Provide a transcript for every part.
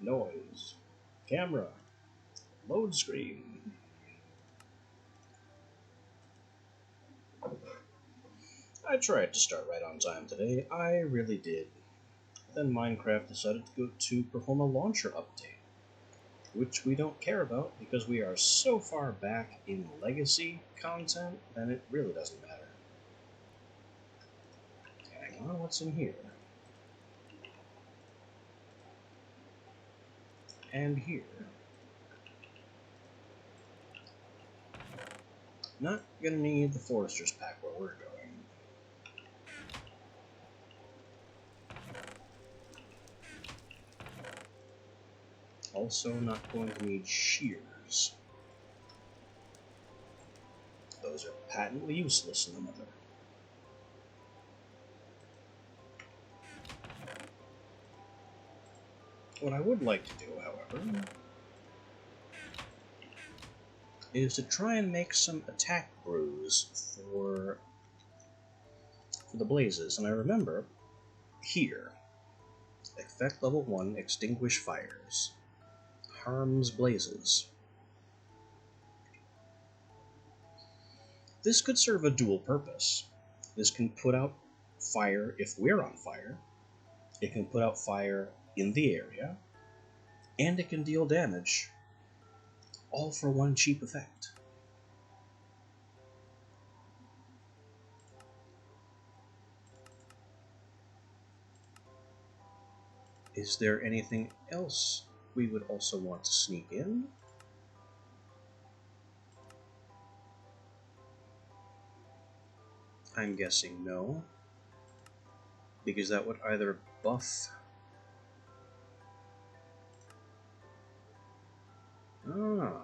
Noise. Camera. Load screen. I tried to start right on time today, I really did. Then Minecraft decided to perform a launcher update, which we don't care about because we are so far back in legacy content that it really doesn't matter. Hang on, what's in here? And here. Not gonna need the Forester's pack where we're going. Also not going to need shears. Those are patently useless in the Nether. What I would like to do, however, is to try and make some attack brews for the blazes. And I remember here, effect level 1, extinguish fires, harms blazes. This could serve a dual purpose. This can put out fire if we're on fire, it can put out fire in the area, and it can deal damage, all for one cheap effect. Is there anything else we would also want to sneak in? I'm guessing no, because that would either buff... Ah.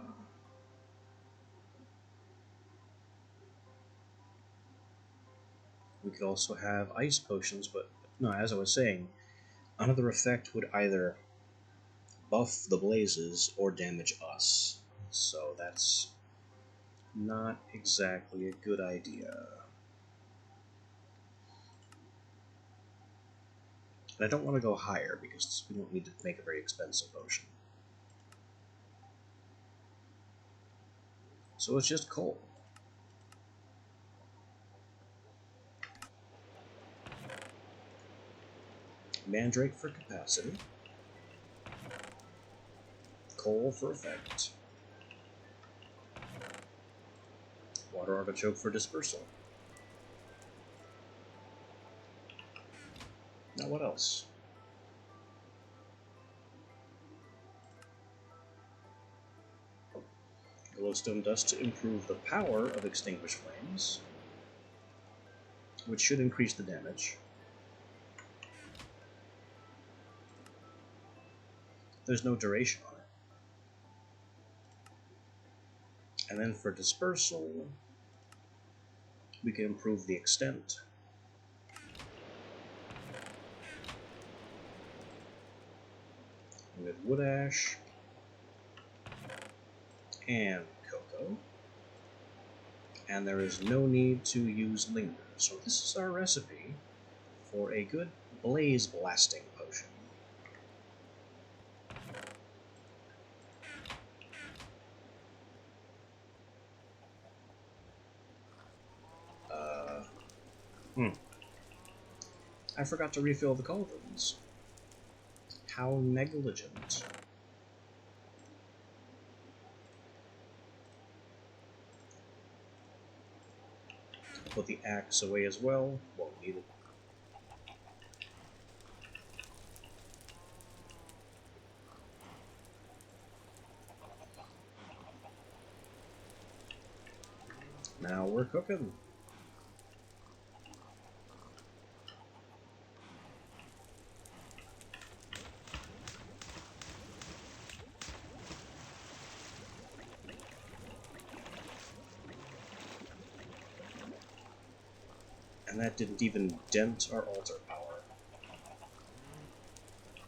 We could also have ice potions, but no, as I was saying, another effect would either buff the blazes or damage us. So that's not exactly a good idea. And I don't want to go higher because we don't need to make a very expensive potion. So it's just coal. Mandrake for capacity. Coal for effect. Water artichoke for dispersal. Now what else? Glowstone dust to improve the power of extinguished flames, which should increase the damage. There's no duration on it. And then for dispersal, we can improve the extent. With wood ash and cocoa. And there is no need to use linger. So this is our recipe for a good blaze blasting potion. I forgot to refill the cauldrons. How negligent. Put the axe away as well. Won't need it. Now we're cooking. And that didn't even dent our altar power.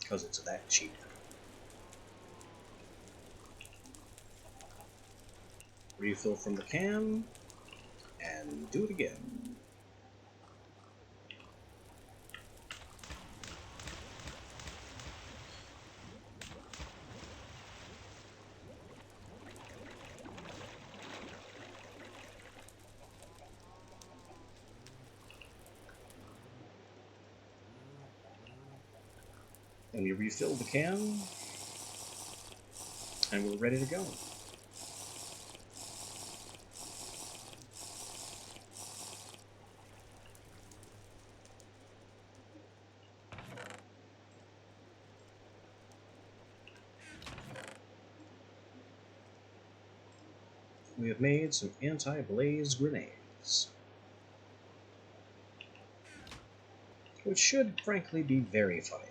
Because it's that cheap. Refill from the can, and do it again. And we refill the can, and we're ready to go. We have made some anti-blaze grenades, which should, frankly, be very funny.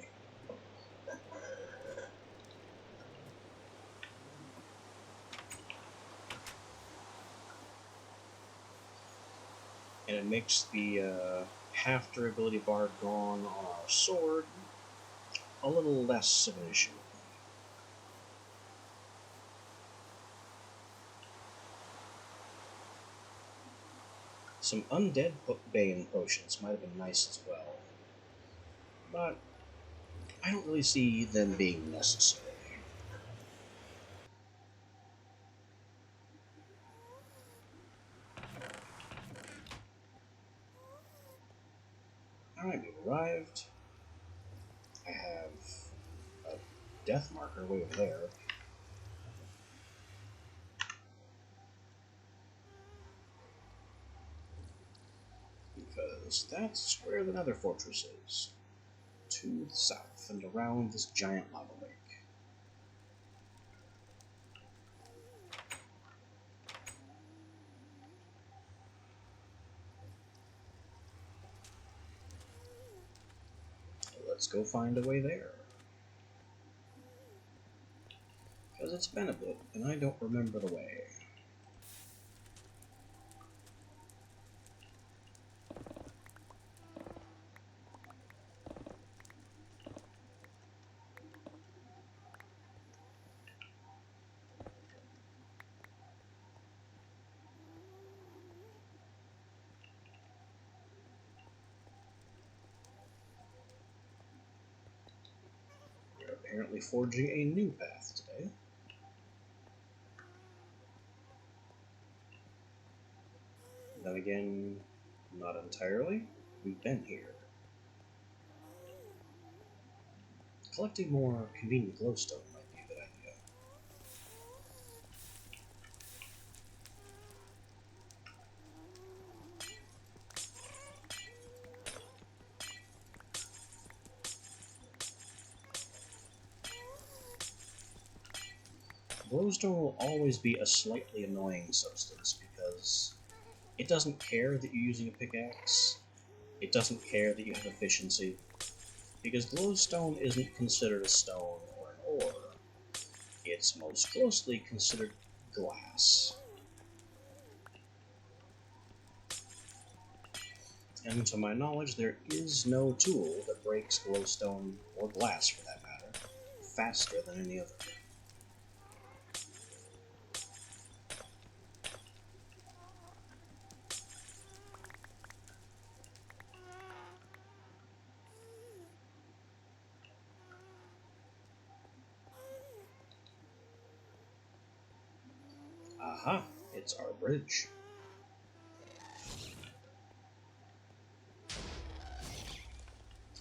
And it makes the half durability bar gone on our sword a little less of an issue. Some undead Bane potions might have been nice as well, but I don't really see them being necessary. Alright, we've arrived. I have a death marker way over there. Because that's where the Nether Fortress is. To the south and around this giant lava lake. Let's go find a way there. Because it's been a bit, and I don't remember the way. We're apparently forging a new path today. Then again, not entirely. We've been here. Collecting more convenient glowstone might be a good idea. Glowstone will always be a slightly annoying substance because it doesn't care that you're using a pickaxe. It doesn't care that you have efficiency. Because glowstone isn't considered a stone or an ore. It's most closely considered glass. And to my knowledge, there is no tool that breaks glowstone, or glass for that matter, faster than any other. Aha! It's our bridge.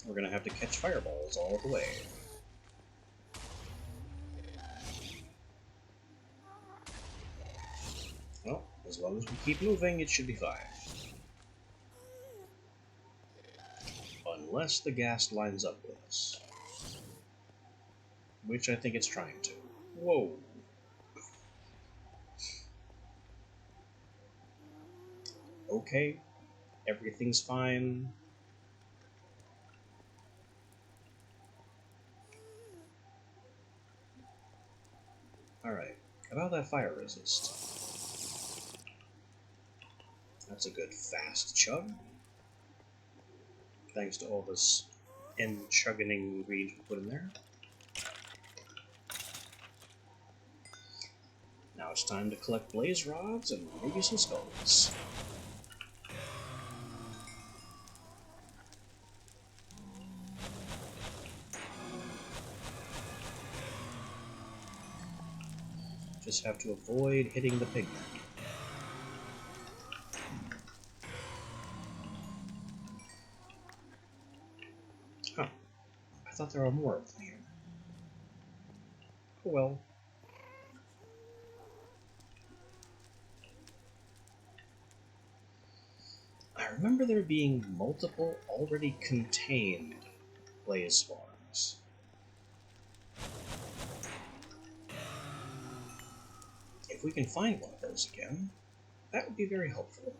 We're gonna have to catch fireballs all the way. Well, as long as we keep moving, it should be fine. Unless the ghast lines up with us. Which I think it's trying to. Whoa! Okay, everything's fine. Alright, about that fire resist. That's a good fast chug. Thanks to all this chugging ingredients we put in there. Now it's time to collect blaze rods and maybe some skulls. Just have to avoid hitting the pigmen. Huh. I thought there were more of them here. Well, I remember there being multiple already contained blaze spawns. If we can find one of those again, that would be very helpful.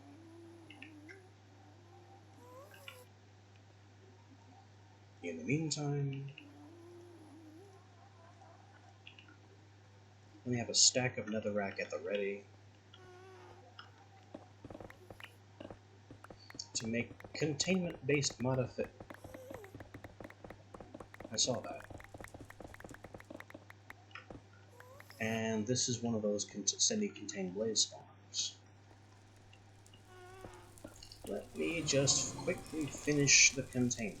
In the meantime, we have a stack of netherrack at the ready to make containment-based modific. I saw that. And this is one of those semi-contained blaze spawns. Let me just quickly finish the containment.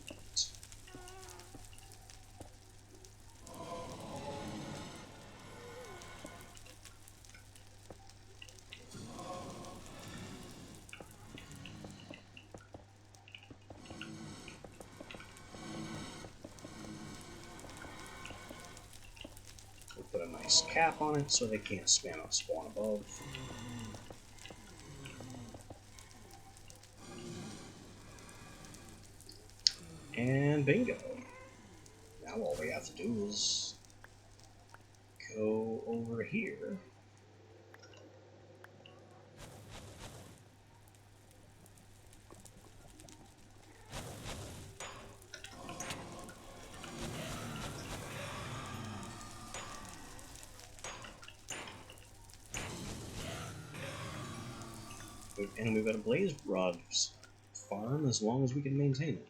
We'll put a nice cap on it so they can't spawn above. And bingo. Now all we have to do is go over here. And we've got a blaze rod farm as long as we can maintain it.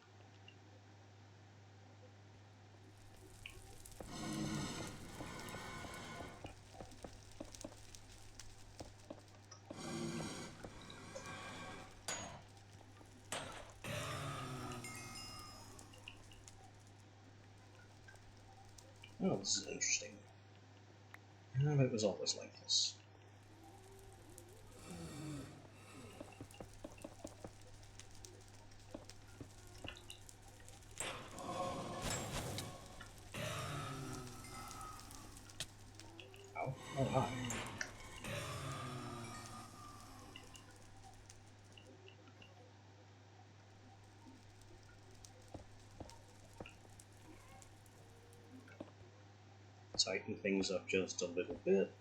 Oh, this is interesting. But it was always like this. Oh, hi. Tighten things up just a little bit.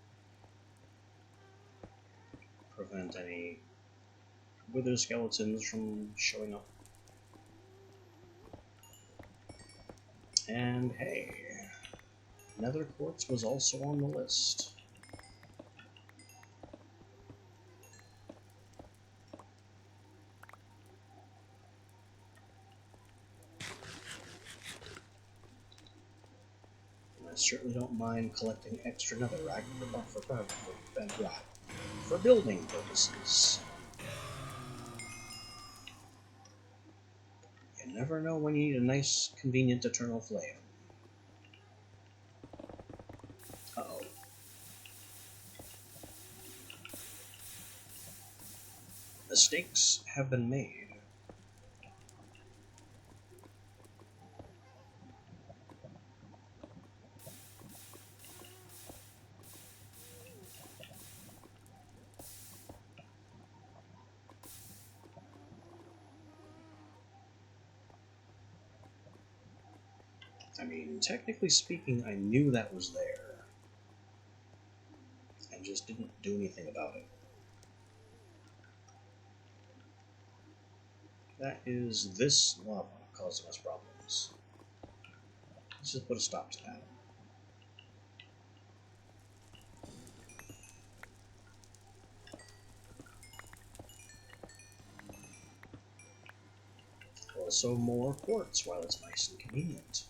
Prevent any wither skeletons from showing up. And hey, nether quartz was also on the list. I certainly don't mind collecting extra netherrack for building purposes. You never know when you need a nice, convenient eternal flame. Uh-oh. Mistakes have been made. I mean, technically speaking, I knew that was there. I just didn't do anything about it. That is this lava causing us problems. Let's just put a stop to that. Also more quartz while it's nice and convenient.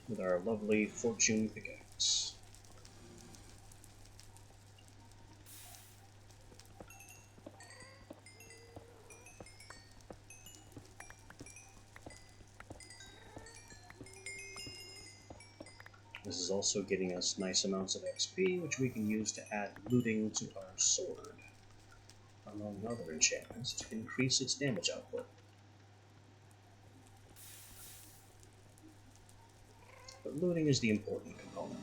With our lovely fortune pickaxe. This is also getting us nice amounts of XP, which we can use to add looting to our sword, among other enchantments, to increase its damage output. but looting is the important component.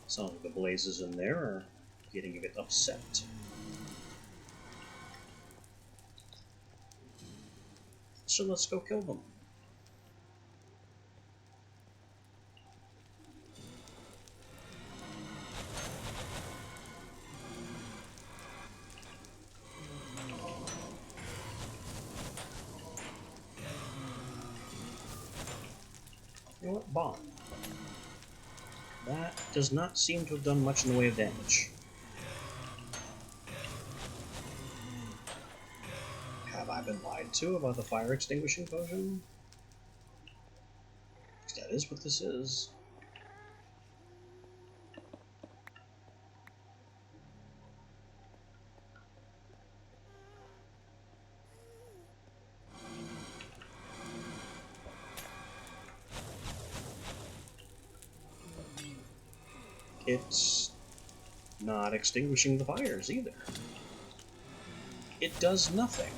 Some of the blazes in there are getting a bit upset. So let's go kill them. You know what? Bomb. That does not seem to have done much in the way of damage. Have I been lied to about the fire extinguishing potion? That is what this is. It's not extinguishing the fires either. It does nothing.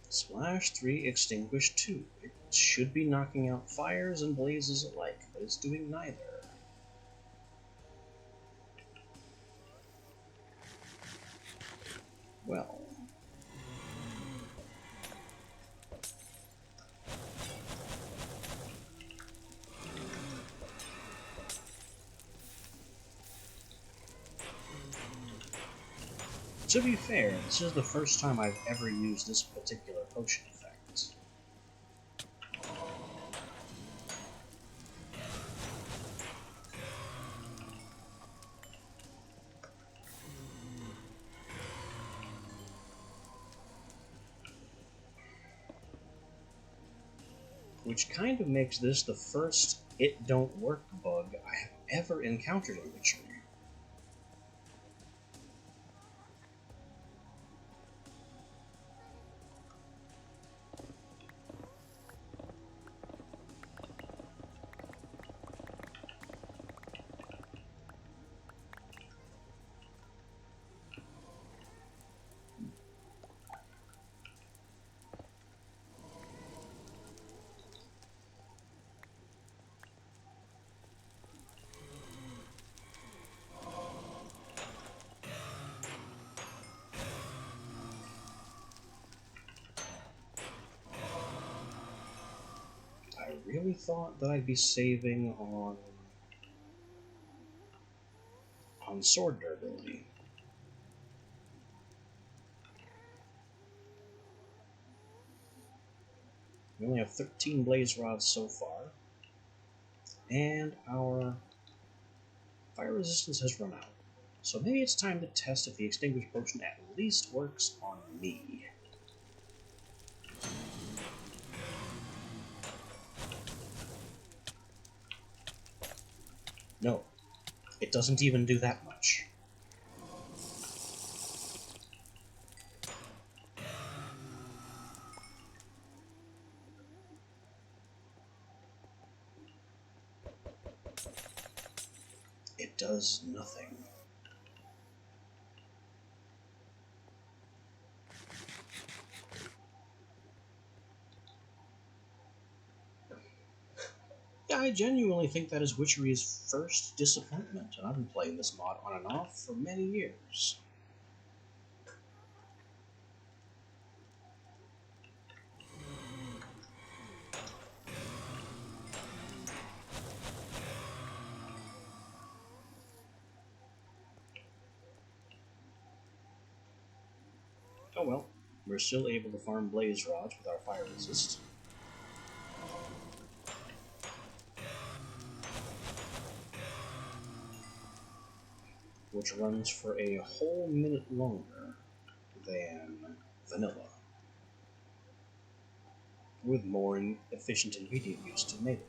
Splash 3, extinguish 2. It should be knocking out fires and blazes alike, but it's doing neither. Well. To be fair, this is the first time I've ever used this particular potion effect. Which kind of makes this the first it don't work bug I have ever encountered in Witcher. I really thought that I'd be saving on sword durability. We only have 13 blaze rods so far, and our fire resistance has run out. So maybe it's time to test if the extinguish potion at least works on me. No, it doesn't even do that much. It does nothing. Yeah, I genuinely think that is Witchery's first disappointment, and I've been playing this mod on and off for many years. Oh well, we're still able to farm blaze rods with our fire resist. Which runs for a whole minute longer than vanilla. with more efficient ingredient use to make it.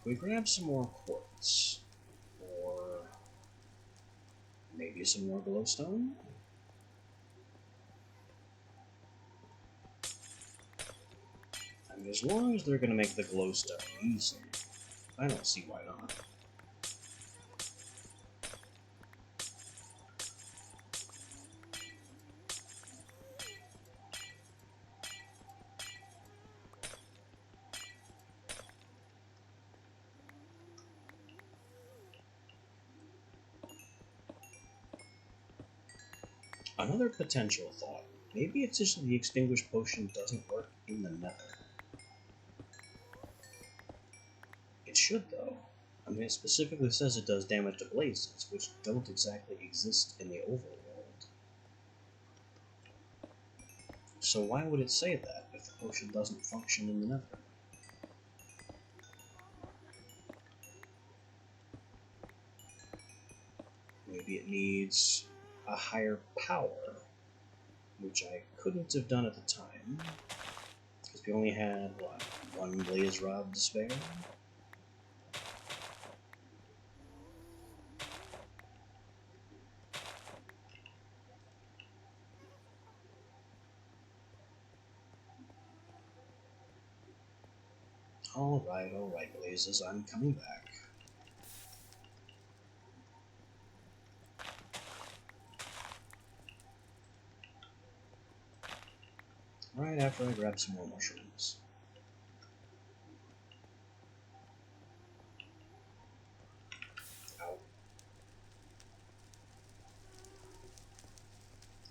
We grab some more quartz, or maybe some more glowstone. I mean, as long as they're going to make the glowstone easy, I don't see why not. Another potential thought. Maybe it's just that the Extinguish potion doesn't work in the Nether. It should, though. I mean, it specifically says it does damage to blazes, which don't exactly exist in the overworld. So why would it say that if the potion doesn't function in the Nether? Maybe it needs a higher power, which I couldn't have done at the time, because we only had, what, one blaze rod to spare? Alright, blazes, I'm coming back. Right after I grab some more mushrooms. Ow.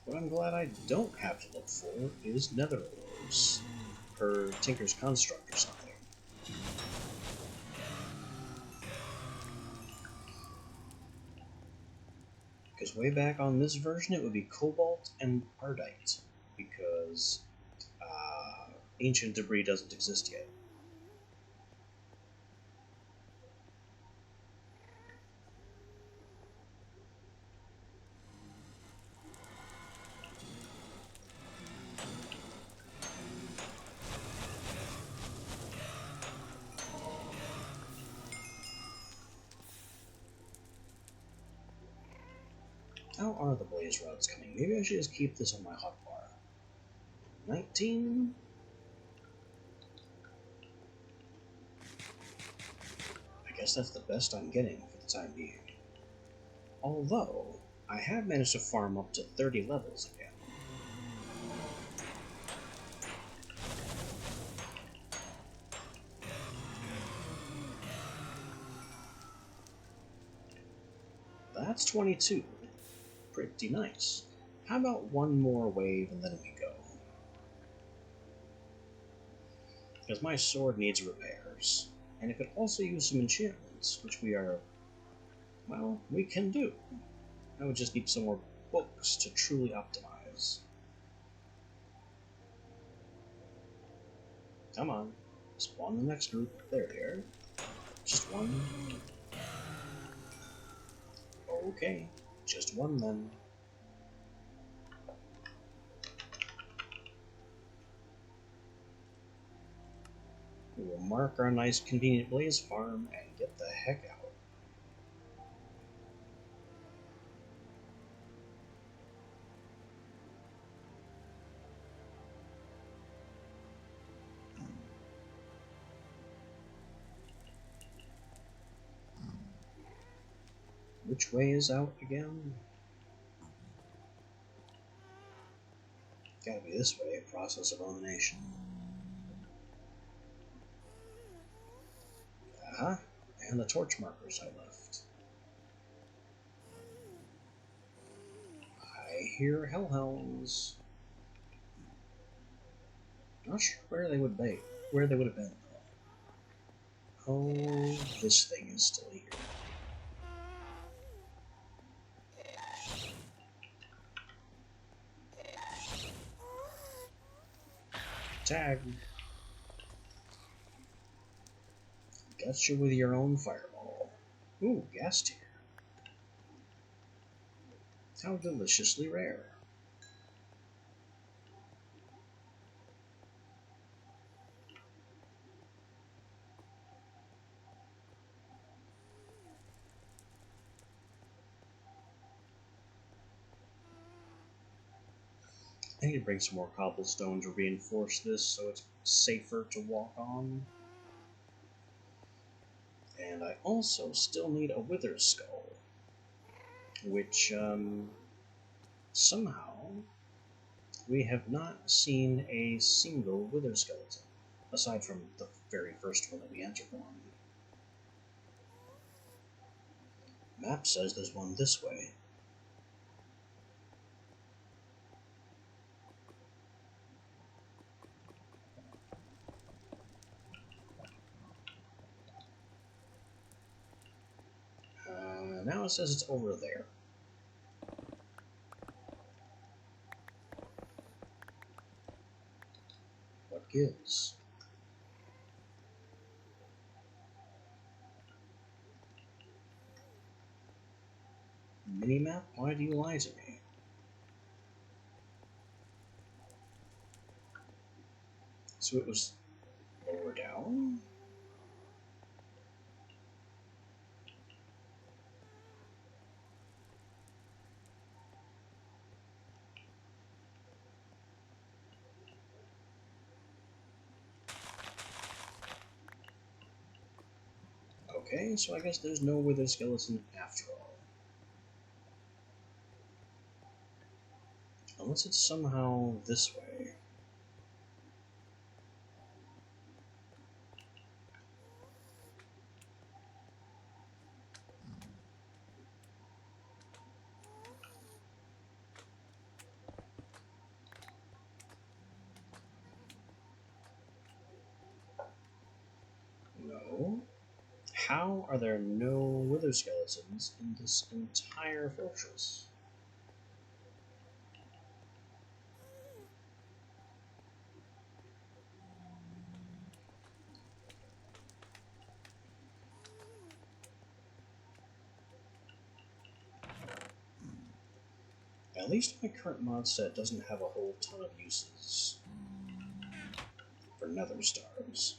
What I'm glad I don't have to look for is nether ores, per Tinker's Construct or something. Because way back on this version it would be cobalt and ardite, because ancient debris doesn't exist yet. How are the blaze rods coming? Maybe I should just keep this on my hotbar. 19? I guess that's the best I'm getting for the time being. Although, I have managed to farm up to 30 levels again. That's 22. Pretty nice. How about one more wave and then we go? Because my sword needs repairs, and it could also use some enchantments, which we can do. I would just need some more books to truly optimize. Come on, spawn the next group. There we are. Just one. Okay, just one then. We will mark our nice convenient blaze farm and get the heck out. Which way is out again? Gotta be this way, process of elimination. Aha, and the torch markers I left. I hear hellhounds. Not sure where they would be. Where they would have been. Oh, this thing is still here. Tag. Got you with your own fireball. Ooh, gas tier. How deliciously rare. I need to bring some more cobblestone to reinforce this so it's safer to walk on. And I also still need a wither skull, which somehow we have not seen a single wither skeleton, aside from the very first one that we entered on. Map says there's one this way. Now it says it's over there. What gives? Minimap? Why do you lie to me? So it was lower down? Okay, so I guess there's no wither skeleton after all. Unless it's somehow this way. No. How are there no wither skeletons in this entire fortress? At least my current mod set doesn't have a whole ton of uses for nether stars.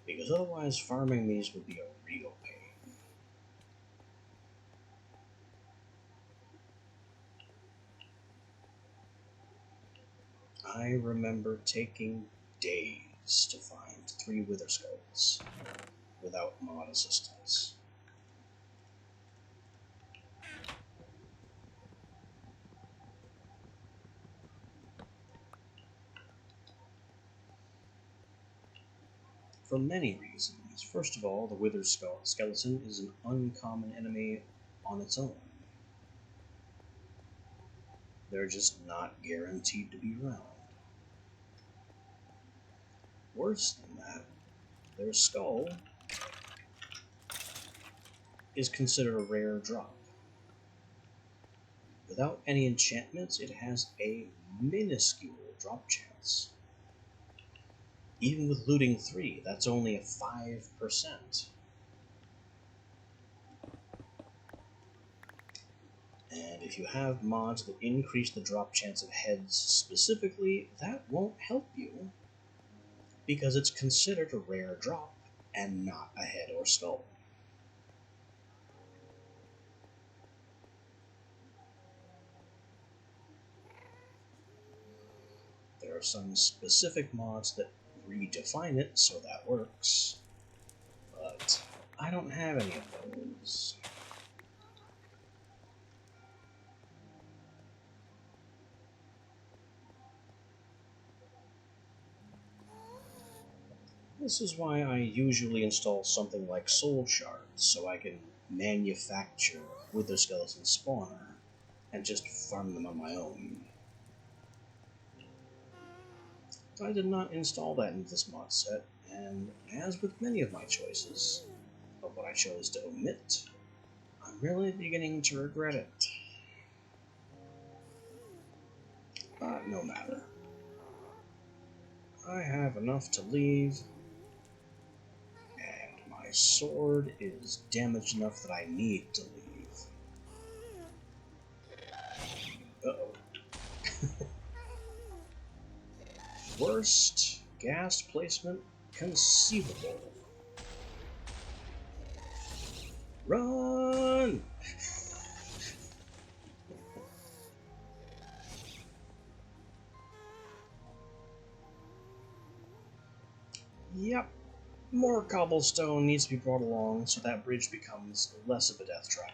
Because otherwise farming these would be a real pain. I remember taking days to find 3 wither skulls without mod assistance. For many reasons. First of all, the wither skeleton is an uncommon enemy on its own. They're just not guaranteed to be around. Worse than that, their skull is considered a rare drop. Without any enchantments, it has a minuscule drop chance. Even with looting 3, that's only a 5%. And if you have mods that increase the drop chance of heads specifically, that won't help you, because it's considered a rare drop and not a head or skull. There are some specific mods that redefine it so that works, but I don't have any of those. This is why I usually install something like Soul Shards, so I can manufacture Wither Skeleton Spawner and just farm them on my own. I did not install that in this mod set, and as with many of my choices of what I chose to omit, I'm really beginning to regret it. But no matter. I have enough to leave, and my sword is damaged enough that I need to leave. Uh-oh. Worst gas placement conceivable. Run! Yep. More cobblestone needs to be brought along so that bridge becomes less of a death trap.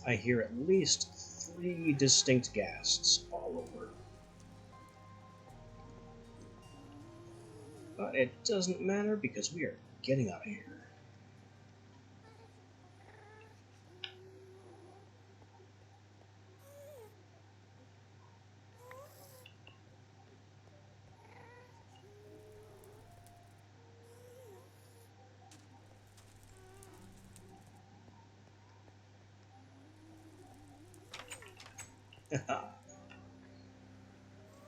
I hear at least 3 distinct ghasts all over. But it doesn't matter because we are getting out of here.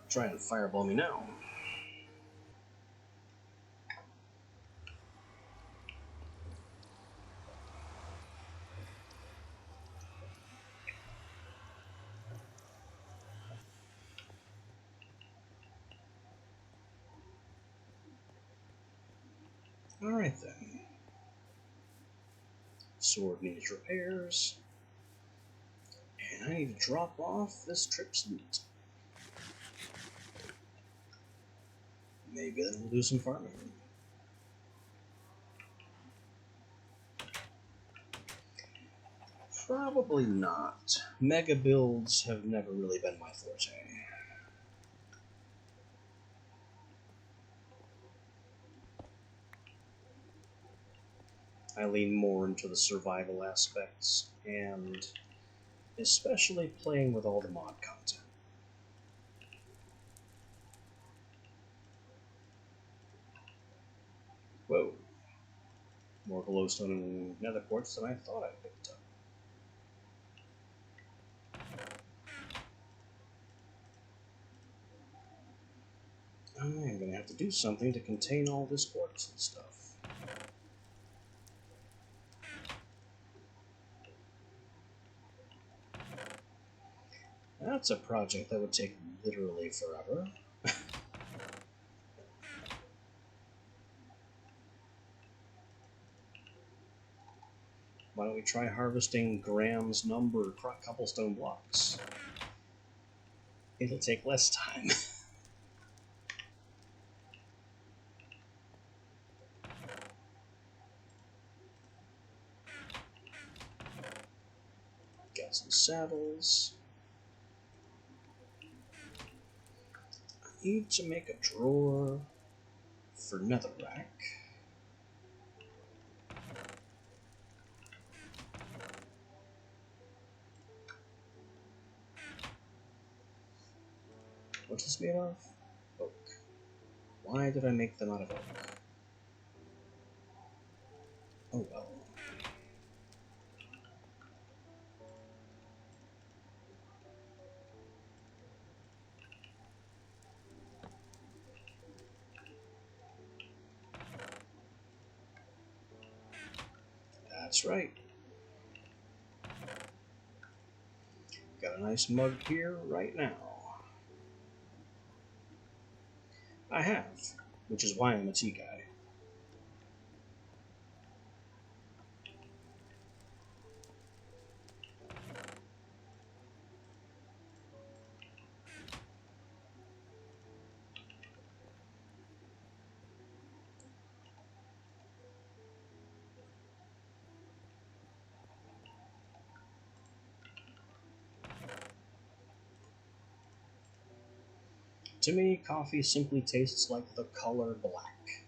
Try and fireball me now. Alright then. Sword needs repairs. And I need to drop off this trip's loot. Maybe then we'll do some farming. Probably not. Mega builds have never really been my forte. I lean more into the survival aspects, and especially playing with all the mod content. Whoa. More glowstone and nether quartz than I thought I picked up. I'm gonna have to do something to contain all this quartz and stuff. That's a project that would take literally forever. Why don't we try harvesting Graham's number cobblestone blocks? It'll take less time. Got some saddles. I need to make a drawer for netherrack. What's this made of? Oak. Why did I make them out of oak? Oh well. That's right. Got a nice mug here right now. I have, which is why I'm a tea guy. To me, coffee simply tastes like the color black,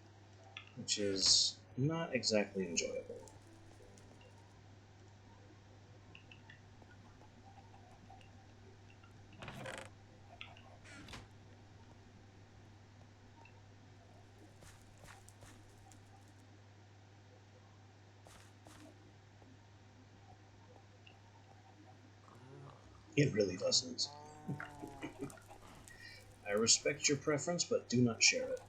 which is not exactly enjoyable. It really doesn't. I respect your preference, but do not share it.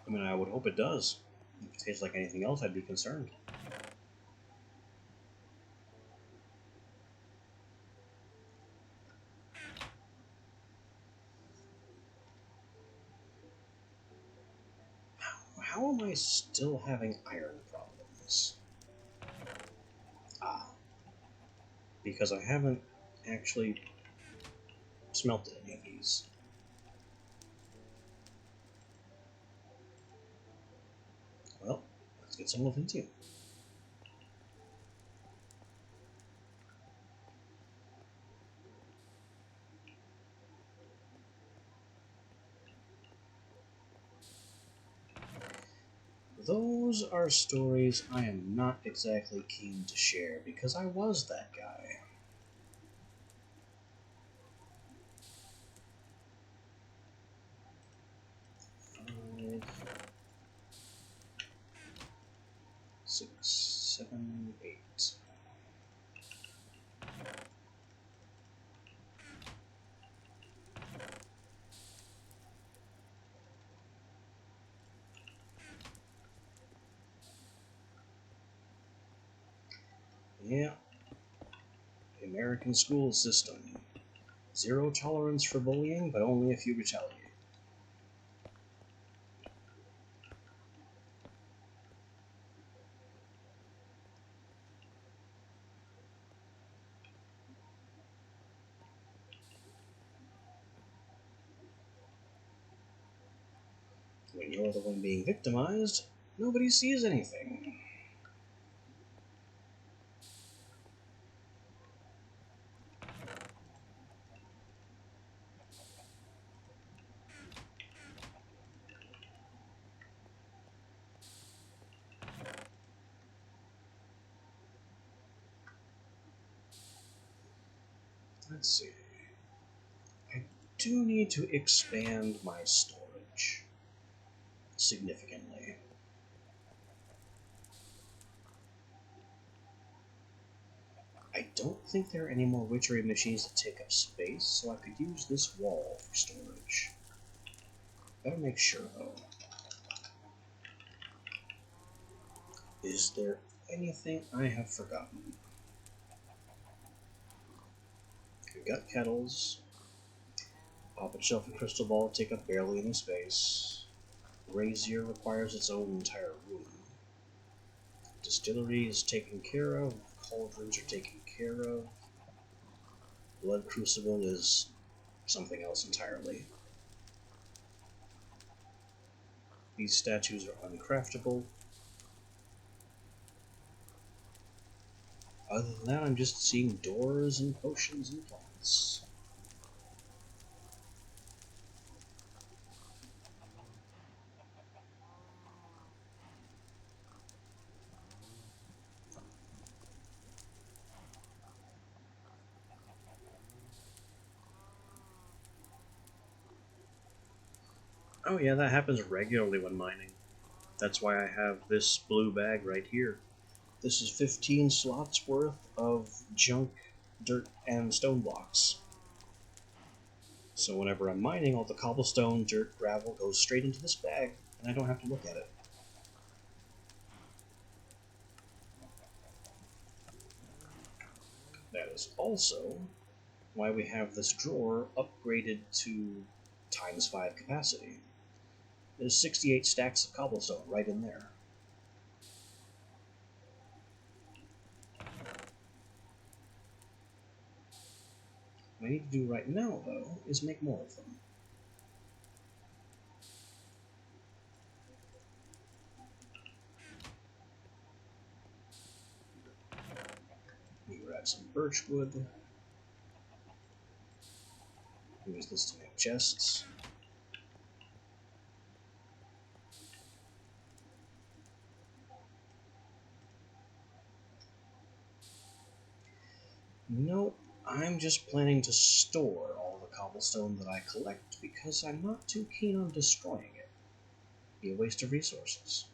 I mean, I would hope it does. If it tastes like anything else, I'd be concerned. How am I still having iron problems? Ah, because I haven't actually smelted any of these. Well, let's get some lithium. Those are stories I am not exactly keen to share because I was that guy. 5, 6, 7, 8. Yeah, the American school system. Zero tolerance for bullying, but only if you retaliate. When you're the one being victimized, nobody sees anything. Let's see. I do need to expand my storage significantly. I don't think there are any more witchery machines that take up space, so I could use this wall for storage. Better make sure, though. Is there anything I have forgotten? We've got kettles. Poppet shelf and crystal ball take up barely any space. Brazier requires its own entire room. Distillery is taken care of. Cauldrons are taken care of. Blood crucible is something else entirely. These statues are uncraftable. Other than that, I'm just seeing doors and potions and plants. Oh yeah, that happens regularly when mining. That's why I have this blue bag right here. This is 15 slots worth of junk, dirt, and stone blocks. So whenever I'm mining, all the cobblestone, dirt, gravel goes straight into this bag, and I don't have to look at it. That is also why we have this drawer upgraded to times 5 capacity. There's 68 stacks of cobblestone right in there. What I need to do right now, though, is make more of them. We grab some birch wood. Use this to make chests. Nope, I'm just planning to store all the cobblestone that I collect because I'm not too keen on destroying it. It'd be a waste of resources.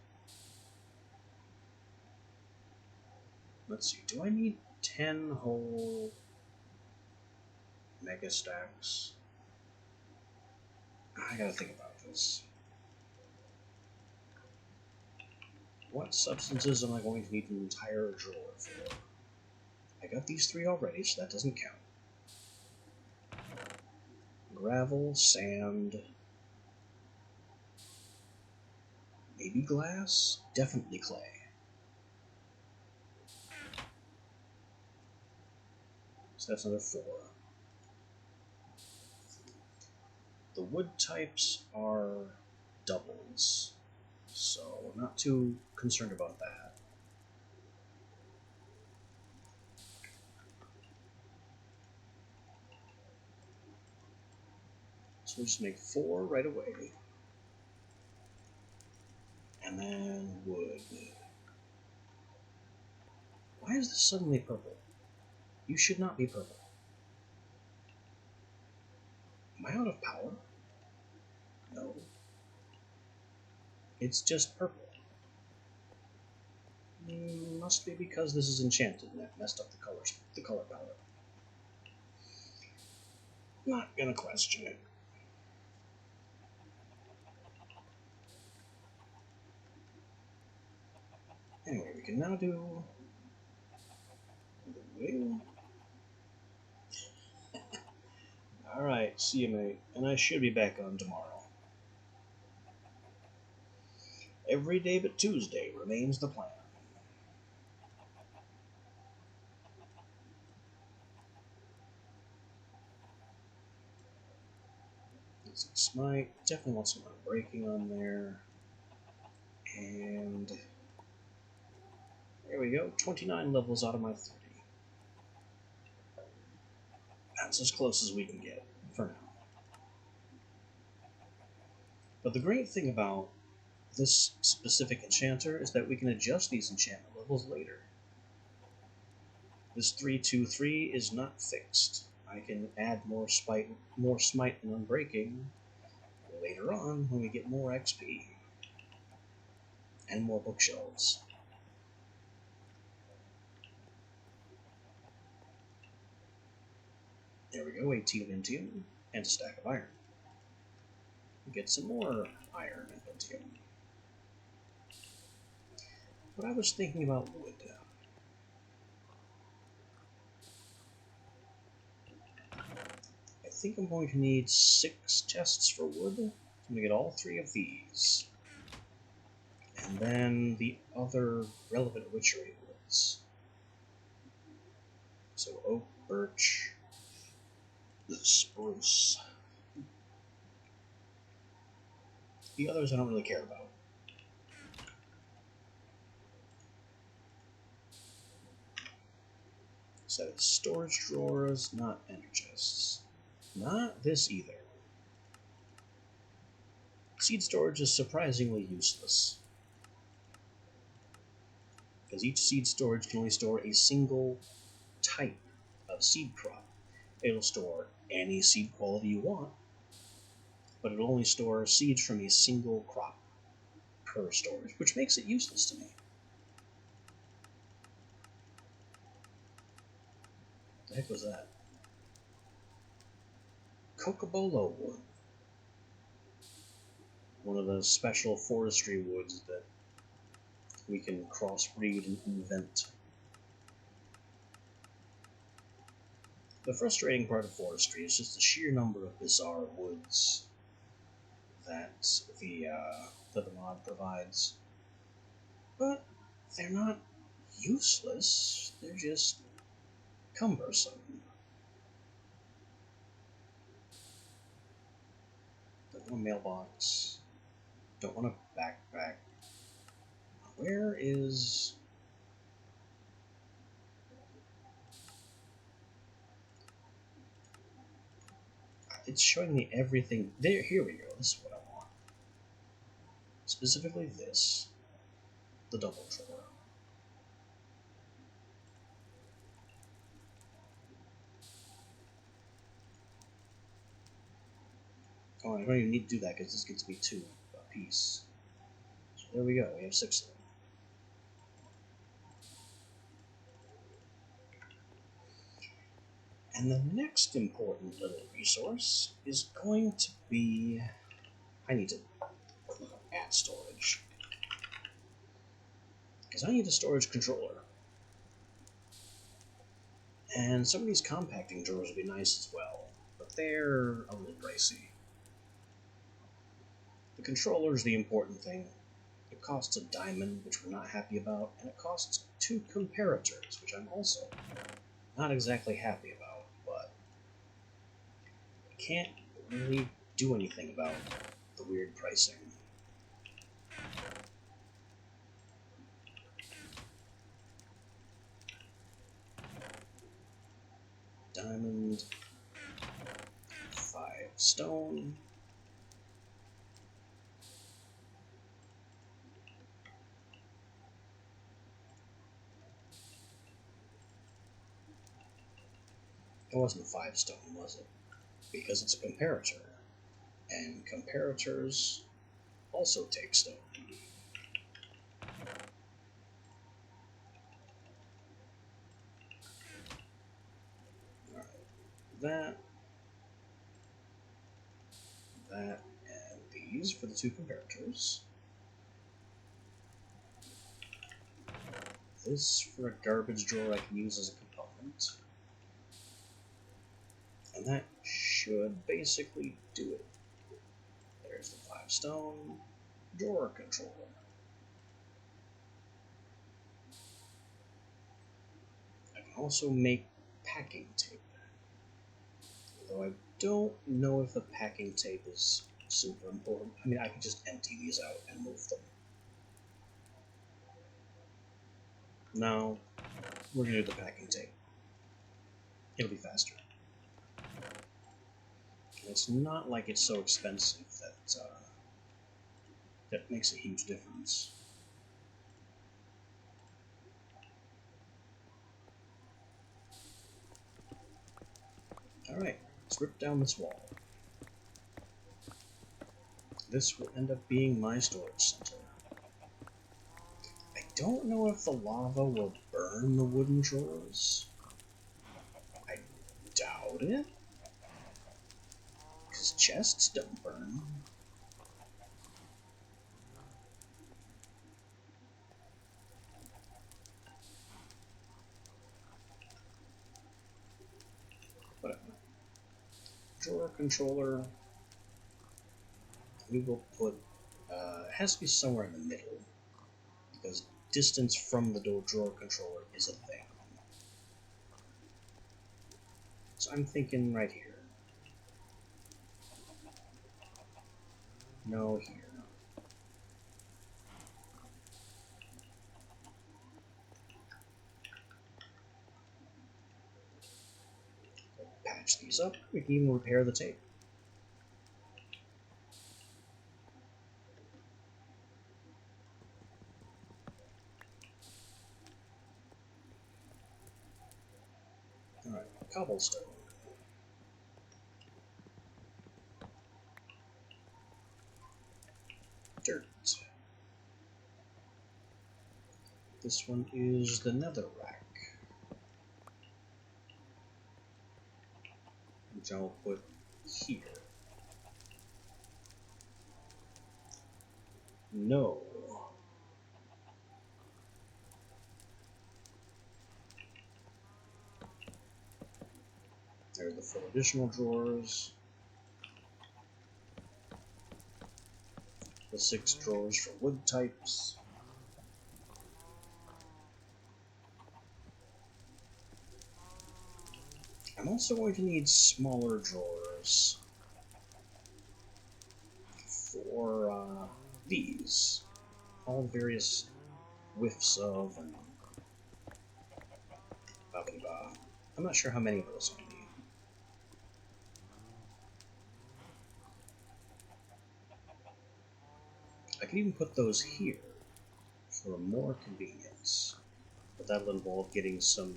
Let's see, do I need 10 whole mega stacks? I gotta think about this. What substances am I going to need an entire drawer for? I got these 3 already, so that doesn't count. Gravel, sand, maybe glass, definitely clay. So that's another 4. The wood types are doubles, so not too concerned about that. So we'll just make 4 right away. And then wood. Why is this suddenly purple? You should not be purple. Am I out of power? No. It's just purple. Must be because this is enchanted and that messed up the color palette. Not gonna question it. Anyway, we can now do the wing. Alright, see you, mate. And I should be back on tomorrow. Every day but Tuesday remains the plan. Some smite. Definitely want some unbreaking on there. And there we go. 29 levels out of my 30. That's as close as we can get for now. But the great thing about this specific enchanter is that we can adjust these enchantment levels later. This 3-2-3 is not fixed. I can add more smite and unbreaking later on when we get more XP and more bookshelves. There we go, 18 Pentium and a stack of iron. We get some more iron and Pentium. But I was thinking about wood. I think I'm going to need 6 chests for wood. I'm going to get all 3 of these. And then the other relevant witchery woods. So oak, birch, spruce. The others I don't really care about. Set of storage drawers, not ender chests. Not this either. Seed storage is surprisingly useless, because each seed storage can only store a single type of seed crop. It'll store any seed quality you want, but it'll only store seeds from a single crop per storage, which makes it useless to me. What the heck was that? Cocobolo wood. One of those special forestry woods that we can crossbreed and invent. The frustrating part of forestry is just the sheer number of bizarre woods that the mod provides. But they're not useless, they're just cumbersome. Don't want a mailbox. Don't want a backpack. Where is... It's showing me everything. There, here we go. This is what I want. Specifically this. The double drawer. Oh, I don't even need to do that because this gets me 2 a piece. So there we go, we have 6 of them. And the next important little resource is going to be... I need to add storage. Because I need a storage controller. And some of these compacting drawers would be nice as well, but they're a little pricey. The controller is the important thing. It costs a diamond, which we're not happy about, and it costs 2 comparators, which I'm also not exactly happy about, but I can't really do anything about the weird pricing. Diamond, 5 stone. It wasn't 5 stone, was it? Because it's a comparator, and comparators also take stone. Alright, that, and these for the 2 comparators. This for a garbage drawer I can use as a component. And that should basically do it. There's the 5 stone drawer controller. I can also make packing tape. Though I don't know if the packing tape is super important. I mean, I could just empty these out and move them. No, we're gonna do the packing tape. It'll be faster. And it's not like it's so expensive that that makes a huge difference. Alright, let's rip down this wall. This will end up being my storage center. I don't know if the lava will burn the wooden drawers. I doubt it. Because chests don't burn. Whatever. Drawer controller. We will put... it has to be somewhere in the middle. Because distance from the drawer controller is a thing. So I'm thinking right here. No, here. Patch these up. We can even repair the tape. Alright, cobblestone. Dirt. This one is the nether rack, which I'll put here. No. There are the 4 additional drawers. The 6 drawers for wood types. I'm also going to need smaller drawers for these. All various whiffs of and blah. I'm not sure how many of those I need. I can even put those here for more convenience, but that'll involve getting some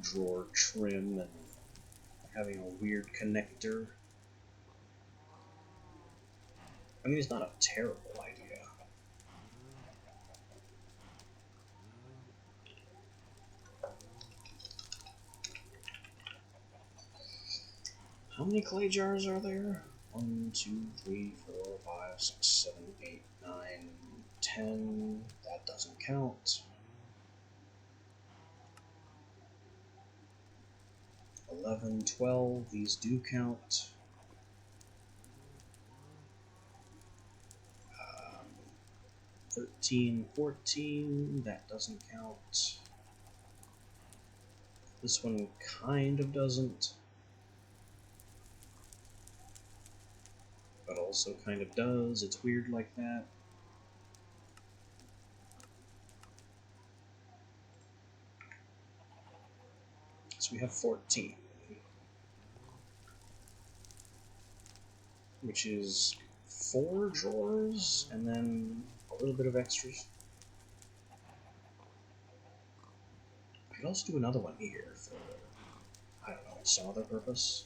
drawer trim and having a weird connector. I mean, it's not a terrible idea. How many clay jars are there? 1, 2, 3, 4, 5, 6, 7, 8, 9, 10. That doesn't count. 11, 12. These do count. 13, 14. That doesn't count. This one kind of doesn't, but also kind of does. It's weird like that. So we have 14, which is 4 drawers and then a little bit of extras. I could also do another one here for, I don't know, some other purpose.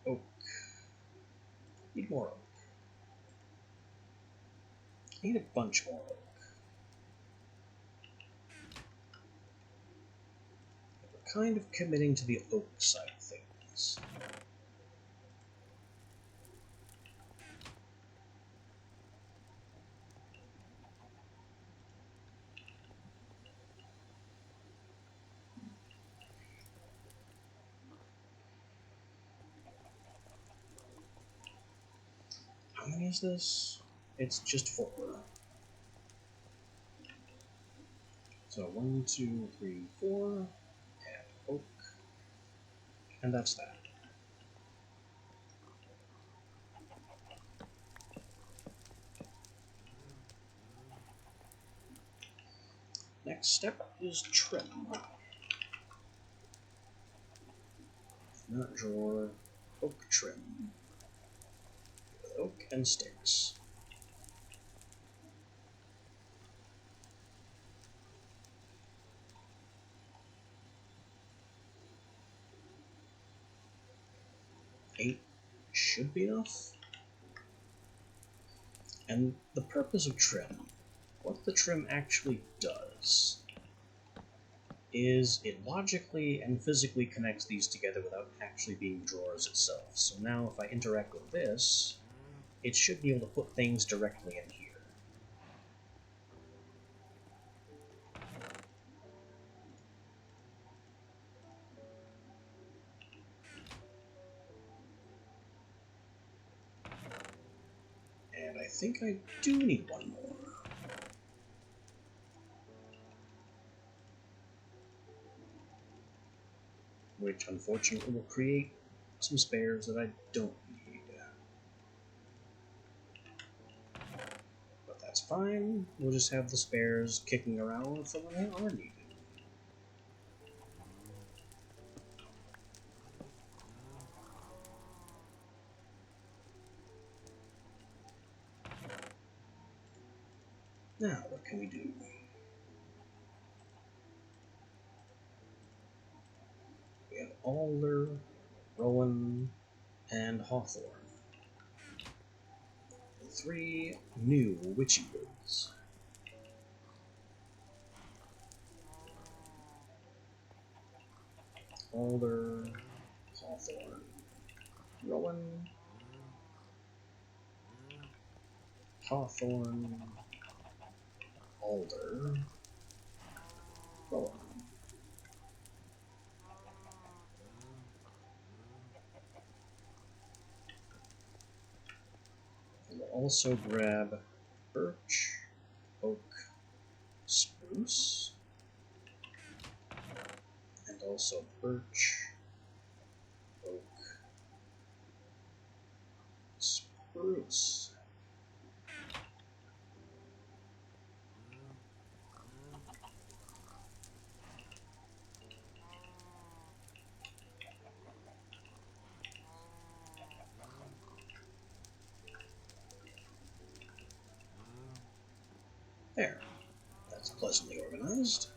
Oak. Need more oak. I need a bunch more oak. We're kind of committing to the oak side of things. How many is this? It's just 4. So 1, 2, 3, 4, and oak, and that's that. Next step is trim. Not drawer, oak trim. With oak and sticks. Eight should be enough. And the purpose of trim, what the trim actually does, is it logically and physically connects these together without actually being drawers itself. So now if I interact with this, it should be able to put things directly in here. And I think I do need one more. Which unfortunately will create some spares that I don't need. But that's fine, we'll just have the spares kicking around for when they are needed. Now, what can we do? We have Alder, Rowan, and Hawthorn. 3 new witchy woods. Alder, Hawthorn, Rowan, Hawthorn, Alder, Rowan. And we'll also grab birch, oak, spruce, and also birch, oak, spruce. There. That's pleasantly organized.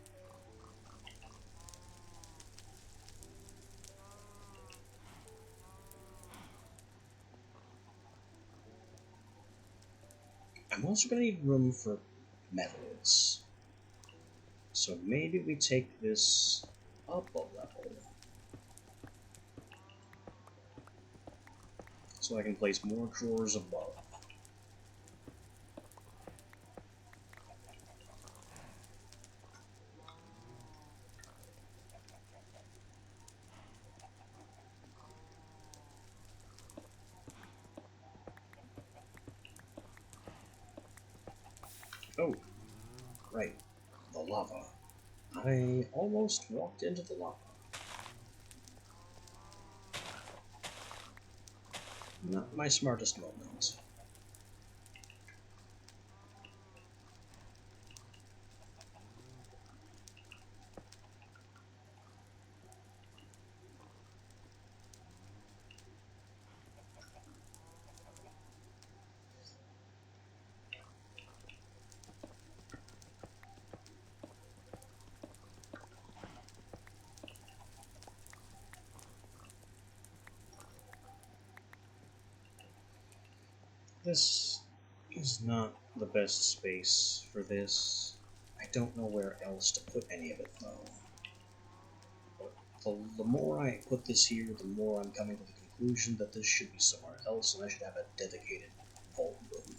I'm also going to need room for metals. So maybe we take this up a level. So I can place more drawers above. Oh, right. The lava. I almost walked into the lava. Not my smartest moment. This is not the best space for this. I don't know where else to put any of it, though. But the more I put this here, the more I'm coming to the conclusion that this should be somewhere else, and I should have a dedicated vault room.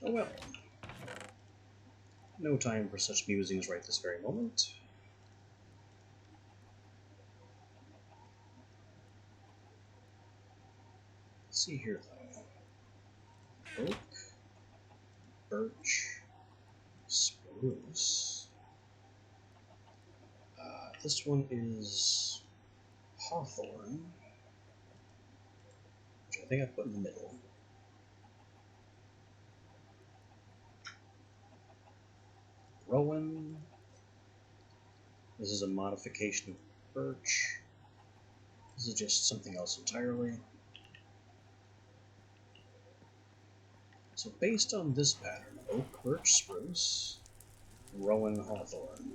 Oh well. No time for such musings right this very moment. Let's see here, though. Oak, birch, spruce. This one is hawthorn, which I think I put in the middle. Rowan. This is a modification of birch. This is just something else entirely. So based on this pattern, oak, birch, spruce, rowan, hawthorn.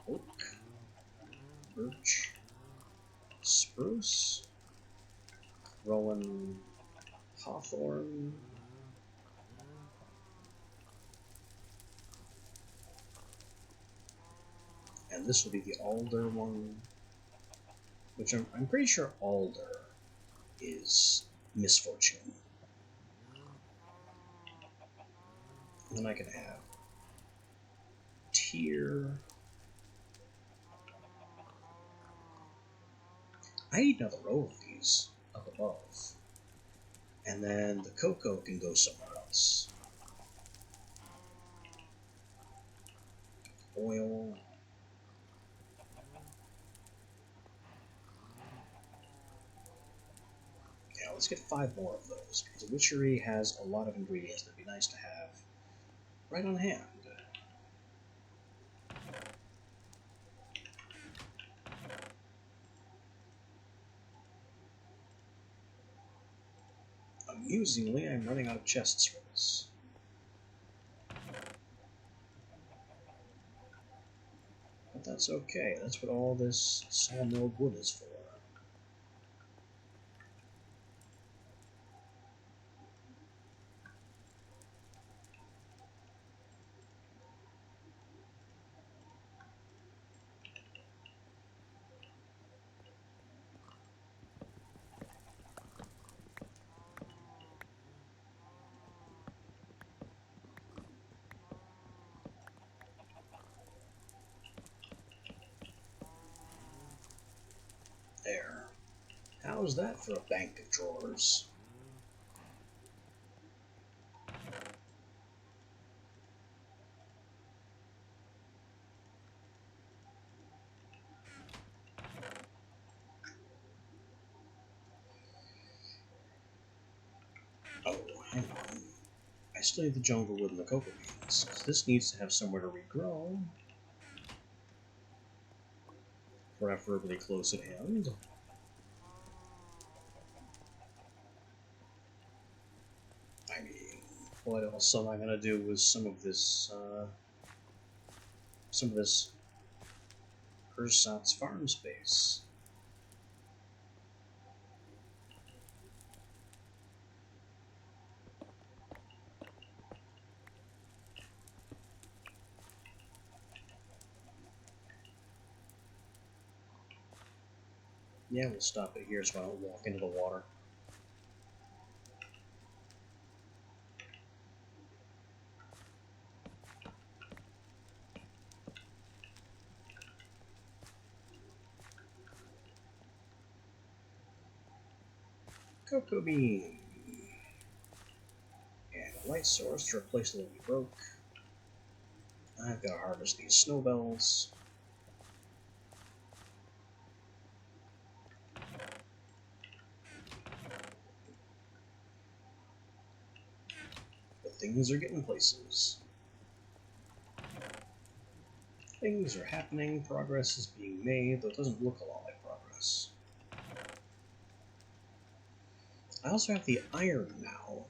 Oak, birch, spruce, rowan, hawthorn. And this will be the alder one, which I'm pretty sure alder is misfortune. And then I can have tear. I need another row of these up above. And then the cocoa can go somewhere else. Oil. Yeah, let's get 5 more of those, because witchery has a lot of ingredients that'd be nice to have right on hand. Amusingly, I'm running out of chests for this. But that's okay, that's what all this sawmill wood is for. There. How's that for a bank of drawers? Oh, hang on. I still need the jungle wood and the cocoa beans. This needs to have somewhere to regrow. preferably close at hand. I mean, what else am I gonna do with some of this ersatz farm space? Yeah, we'll stop it here so I don't walk into the water. Cocoa bean. And a light source to replace the one we broke. I've got to harvest these snowbells. But things are getting places. Things are happening, progress is being made, though it doesn't look a lot like progress. I also have the iron now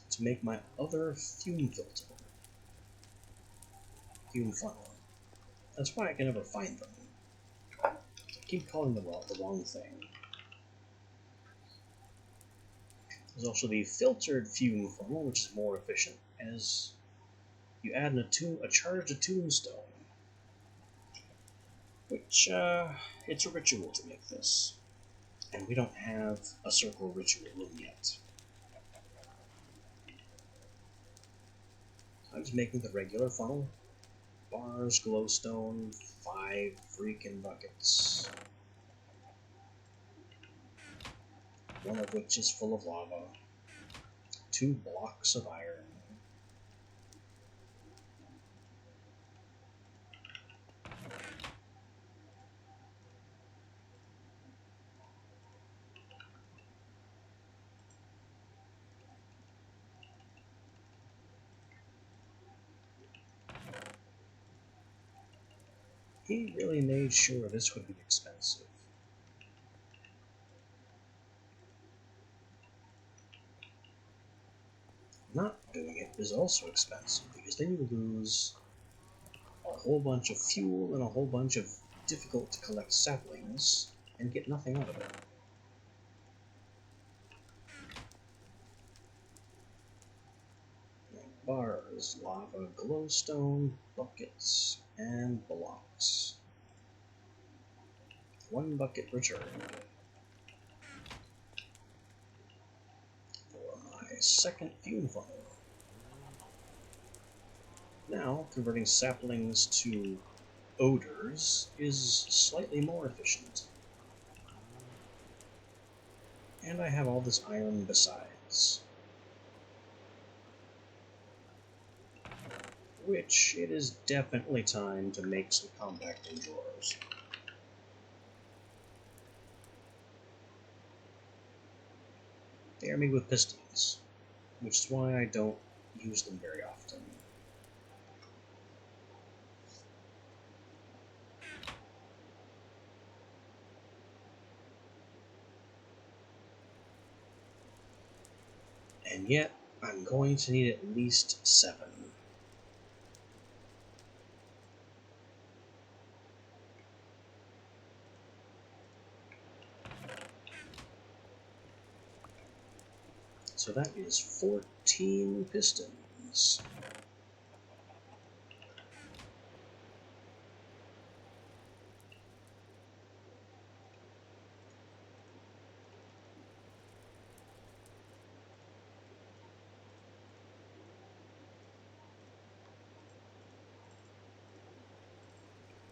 to make my other fume filter. Fume funnel. That's why I can never find them. I keep calling them the wrong thing. There's also the filtered fume funnel, which is more efficient, as you add a charged tombstone. Which, it's a ritual to make this. And we don't have a circle ritual room yet. I'm just making the regular funnel. Bars, glowstone, 5 freaking buckets. One of which is full of lava. 2 blocks of iron. He really made sure this would be expensive. Not doing it is also expensive, because then you lose a whole bunch of fuel and a whole bunch of difficult to collect saplings, and get nothing out of it. Bars, lava, glowstone, buckets, and blocks. 1 bucket returned. For my second fume funnel. Now, converting saplings to odors is slightly more efficient. And I have all this iron besides. Which it is definitely time to make some compacting drawers. They are made with pistons, which is why I don't use them very often. And yet, I'm going to need at least 7. So that is 14 pistons.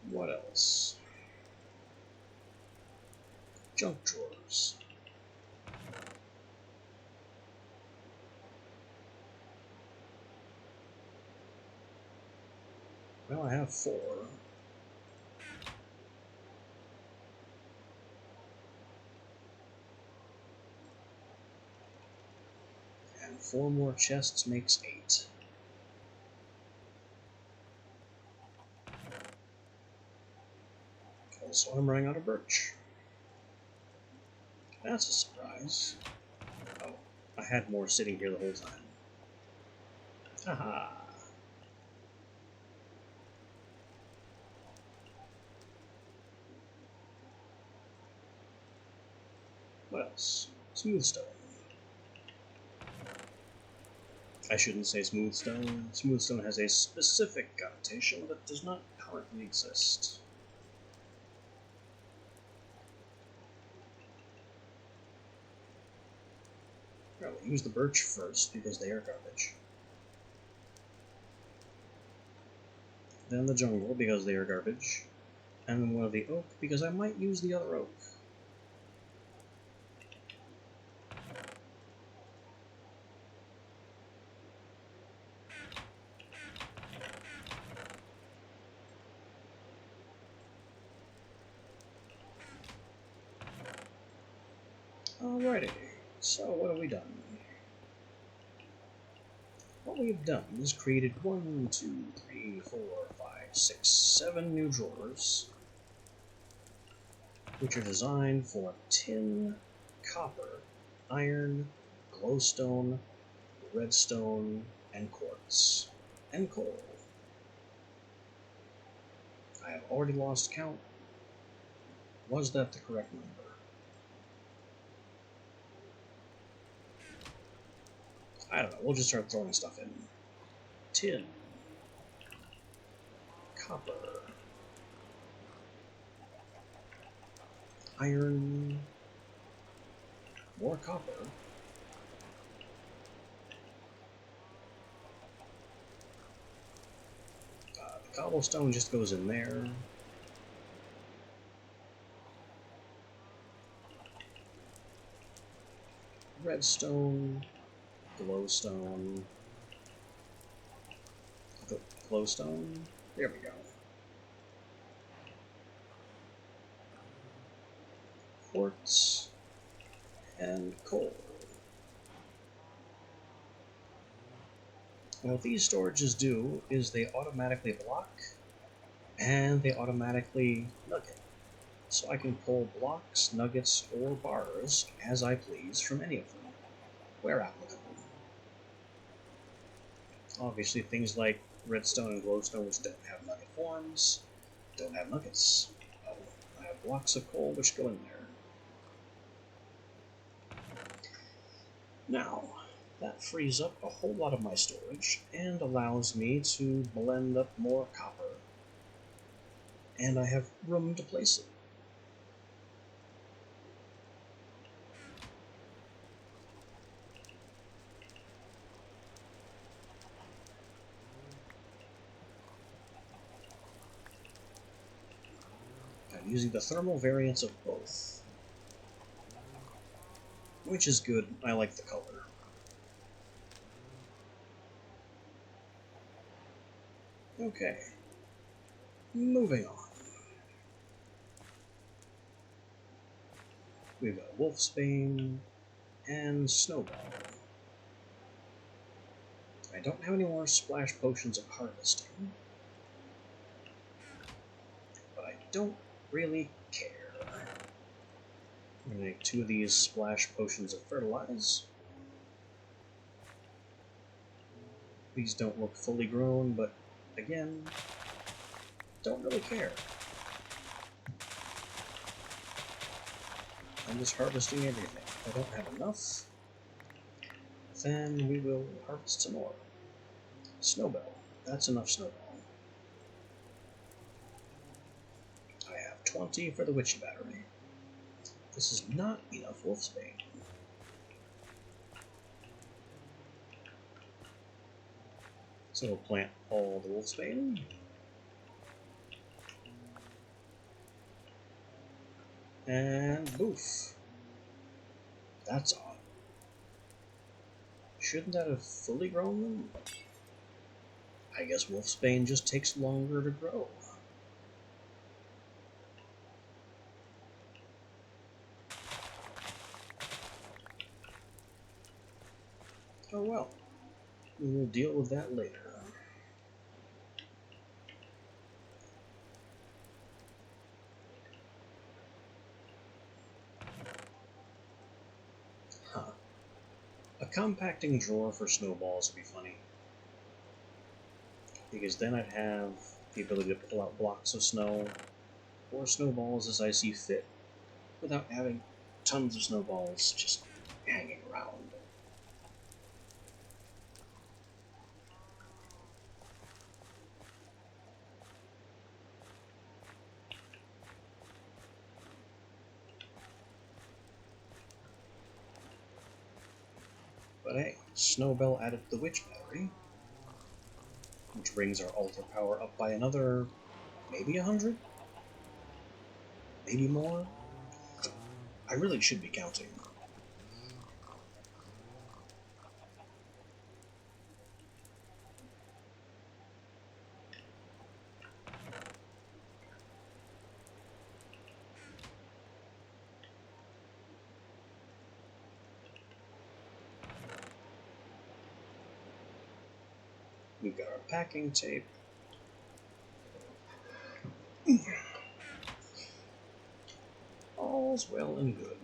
What else? Junk drawers. Well, I have 4. And 4 more chests makes 8. Also, I'm running out of birch. That's a surprise. Oh, I had more sitting here the whole time. Haha. What else? Smoothstone. I shouldn't say smoothstone. Smoothstone has a specific connotation that does not currently exist. Well, we'll use the birch first because they are garbage. Then the jungle because they are garbage. And then one of the oak because I might use the other oak. Alrighty, so what have we done? What we've done is created 1, 2, 3, 4, 5, 6, 7 new drawers, which are designed for tin, copper, iron, glowstone, redstone, and quartz, and coal. I have already lost count. Was that the correct number? I don't know, we'll just start throwing stuff in. Tin, copper, iron, more copper, the cobblestone just goes in there. Redstone, glowstone, glowstone, there we go. Quartz, and coal. And what these storages do is they automatically block, and they automatically nugget. So I can pull blocks, nuggets, or bars as I please from any of them, where applicable. Obviously things like redstone and glowstone, which don't have nugget forms, don't have nuggets. Oh, I have blocks of coal which go in there. Now, that frees up a whole lot of my storage and allows me to blend up more copper. And I have room to place it. I'm using the thermal variants of both, which is good. I like the color. Okay, moving on. We've got Wolfsbane and Snowball. I don't have any more splash potions of harvesting, but I don't really care. I'm going to make 2 of these splash potions of fertilize. These don't look fully grown, but again, don't really care. I'm just harvesting everything. If I don't have enough, then we will harvest some more. Snowbell. That's enough snowball. I have 20 for the witch battery. This is not enough wolfsbane. So we'll plant all the wolfsbane. And boof. That's odd. Shouldn't that have fully grown them? I guess wolfsbane just takes longer to grow. Oh well. We will deal with that later. compacting drawer for snowballs would be funny. Because then I'd have the ability to pull out blocks of snow or snowballs as I see fit without having tons of snowballs just hanging around. But hey, Snowbell added the Witch Battery, which brings our altar power up by another maybe 100? Maybe more? I really should be counting. We've got our packing tape. All's well and good.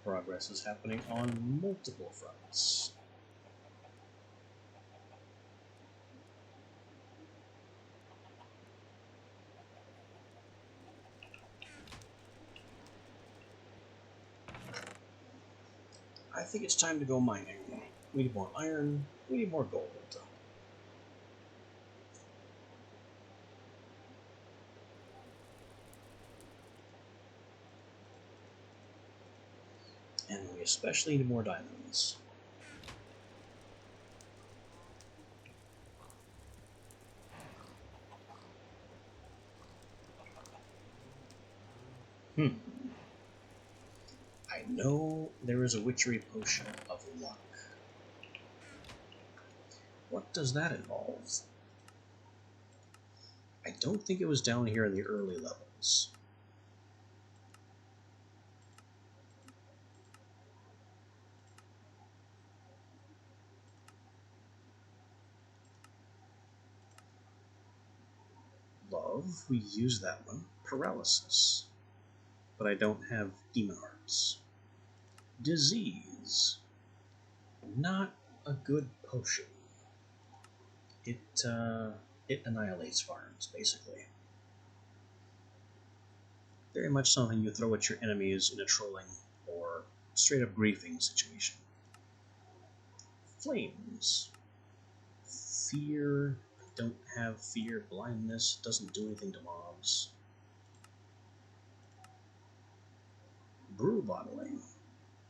Progress is happening on multiple fronts. I think it's time to go mining. We need more iron, we need more gold. And we especially need more diamonds. I know there is a witchery potion of luck. What does that involve? I don't think it was down here in the early levels. Love, we use that one. Paralysis. But I don't have demon hearts. Disease. Not a good potion. It annihilates farms, basically. Very much something you throw at your enemies in a trolling or straight up griefing situation. Flames. Fear. I don't have fear. Blindness doesn't do anything to mobs. Brew bottling.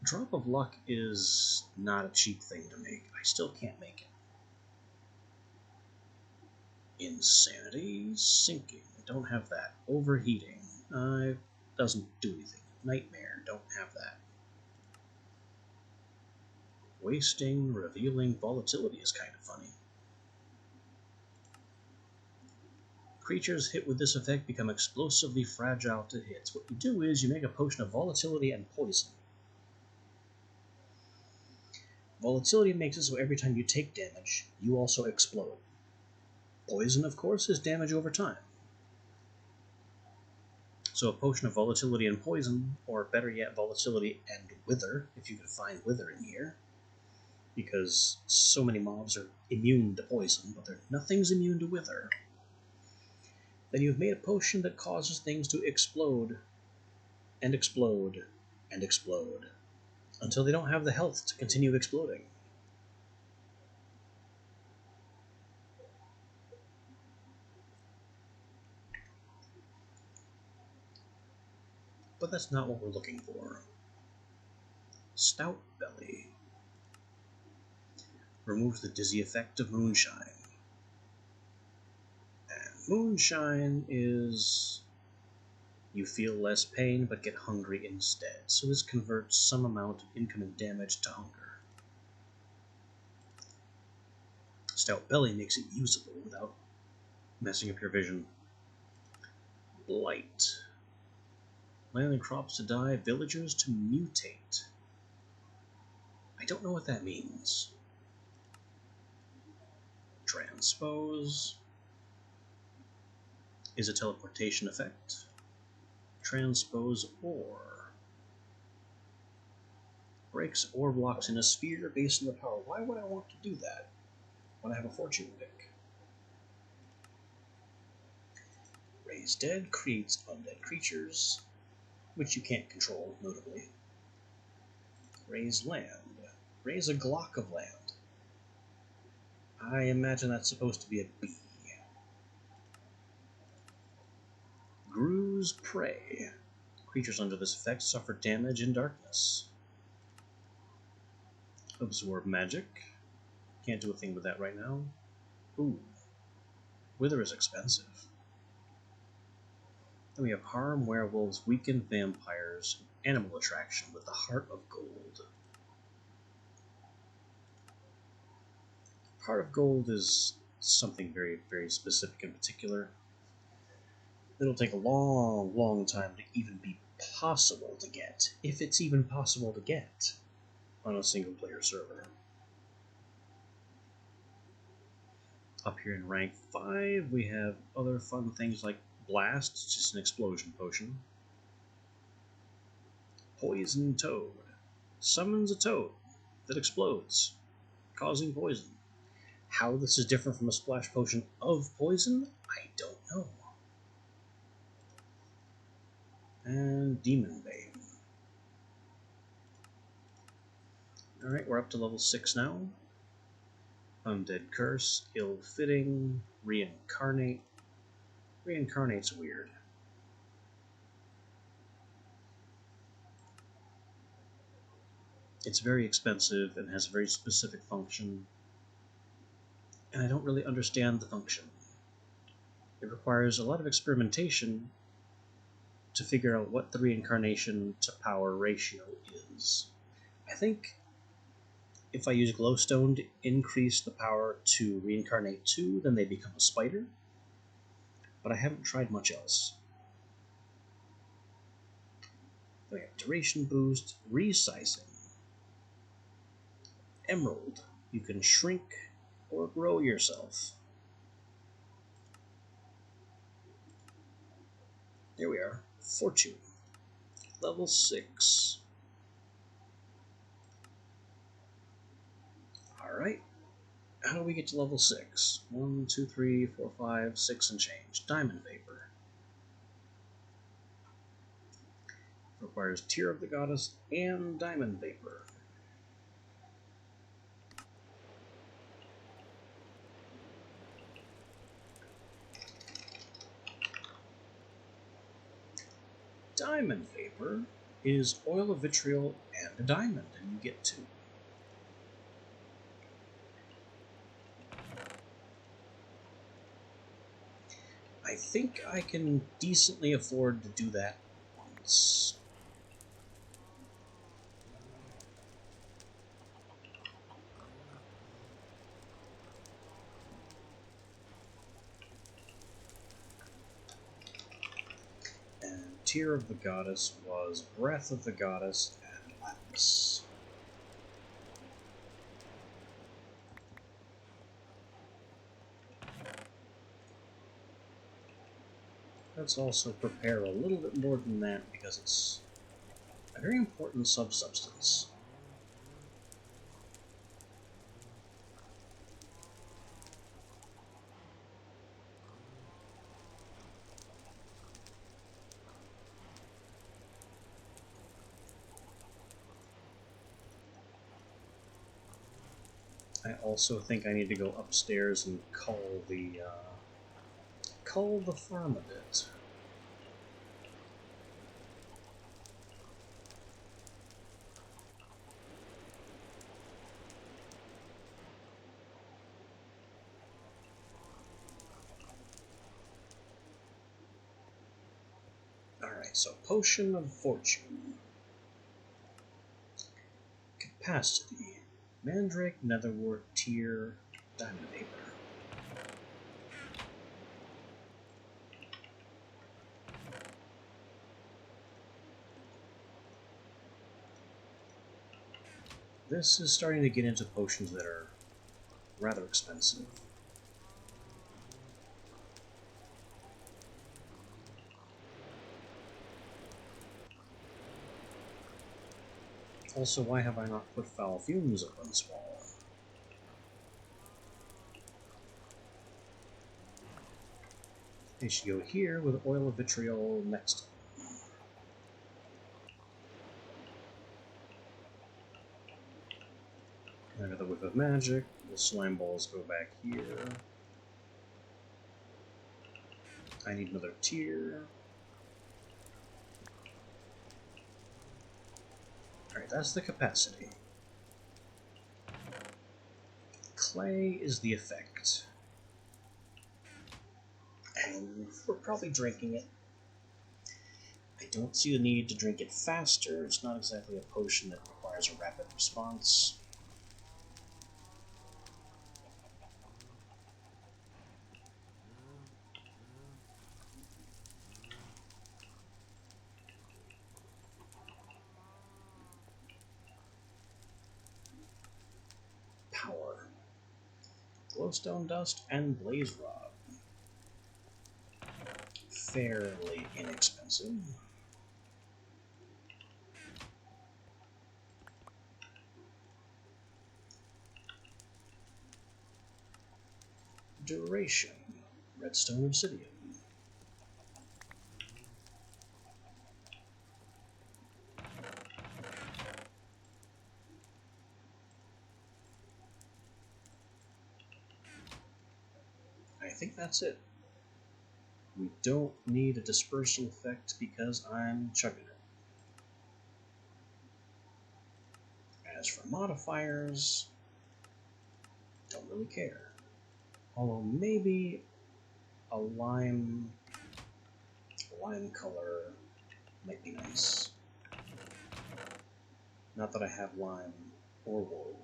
Drop of luck is not a cheap thing to make. I still can't make it. Insanity. Sinking. I don't have that. Overheating. Doesn't do anything. Nightmare. Don't have that. Wasting, revealing, volatility is kind of funny. Creatures hit with this effect become explosively fragile to hits. What you do is you make a potion of volatility and poison. Volatility makes it so every time you take damage, you also explode. Poison, of course, is damage over time. So a potion of volatility and poison, or better yet, volatility and wither, if you can find wither in here, because so many mobs are immune to poison, but nothing's immune to wither. Then you've made a potion that causes things to explode, and explode, and explode, until they don't have the health to continue exploding. But that's not what we're looking for. Stout Belly. Removes the dizzy effect of moonshine. And moonshine is... you feel less pain but get hungry instead, so this converts some amount of incoming damage to hunger. Stout Belly makes it usable without messing up your vision. Blight. Land and crops to die, villagers to mutate. I don't know what that means. Transpose is a teleportation effect. Transpose Ore. Breaks ore blocks in a sphere based on the power. Why would I want to do that when I have a fortune pick? Raise Dead creates undead creatures, which you can't control, notably. Raise Land. Raise a Glock of land. I imagine that's supposed to be a bee. Gru's Prey. Creatures under this effect suffer damage in darkness. Absorb Magic. Can't do a thing with that right now. Ooh. Wither is expensive. Then we have Harm Werewolves, Weaken Vampires, Animal Attraction with the Heart of Gold. Heart of Gold is something very, very specific in particular. It'll take a long, long time to even be possible to get, if it's even possible to get, on a single-player server. Up here in rank 5, we have other fun things like Blast, it's just an explosion potion. Poison Toad. Summons a toad that explodes, causing poison. How this is different from a splash potion of poison, I don't know. And Demon Bane. Alright, we're up to level 6 now. Undead Curse, Ill-Fitting, Reincarnate. Reincarnate's weird. It's very expensive and has a very specific function, and I don't really understand the function. It requires a lot of experimentation to figure out what the reincarnation to power ratio is. I think if I use glowstone to increase the power to reincarnate 2, then they become a spider, but I haven't tried much else. We have duration boost, resizing, emerald, you can shrink or grow yourself. There we are, fortune, level 6. Alright, how do we get to level 6? 1, 2, 3, 4, 5, 6 and change. Diamond Vapor. Requires Tear of the Goddess and Diamond Vapor. Diamond Vapor is oil of vitriol and a diamond, and you get 2. I think I can decently afford to do that once. And Tear of the Goddess was Breath of the Goddess and Lapis. Let's also prepare a little bit more than that because it's a very important subsubstance. I also think I need to go upstairs and cull the farm a bit. Alright, so Potion of Fortune. Capacity. Mandrake, Netherwort, Tear, Diamond Vapor. This is starting to get into potions that are rather expensive. Also, why have I not put foul fumes up on this wall? They should go here with oil of vitriol next to them. Another whiff of magic. The slime balls go back here. I need another tier. Alright, that's the capacity. Clay is the effect. And we're probably drinking it. I don't see the need to drink it faster. It's not exactly a potion that requires a rapid response. Power. Glowstone dust and blaze rod. Fairly inexpensive. Duration. Redstone obsidian. I think that's it. We don't need a dispersal effect because I'm chugging it. As for modifiers, don't really care. Although maybe a lime color might be nice. Not that I have lime or wool.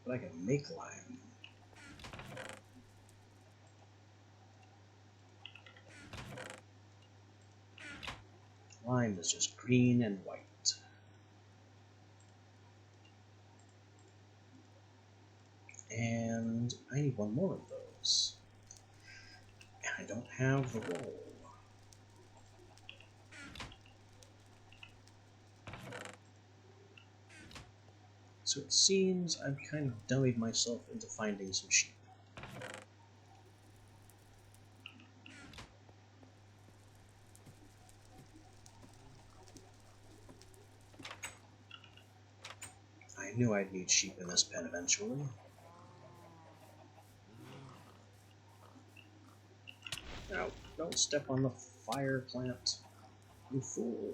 But I can make lime. Lime is just green and white. And I need one more of those. And I don't have the wool. So it seems I've kind of dummied myself into finding some sheep. I knew I'd need sheep in this pen eventually. Now, don't step on the fire plant, you fool.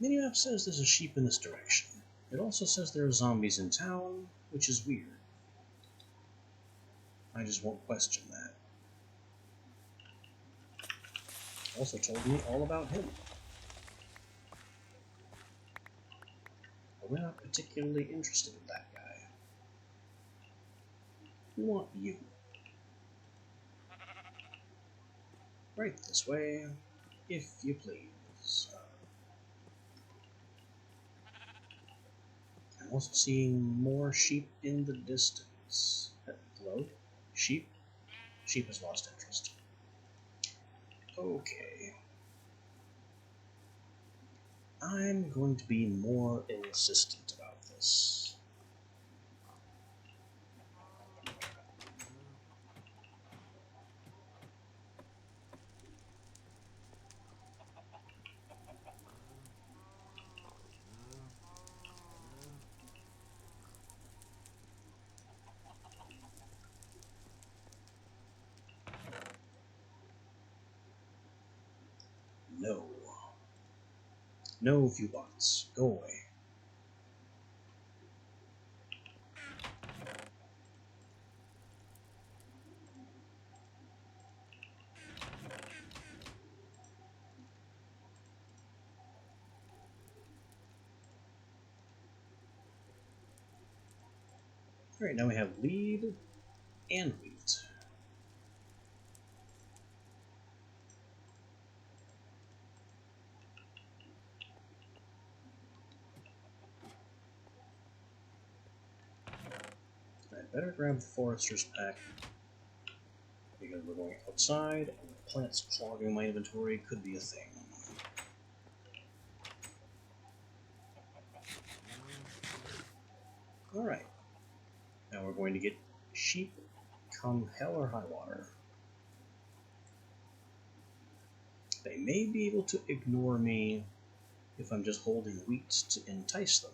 Minimap says there's a sheep in this direction. It also says there are zombies in town, which is weird. I just won't question that. Also told me all about him. But we're not particularly interested in that guy. We want you. Right this way, if you please. I'm also seeing more sheep in the distance. Hello? Sheep? Sheep has lost interest. Okay. I'm going to be more insistent about this. No. No, viewbots. Go away. Alright, now we have lead and wheat. I better grab the Forester's pack, because we're going outside, and the plants clogging my inventory could be a thing. Alright. Now we're going to get sheep come hell or high water. They may be able to ignore me if I'm just holding wheat to entice them.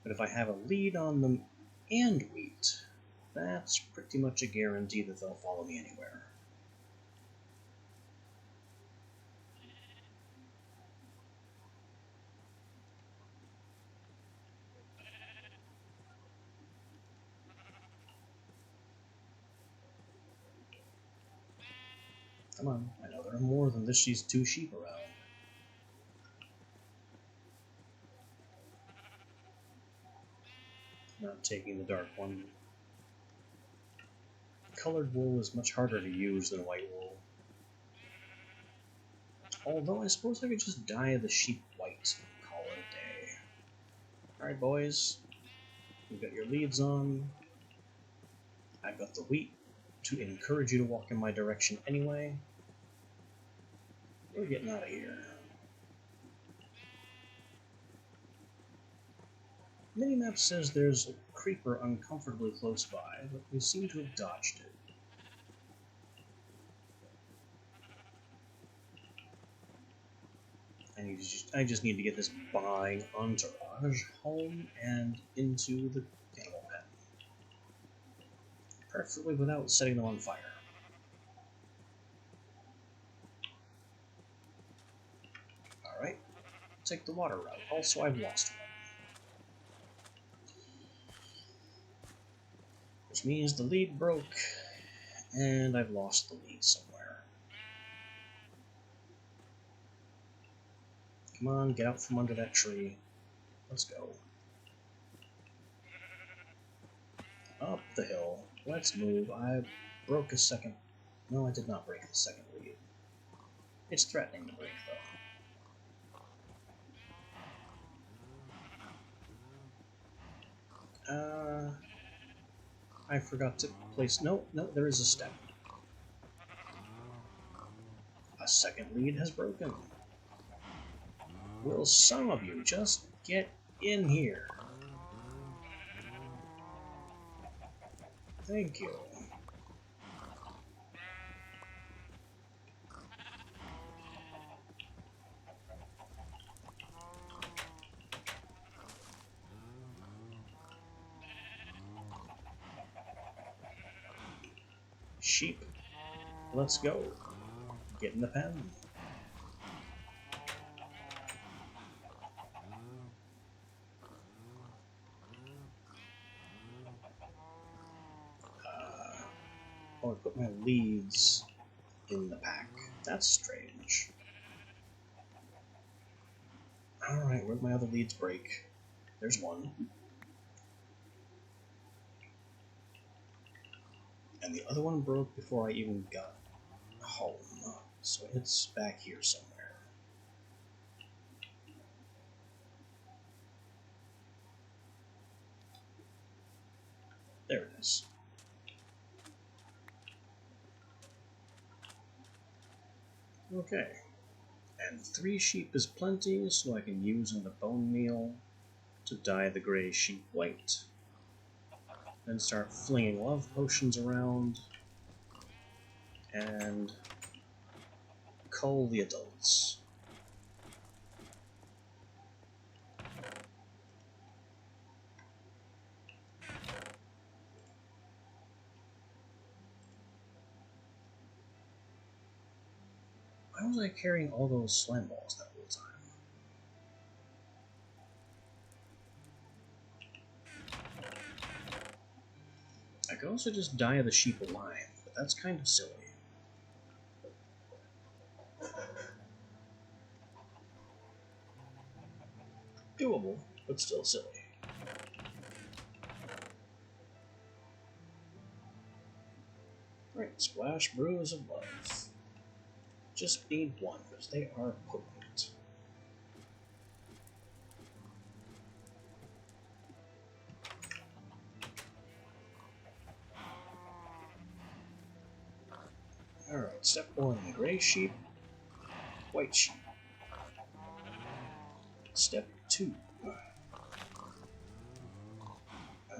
But if I have a lead on them and wheat, that's pretty much a guarantee that they'll follow me anywhere. Come on, I know there are more than these 2 sheep around. Not taking the dark one. Colored wool is much harder to use than white wool. Although I suppose I could just dye the sheep white and call it a day. Alright boys, you've got your leads on. I've got the wheat to encourage you to walk in my direction anyway. We're getting out of here. Minimap says there's a creeper uncomfortably close by, but we seem to have dodged it. I just need to get this buying entourage home and into the animal pen. Preferably without setting them on fire. Alright, take the water route. Also, I've lost one. Which means the lead broke, and I've lost the lead somewhere. Come on, get out from under that tree. Let's go. Up the hill. Let's move. I broke a second. No, I did not break the second lead. It's threatening to break, though. I forgot to place... No, there is a step. A second lead has broken. Will some of you just get in here? Thank you. Sheep, let's go. Get in the pen. Oh, I put my leads in the pack. That's strange. Alright, where'd my other leads break? There's one. And the other one broke before I even got home. So it's back here somewhere. There it is. Okay. And 3 sheep is plenty, so I can use in the bone meal to dye the gray sheep white. Then start flinging love potions around and cull the adults. Why was I carrying all those slime balls that whole time? I could also just dye the sheep alive, but that's kind of silly. Doable, but still silly. Alright, Splash Brews of Love. Just need one, because they are potent. Alright, step 1, gray sheep, white sheep. Step 2.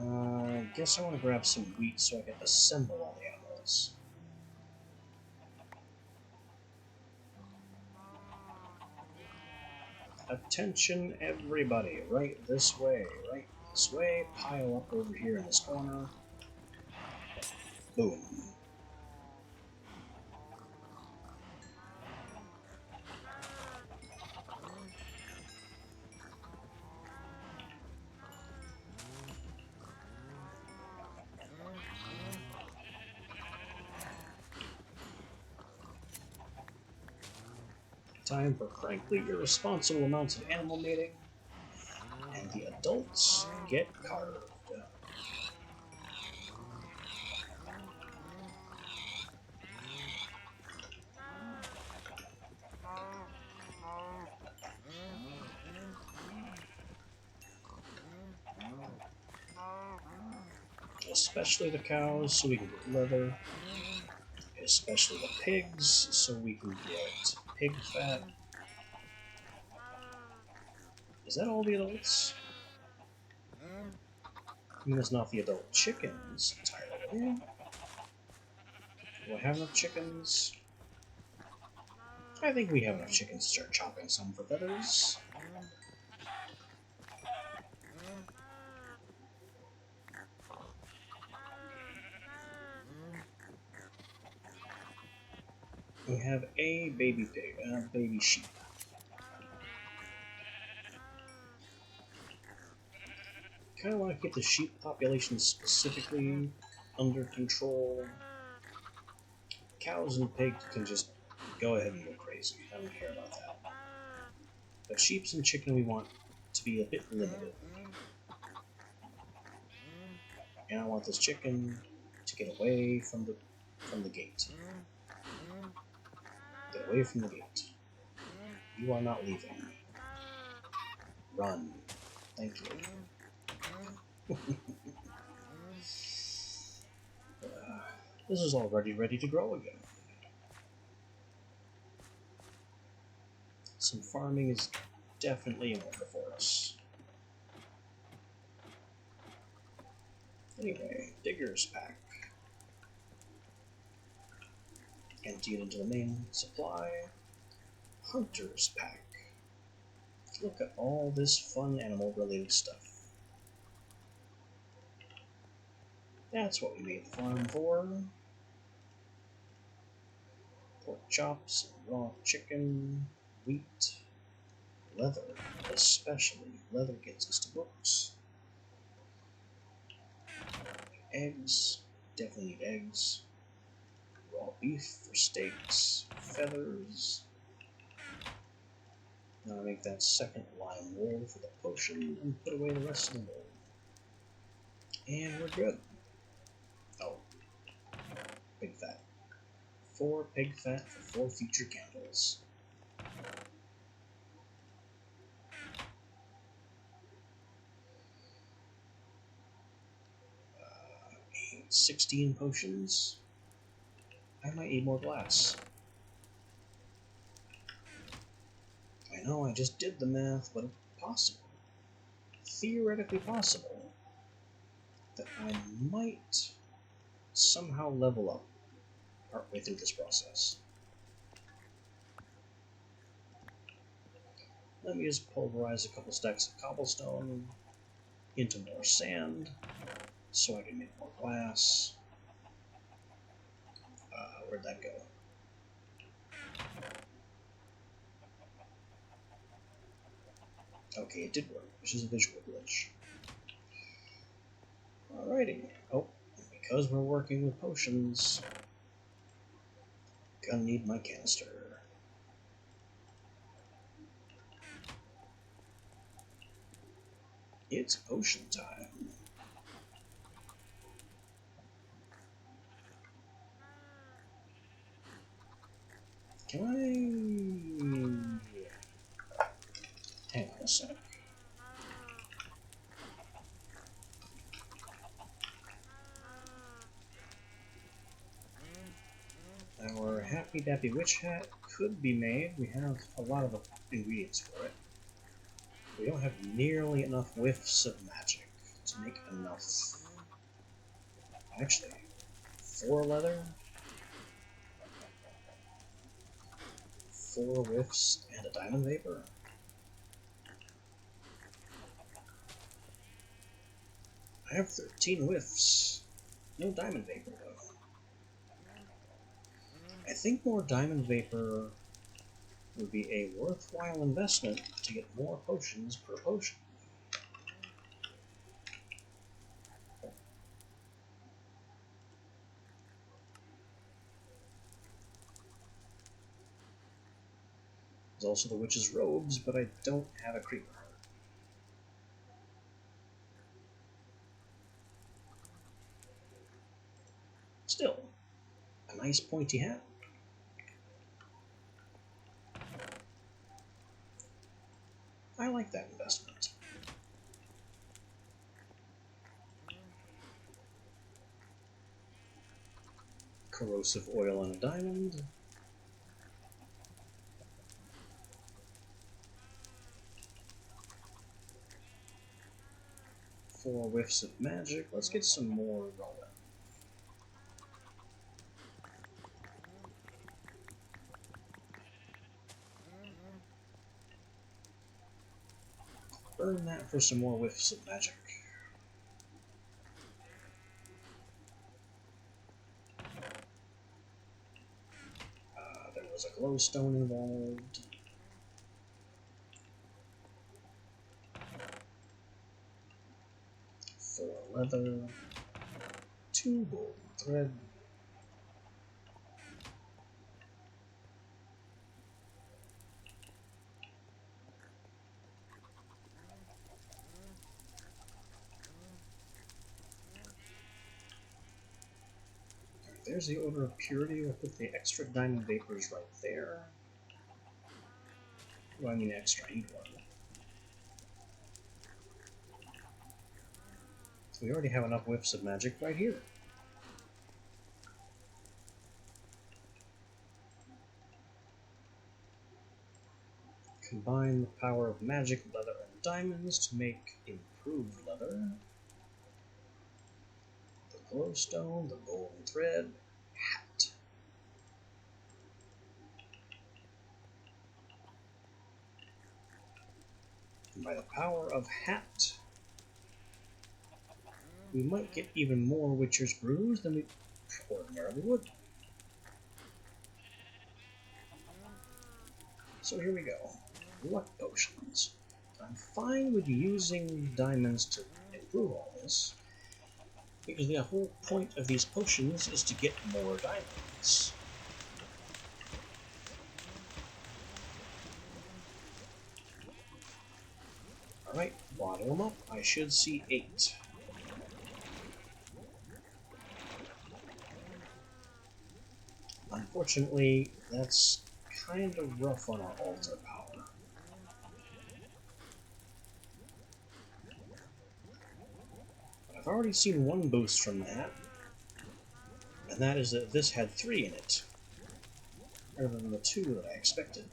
I guess I want to grab some wheat so I can assemble all the animals. Attention everybody, right this way, pile up over here in this corner. Boom. Time for frankly irresponsible amounts of animal mating, and the adults get carved. Especially the cows, so we can get leather. Especially the pigs, so we can get pig fat. Is that all the adults? I mean, it's not the adult chickens entirely. Do I have enough chickens? I think we have enough chickens to start chopping some for feathers. We have a baby pig and a baby sheep. Kind of want to keep the sheep population specifically under control. Cows and pigs can just go ahead and go crazy. I don't care about that. But sheep and chicken we want to be a bit limited. And I want this chicken to get away from the gate. Get away from the gate. You are not leaving. Run. Thank you. This is already ready to grow again. Some farming is definitely in order for us. Anyway, Digger's Pack. Empty it into the main supply. Hunter's Pack. Look at all this fun animal-related stuff. That's what we made the farm for. Pork chops, raw chicken, wheat, leather, especially. Leather gets us to books. Eggs, definitely need eggs. Raw beef for steaks, feathers. Now make that second lime wool for the potion and put away the rest of the wool. And we're good. Oh, pig fat. 4 pig fat for 4 future candles. 16 potions. I might need more glass. I know I just did the math, but it's possible, theoretically possible, that I might somehow level up partway through this process. Let me just pulverize a couple stacks of cobblestone into more sand so I can make more glass. Where'd that go? Okay, it did work, which is a visual glitch. Alrighty. Oh, because we're working with potions, gonna need my canister. It's potion time. Can I... Hang on a sec. Our Happy Dappy Witch Hat could be made. We have a lot of ingredients for it. We don't have nearly enough whiffs of magic to make enough. Actually, 4 leather, 4 whiffs, and a diamond vapor. I have 13 whiffs. No diamond vapor, though. I think more diamond vapor would be a worthwhile investment to get more potions per potion. There's also the witch's robes, but I don't have a creeper heart. Still, a nice pointy hat. I like that investment. Corrosive oil and a diamond. Four whiffs of magic. Let's get some more rolling. Burn that for some more whiffs of magic. There was a glowstone involved. Four leather. 2 golden thread. There's the Odor of Purity. We'll put the extra diamond vapors right there. Well, I mean extra, I need one. So we already have enough whiffs of magic right here. Combine the power of magic, leather, and diamonds to make improved leather. The glowstone, the golden thread, hat. And by the power of hat, we might get even more Witcher's Brews than we ordinarily would. So here we go. Luck potions. I'm fine with using diamonds to improve all this, because the whole point of these potions is to get more diamonds. Alright, bottle them up. I should see 8. Unfortunately, that's kind of rough on our altar power. But I've already seen one boost from that, and that is that this had 3 in it, rather than the 2 that I expected.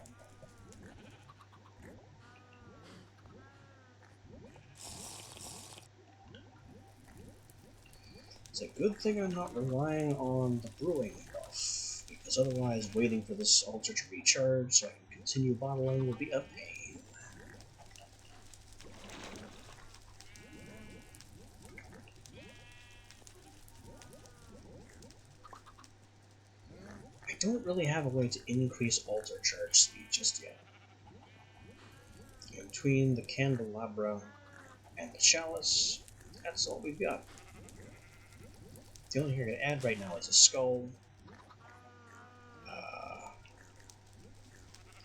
It's a good thing I'm not relying on the brewing buff, because otherwise waiting for this altar to recharge so I can continue bottling would be a pain. I don't really have a way to increase altar charge speed just yet. In between the candelabra and the chalice, that's all we've got. The only thing I can add right now is a skull.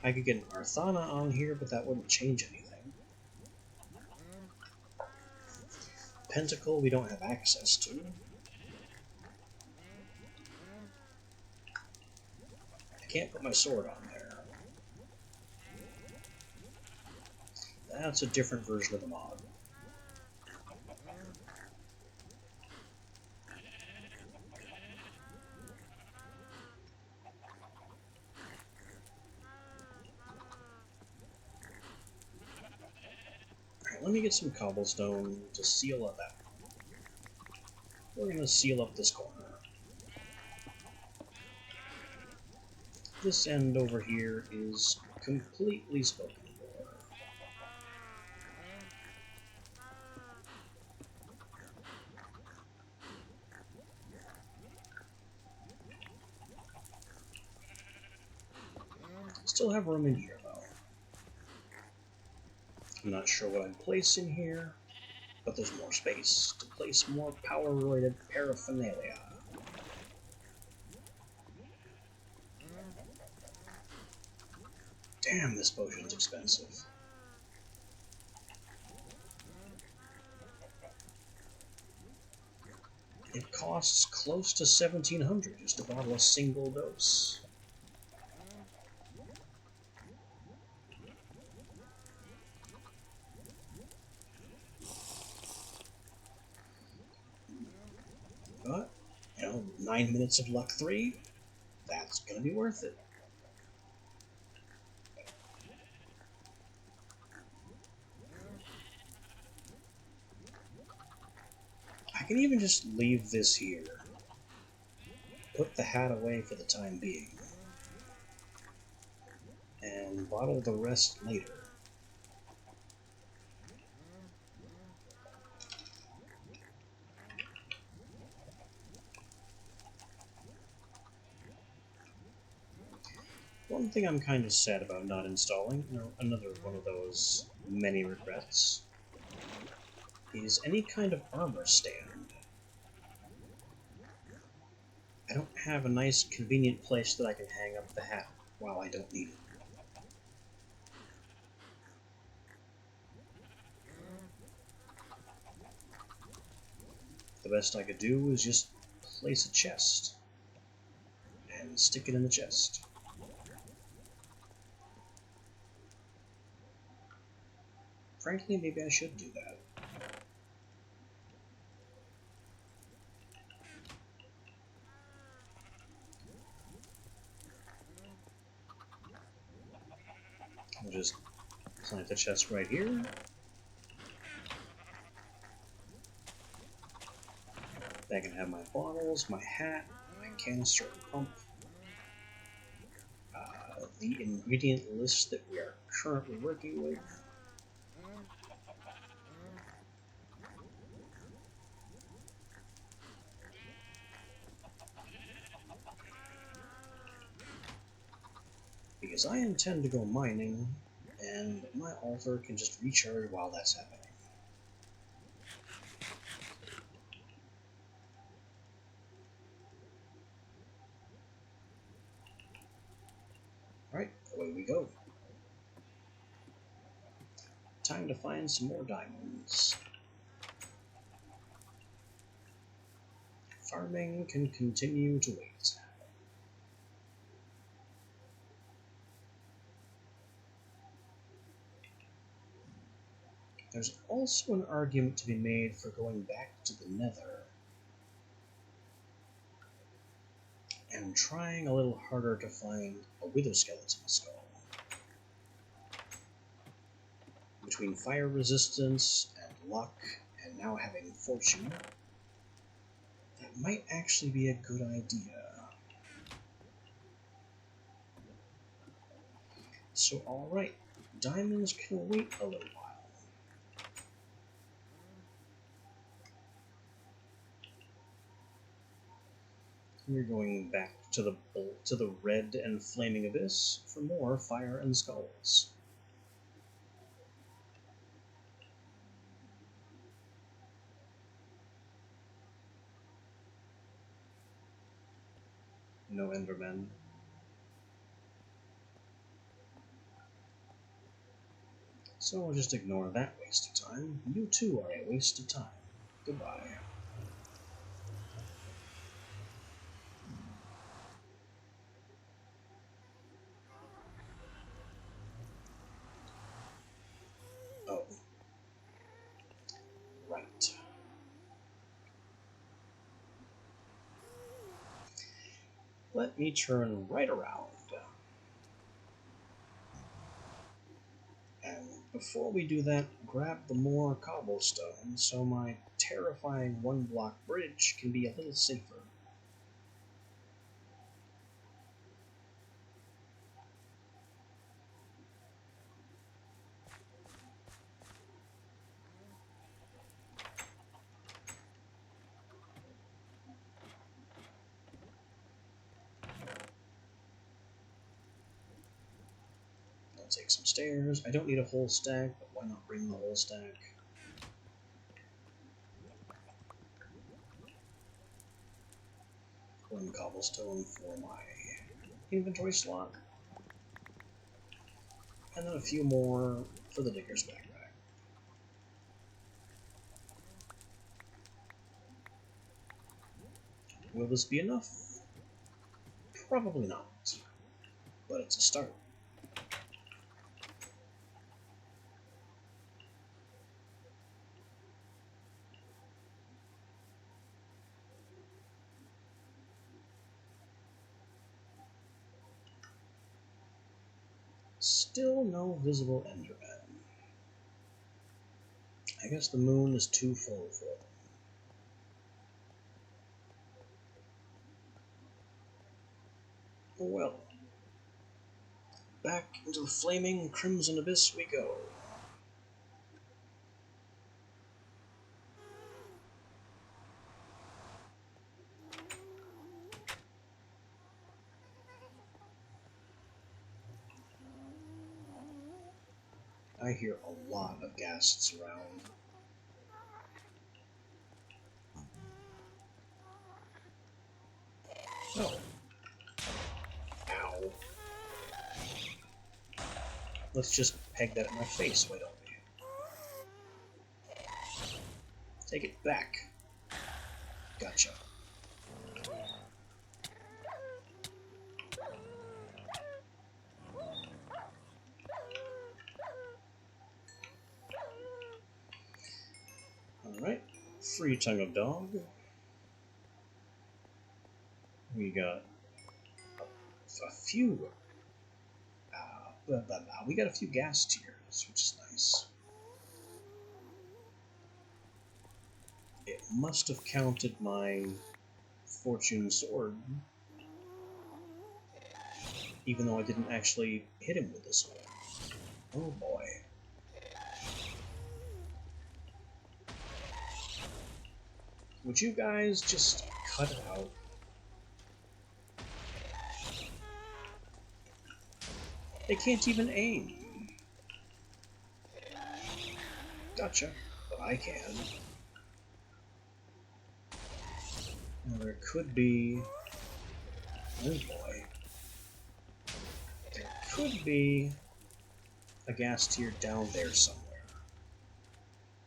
I could get an Arthana on here, but that wouldn't change anything. Pentacle we don't have access to. I can't put my sword on there. That's a different version of the mod. Alright, let me get some cobblestone to seal up that. We're going to seal up this corner. This end over here is completely spoken for. Still have room in here, though. I'm not sure what I'd place in here, but there's more space to place more power-related paraphernalia. Damn, this potion's expensive. It costs close to 1,700 just to bottle a single dose. But, 9 minutes of luck 3, that's gonna be worth it. I can even just leave this here. Put the hat away for the time being. And bottle the rest later. One thing I'm kind of sad about not installing, another one of those many regrets, is any kind of armor stand. I don't have a nice, convenient place that I can hang up the hat while I don't need it. The best I could do is just place a chest and stick it in the chest. Frankly, maybe I should do that. I'll just plant the chest right here. I can have my bottles, my hat, my canister and pump, the ingredient list that we are currently working with. Because I intend to go mining, and my altar can just recharge while that's happening. Alright, away we go. Time to find some more diamonds. Farming can continue to wait. There's also an argument to be made for going back to the Nether and trying a little harder to find a wither skeleton skull. Between fire resistance and luck and now having fortune, that might actually be a good idea. So alright, diamonds can wait a little while. We're going back to the red and flaming abyss for more fire and skulls. No Endermen. So I'll just ignore that waste of time. You too are a waste of time. Goodbye. Oh. Right. Let me turn right around. And before we do that, grab the more cobblestone so my terrifying one-block bridge can be a little safer. Take some stairs. I don't need a whole stack, but why not bring the whole stack? One cobblestone for my inventory slot. And then a few more for the digger's backpack. Will this be enough? Probably not. But it's a start. Still no visible Enderman. I guess the moon is too full for them. Well, back into the flaming crimson abyss we go. I hear a lot of ghasts around. Oh. Ow. Let's just peg that at my face, why don't we? Take it back. Gotcha. Alright. Free tongue of dog. We got a few. We got a few gas tiers, which is nice. It must have counted my fortune sword, even though I didn't actually hit him with this one. Oh boy. Would you guys just cut it out? They can't even aim. Gotcha, but I can. Now there could be... oh boy. There could be a gas tier down there somewhere.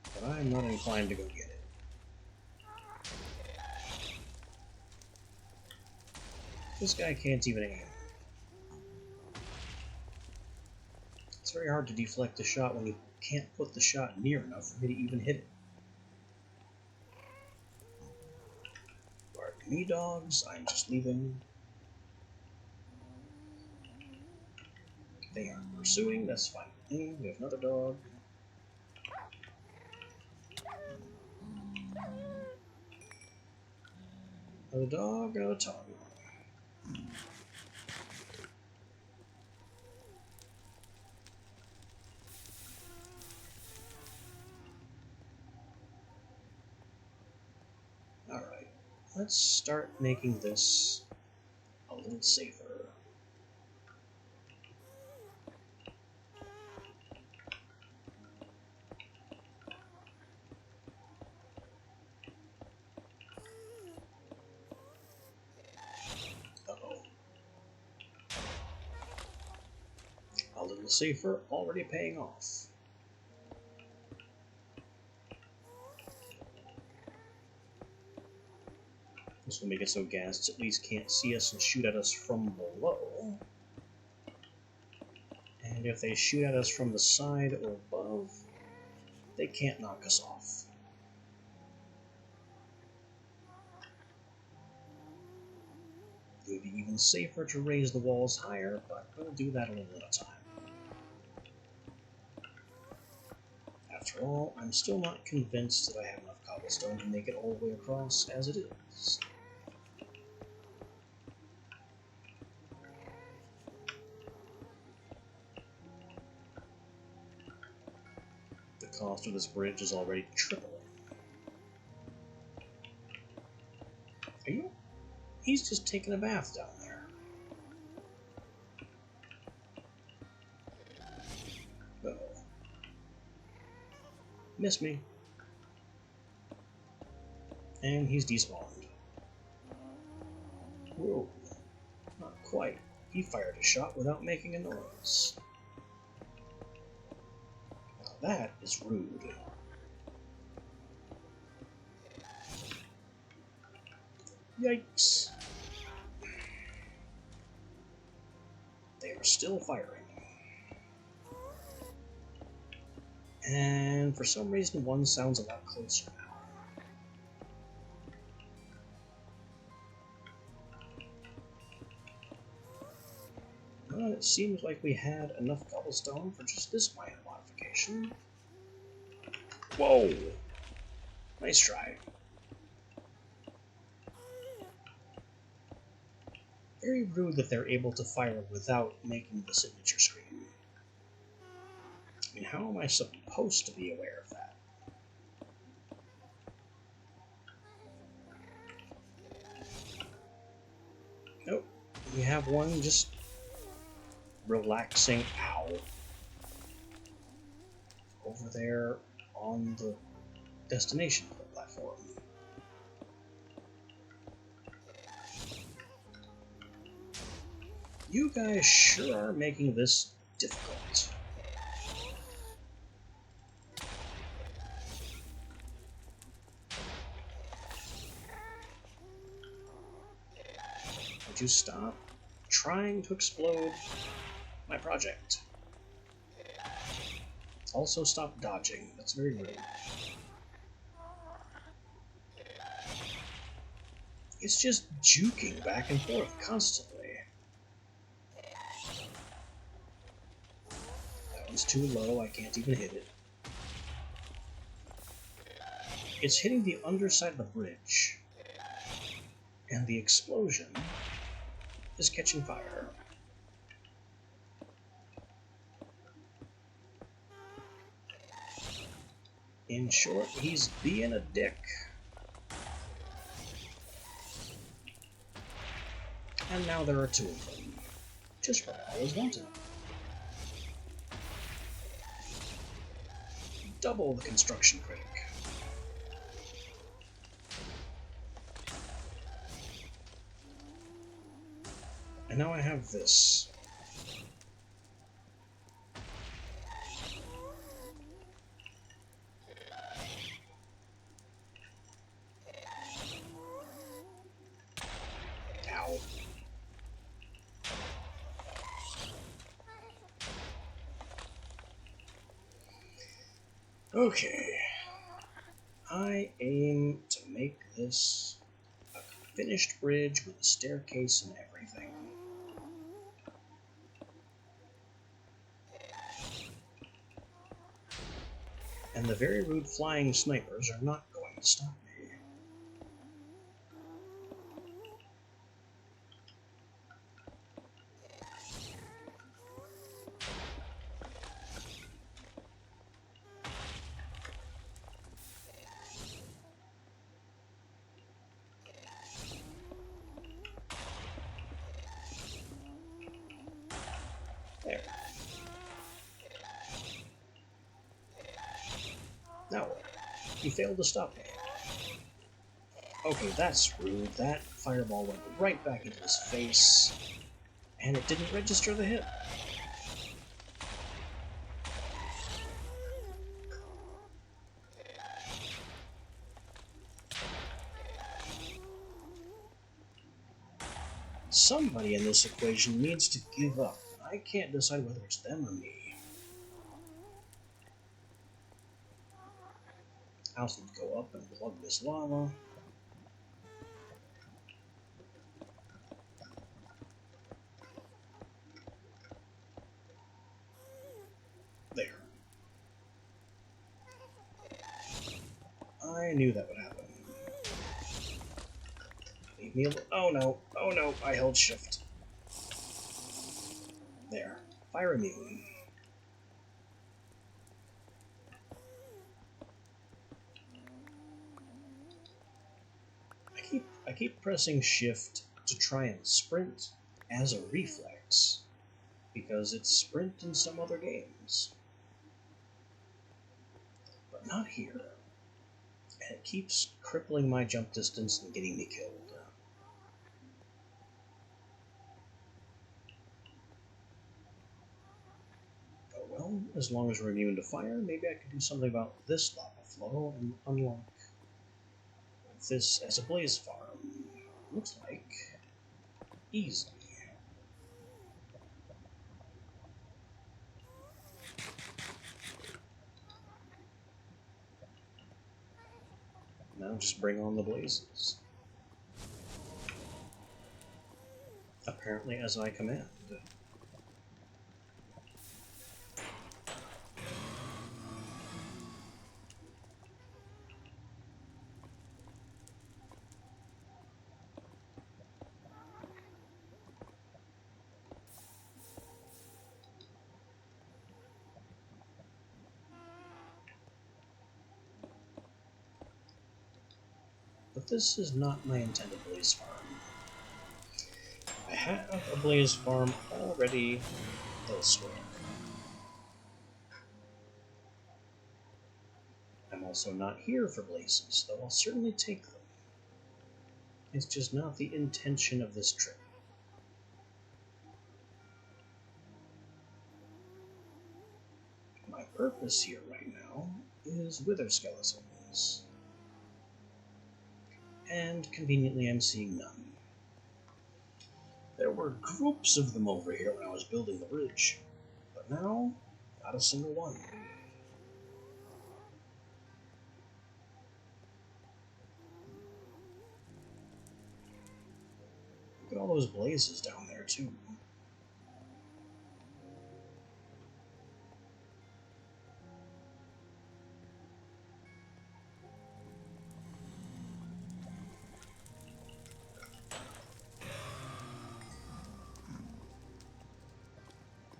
But I'm not inclined to go get it. This guy can't even aim. It's very hard to deflect a shot when you can't put the shot near enough for me to even hit it. Pardon me, dogs. I'm just leaving. They aren't pursuing. That's fine. Hey, we have another dog. Another dog, another tongue. Alright, let's start making this a little safer. Uh-oh. A little safer, already paying off. This will make it so ghasts at least can't see us and shoot at us from below. And if they shoot at us from the side or above, they can't knock us off. It would be even safer to raise the walls higher, but we'll do that a little at a time. After all, I'm still not convinced that I have enough cobblestone to make it all the way across as it is. The cost of this bridge is already tripling. Are you? He's just taking a bath down there. Uh-oh. Miss me. And he's despawned. Whoa. Not quite. He fired a shot without making a noise. Now that is rude. Yikes. They are still firing. And for some reason, one sounds a lot closer now. Well, it seems like we had enough cobblestone for just this minor modification. Whoa! Nice try. Very rude that they're able to fire without making the signature screen. I mean, how am I supposed to be aware of that? Nope. We have one just relaxing, ow, over there on the destination platform. You guys sure are making this difficult. Would you stop trying to explode my project? Also stop dodging. That's very rude. It's just juking back and forth constantly. That one's too low, I can't even hit it. It's hitting the underside of the bridge. And the explosion is catching fire. In short, he's being a dick. And now there are two of them. Just what I always wanted. Double the construction critic. And now I have this. Ow. Okay. I aim to make this a finished bridge with a staircase and everything. And the very rude flying snipers are not going to stop me. There. Now what? He failed to stop me. Okay, that's rude. That fireball went right back into his face, and it didn't register the hit. Somebody in this equation needs to give up. I can't decide whether it's them or me. I also need to go up and plug this lava. There. I knew that would happen. Leave me alone. Oh no, oh no, I held shift. There. Fire immune. I keep pressing shift to try and sprint as a reflex, because it's sprint in some other games. But not here. And it keeps crippling my jump distance and getting me killed. Oh well, as long as we're immune to fire, maybe I can do something about this lava flow and unlock this as a blaze farm. Looks like easy. Now just bring on the blazes. Apparently as I command. But this is not my intended blaze farm. I have a blaze farm already elsewhere. I'm also not here for blazes, though I'll certainly take them. It's just not the intention of this trip. My purpose here right now is wither skeletons. And conveniently I'm seeing none. There were groups of them over here when I was building the bridge, but now, not a single one. Look at all those blazes down there, too.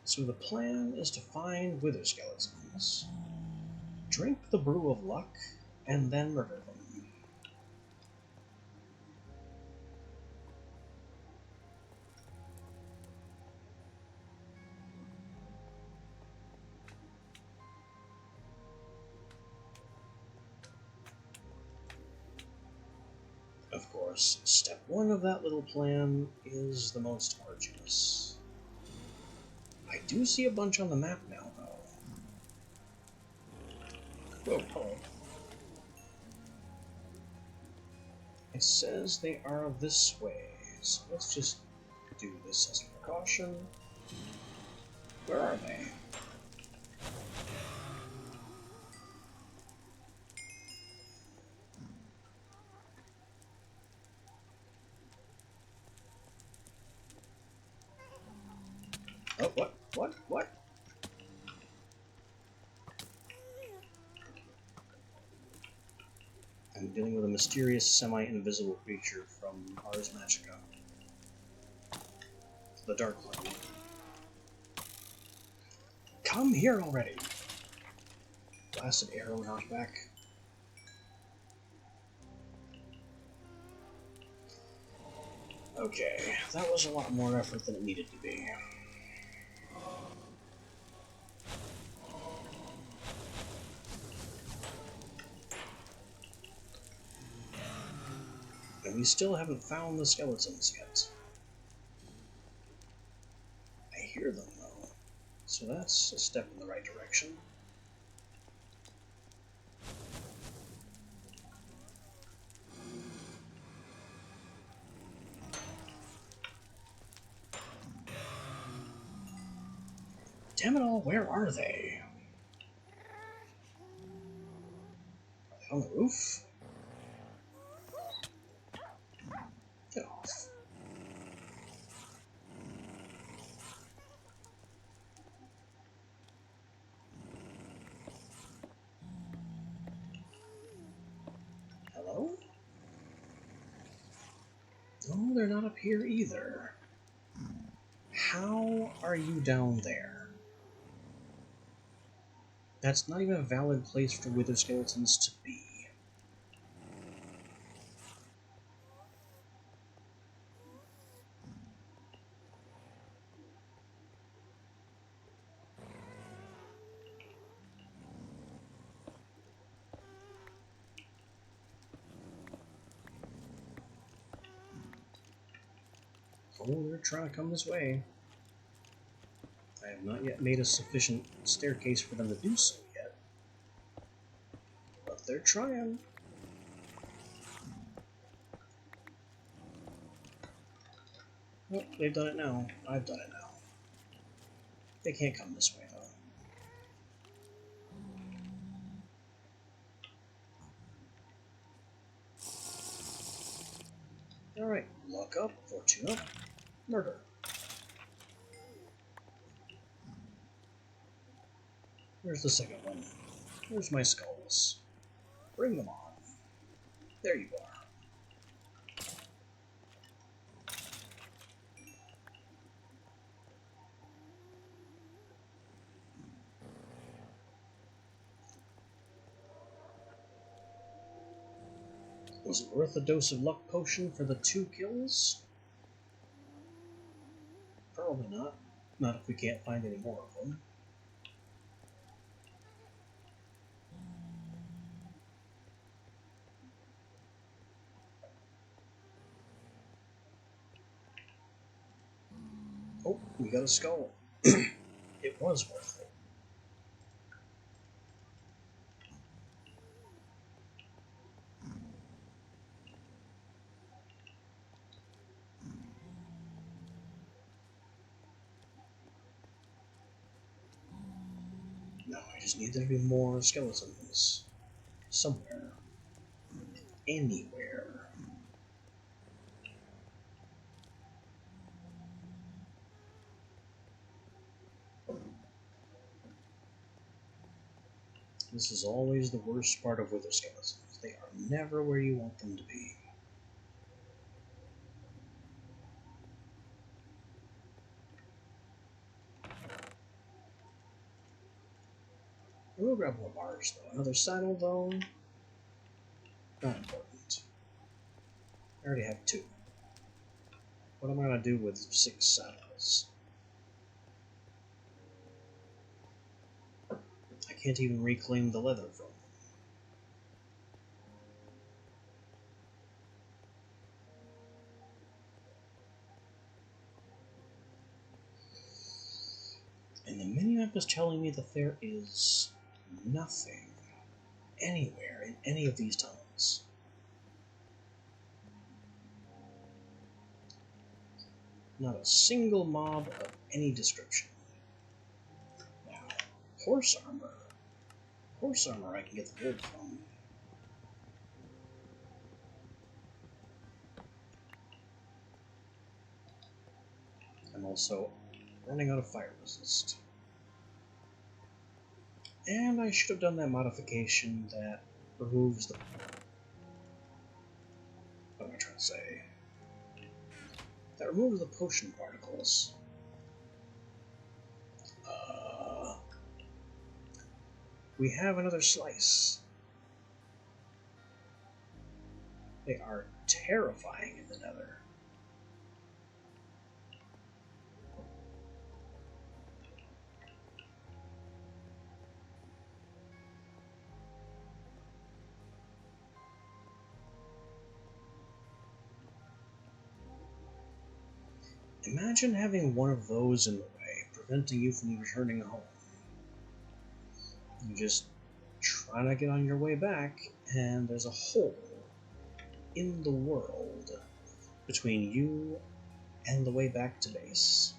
So the plan is to find wither skeletons, drink the brew of luck, and then murder them. Of course, step one of that little plan is the most arduous. I do see a bunch on the map now, though. Whoa, hello. It says they are this way, so let's just do this as a precaution. Where are they? Oh, what? I'm dealing with a mysterious semi-invisible creature from Ars Magica. The Darkling. Come here already! Blasted arrow knockback. Okay, that was a lot more effort than it needed to be. And we still haven't found the skeletons yet. I hear them, though, so that's a step in the right direction. Damn it all, where are they? Are they on the roof? Get off. they're not up here either. How are you down there? That's not even a valid place for wither skeletons to be. Oh, they're trying to come this way. I have not yet made a sufficient staircase for them to do so yet. But they're trying. Oh, they've done it now. I've done it now. They can't come this way, though. Alright, lock up, fortune up, murder. Where's the second one? Where's my skulls? Bring them on. There you are. Was it worth a dose of luck potion for the 2 kills? Probably not. Not if we can't find any more of them. Oh, we got a skull. It was worth it. No, I just need there to be more skeletons. Somewhere. Anywhere. This is always the worst part of wither skeletons. They are never where you want them to be. We'll grab more bars, though. Another saddle, though. Not important. I already have 2. What am I going to do with 6 saddles? I can't even reclaim the leather from them. And the minimap is telling me that there is nothing anywhere in any of these tunnels. Not a single mob of any description. Now, horse armor. Horse armor I can get the wood from. I'm also running out of fire resist. And I should have done that modification that removes the... What am I trying to say? That removes the potion particles. We have another slice. They are terrifying in the Nether. Imagine having one of those in the way, preventing you from returning home. You just try to get on your way back, and there's a hole in the world between you and the way back to base.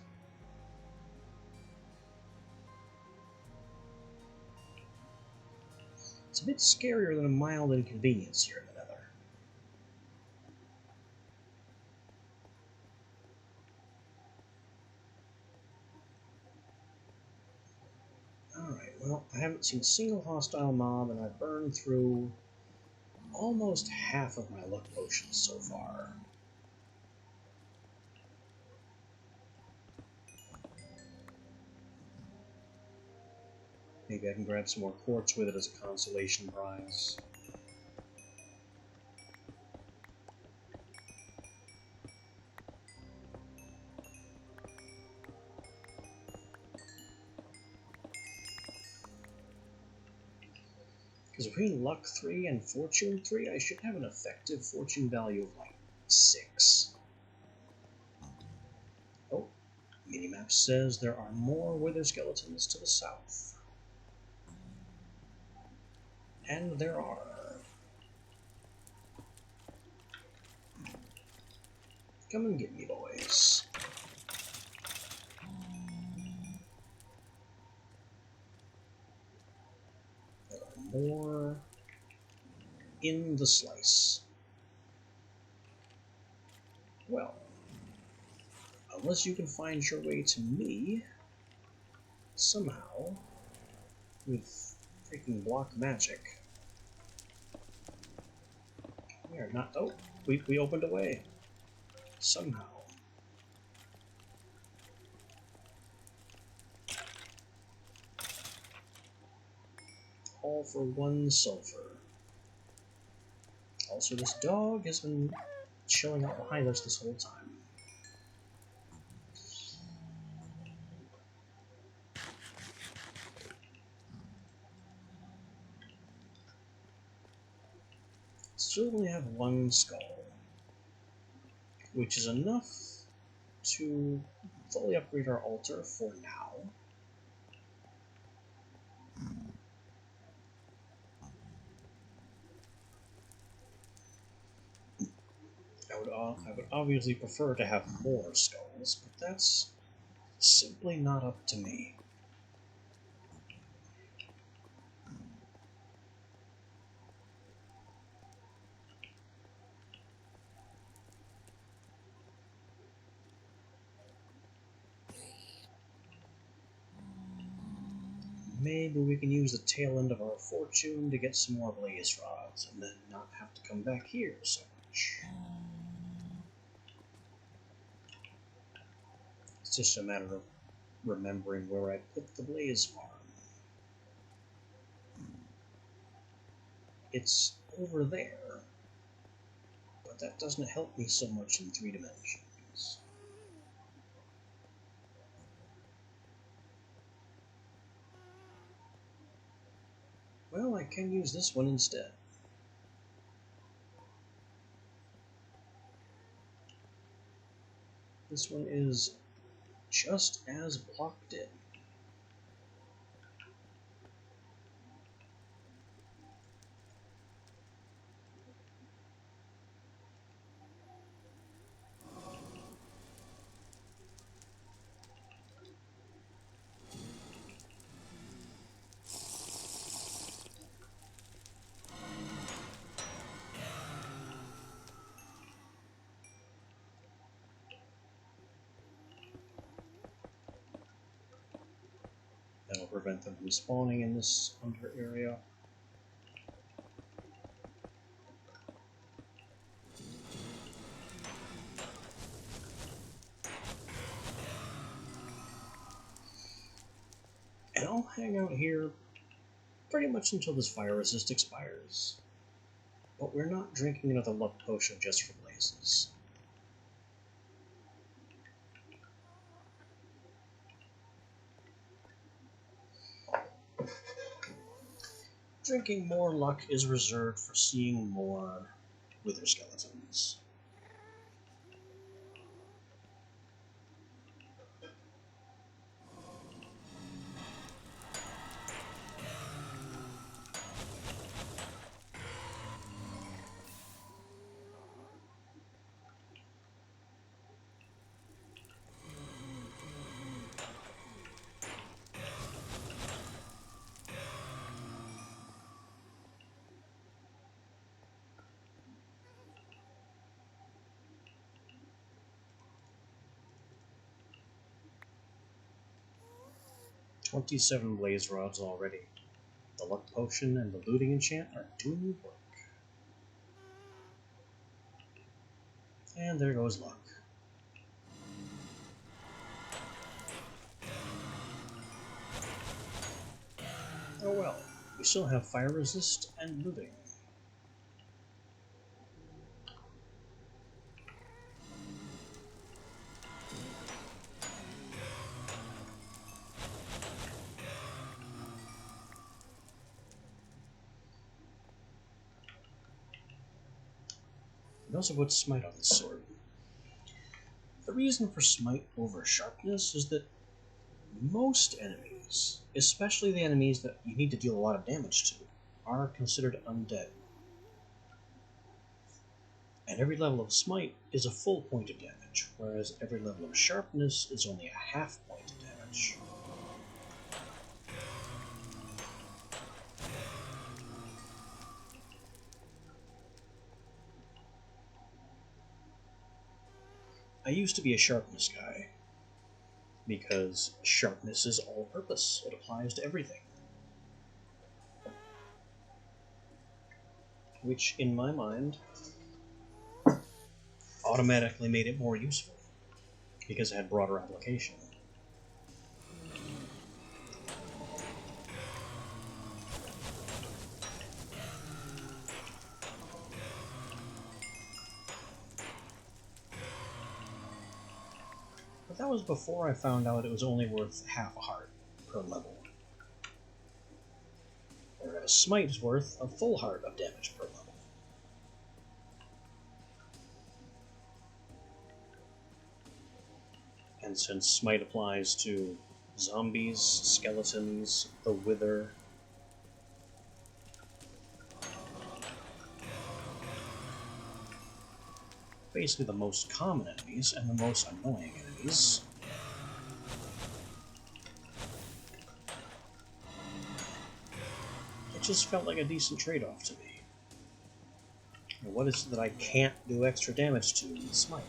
It's a bit scarier than a mild inconvenience here in the Nether. Alright, well, I haven't seen a single hostile mob, and I've burned through almost half of my luck potions so far. Maybe I can grab some more quartz with it as a consolation prize. Because between luck 3 and fortune 3, I should have an effective fortune value of like 6. Oh, minimap says there are more wither skeletons to the south. And there are. Come and get me, boys. There are more in the slice. Well, unless you can find your way to me somehow with freaking block magic. We are not. Oh, we opened a way. Somehow. All for 1 sulfur. Also, this dog has been chilling out behind us this whole time. Still only have 1 skull, which is enough to fully upgrade our altar for now. I would obviously prefer to have more skulls, but that's simply not up to me. Maybe we can use the tail end of our fortune to get some more blaze rods, and then not have to come back here so much. It's just a matter of remembering where I put the blaze farm. It's over there, but that doesn't help me so much in 3 dimensions. Well, I can use this one instead. This one is just as blocked in. That'll prevent them from spawning in this under area. And I'll hang out here pretty much until this fire resist expires. But we're not drinking another luck potion just for blazes. Drinking more luck is reserved for seeing more wither skeletons. "27 blaze rods already. The luck potion and the looting enchant are doing work." And there goes luck. Oh well, we still have fire resist and looting. We also put Smite on this sword. The reason for Smite over Sharpness is that most enemies, especially the enemies that you need to deal a lot of damage to, are considered undead. And every level of Smite is a full point of damage, whereas every level of Sharpness is only a half point of damage. I used to be a Sharpness guy, because Sharpness is all-purpose. It applies to everything. Which, in my mind, automatically made it more useful, because it had broader application. But that was before I found out it was only worth half a heart per level. Whereas Smite is worth a full heart of damage per level. And since Smite applies to zombies, skeletons, the Wither, basically the most common enemies and the most annoying enemies, it just felt like a decent trade-off to me. And what is it that I can't do extra damage to with Smite?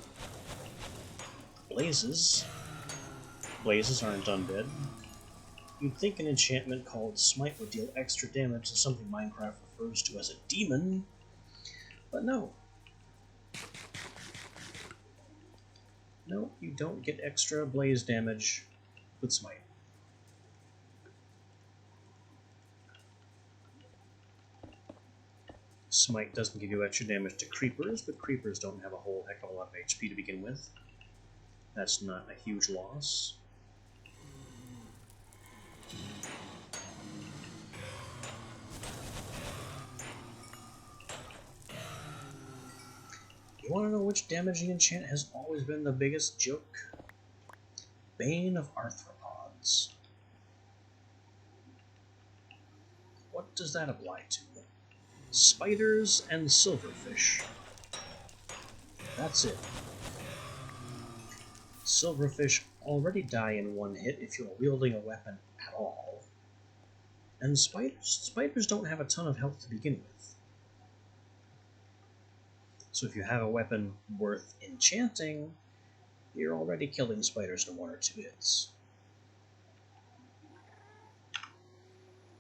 Blazes. Blazes aren't undead. You'd think an enchantment called Smite would deal extra damage to something Minecraft refers to as a demon, but no. No, you don't get extra blaze damage with Smite. Smite doesn't give you extra damage to creepers, but creepers don't have a whole heck of a lot of HP to begin with. That's not a huge loss. You want to know which damaging enchant has always been the biggest joke? Bane of Arthropods. What does that apply to? Spiders and silverfish. That's it. Silverfish already die in one hit if you're wielding a weapon at all. And spiders don't have a ton of health to begin with. So if you have a weapon worth enchanting, you're already killing spiders in 1 or 2 hits.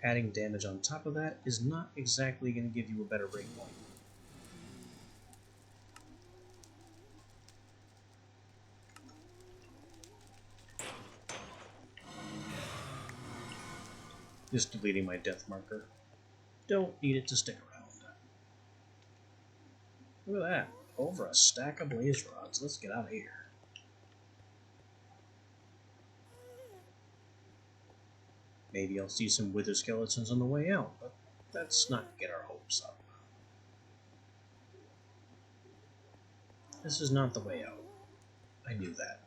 Adding damage on top of that is not exactly going to give you a better breakpoint. Just deleting my death marker. Don't need it to stick around. Look at that. Over a stack of blaze rods. Let's get out of here. Maybe I'll see some wither skeletons on the way out, but let's not get our hopes up. This is not the way out. I knew that.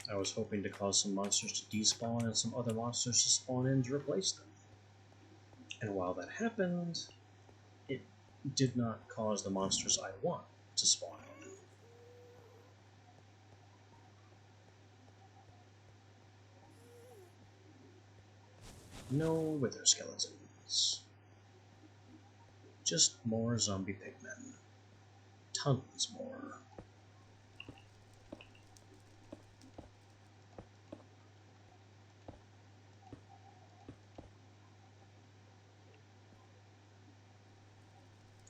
I was hoping to cause some monsters to despawn and some other monsters to spawn in to replace them. And while that happened, it did not cause the monsters I want to spawn in. No wither skeletons. Just more zombie pigmen. Tons more.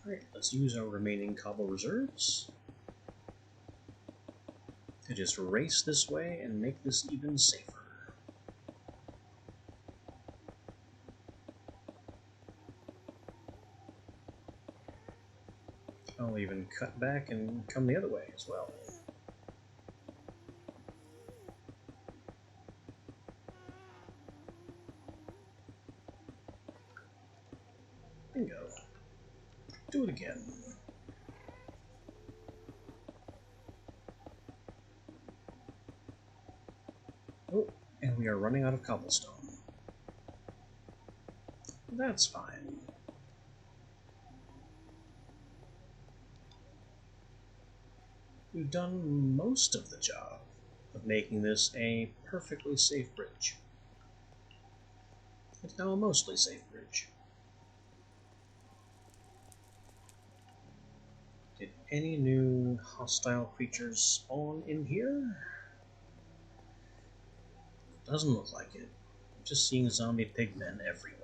Alright, let's use our remaining cobble reserves to just race this way and make this even safer. I'll even cut back and come the other way as well. Bingo. Do it again. Oh, and we are running out of cobblestone. That's fine. We've done most of the job of making this a perfectly safe bridge. It's now a mostly safe bridge. Did any new hostile creatures spawn in here? Doesn't look like it. I'm just seeing zombie pigmen everywhere.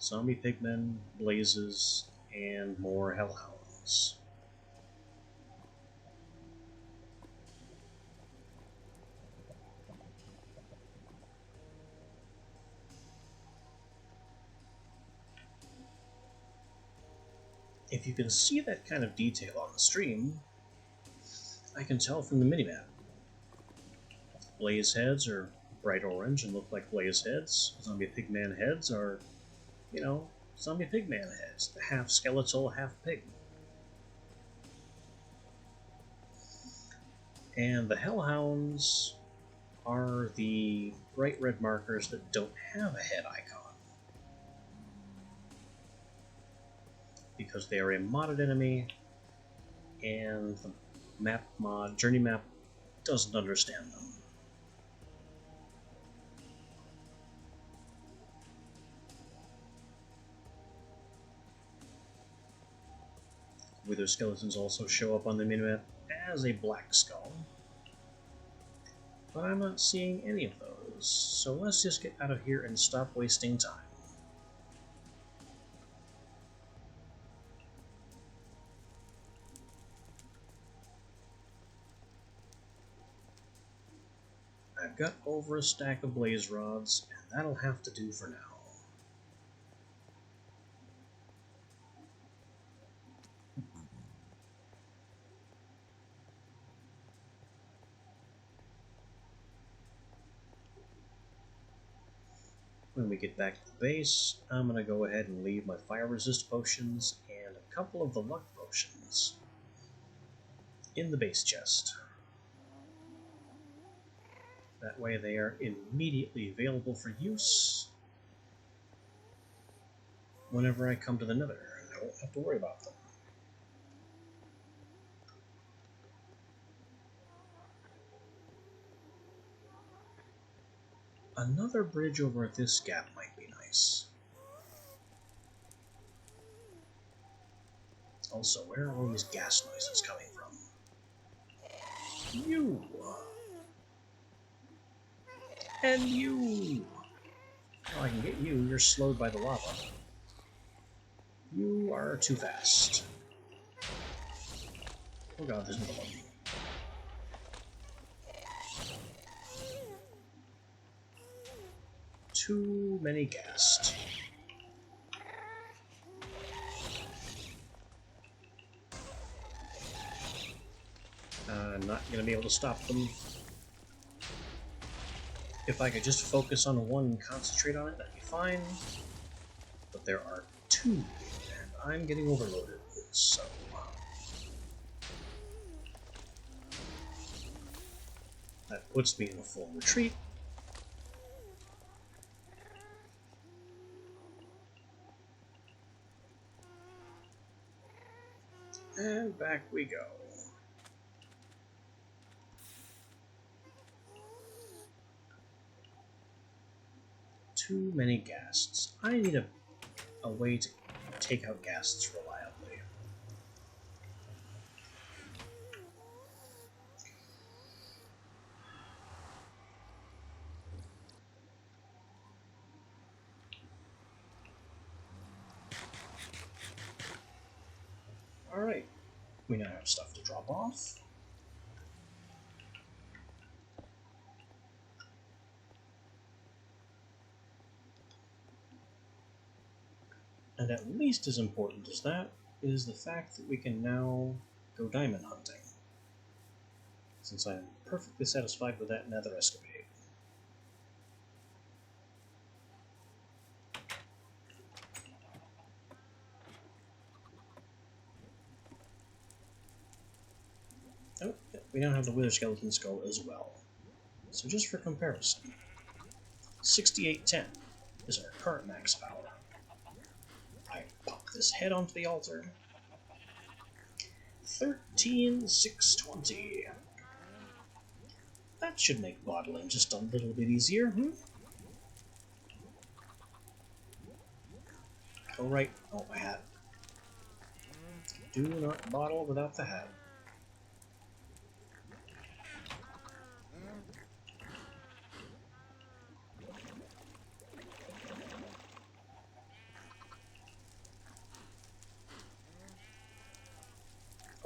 Zombie pigmen, blazes, and more hellhounds. If you can see that kind of detail on the stream, I can tell from the minimap. Blaze heads are bright orange and look like blaze heads. Zombie pigman heads are, you know, zombie pigman heads. Half skeletal, half pig. And the hellhounds are the bright red markers that don't have a head icon, because they are a modded enemy, and the map mod, journey map, doesn't understand them. Wither skeletons also show up on the minimap as a black skull, but I'm not seeing any of those, so let's just get out of here and stop wasting time. I've got over a stack of blaze rods, and that'll have to do for now. When we get back to the base, I'm going to go ahead and leave my fire resist potions and a couple of the luck potions in the base chest. That way they are immediately available for use whenever I come to the Nether, and I won't have to worry about them. Another bridge over at this gap might be nice. Also, where are all these gas noises coming from? You! And you! Oh, I can get you. You're slowed by the lava. You are too fast. Oh god, there's another one. Too many ghast. I'm not going to be able to stop them. If I could just focus on one and concentrate on it, that'd be fine. But there are two, and I'm getting overloaded, so... that puts me in a full retreat. And back we go. Too many ghasts. I need a way to take out ghasts reliably. Alright, we now have stuff to drop off. And at least as important as that is the fact that we can now go diamond hunting, since I am perfectly satisfied with that nether escapade. Oh, we now have the Wither Skeleton Skull as well. So just for comparison, 6810 is our current max power. I pop this head onto the altar. 13620. That should make bottling just a little bit easier, Oh right, oh my hat. Do not bottle without the hat.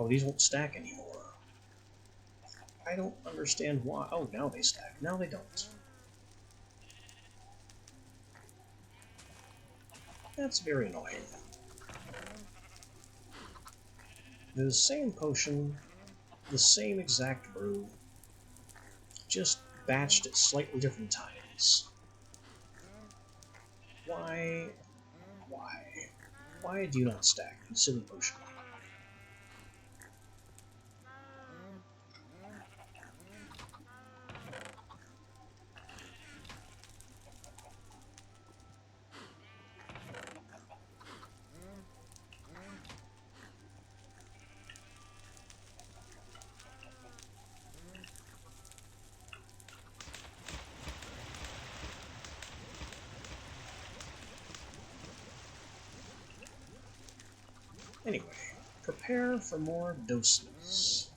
Oh, these won't stack anymore. I don't understand why. Oh, now they stack. Now they don't. That's very annoying. The same potion, the same exact brew, just batched at slightly different times. Why? Why? Why do you not stack, you silly potion? Anyway, prepare for more doses.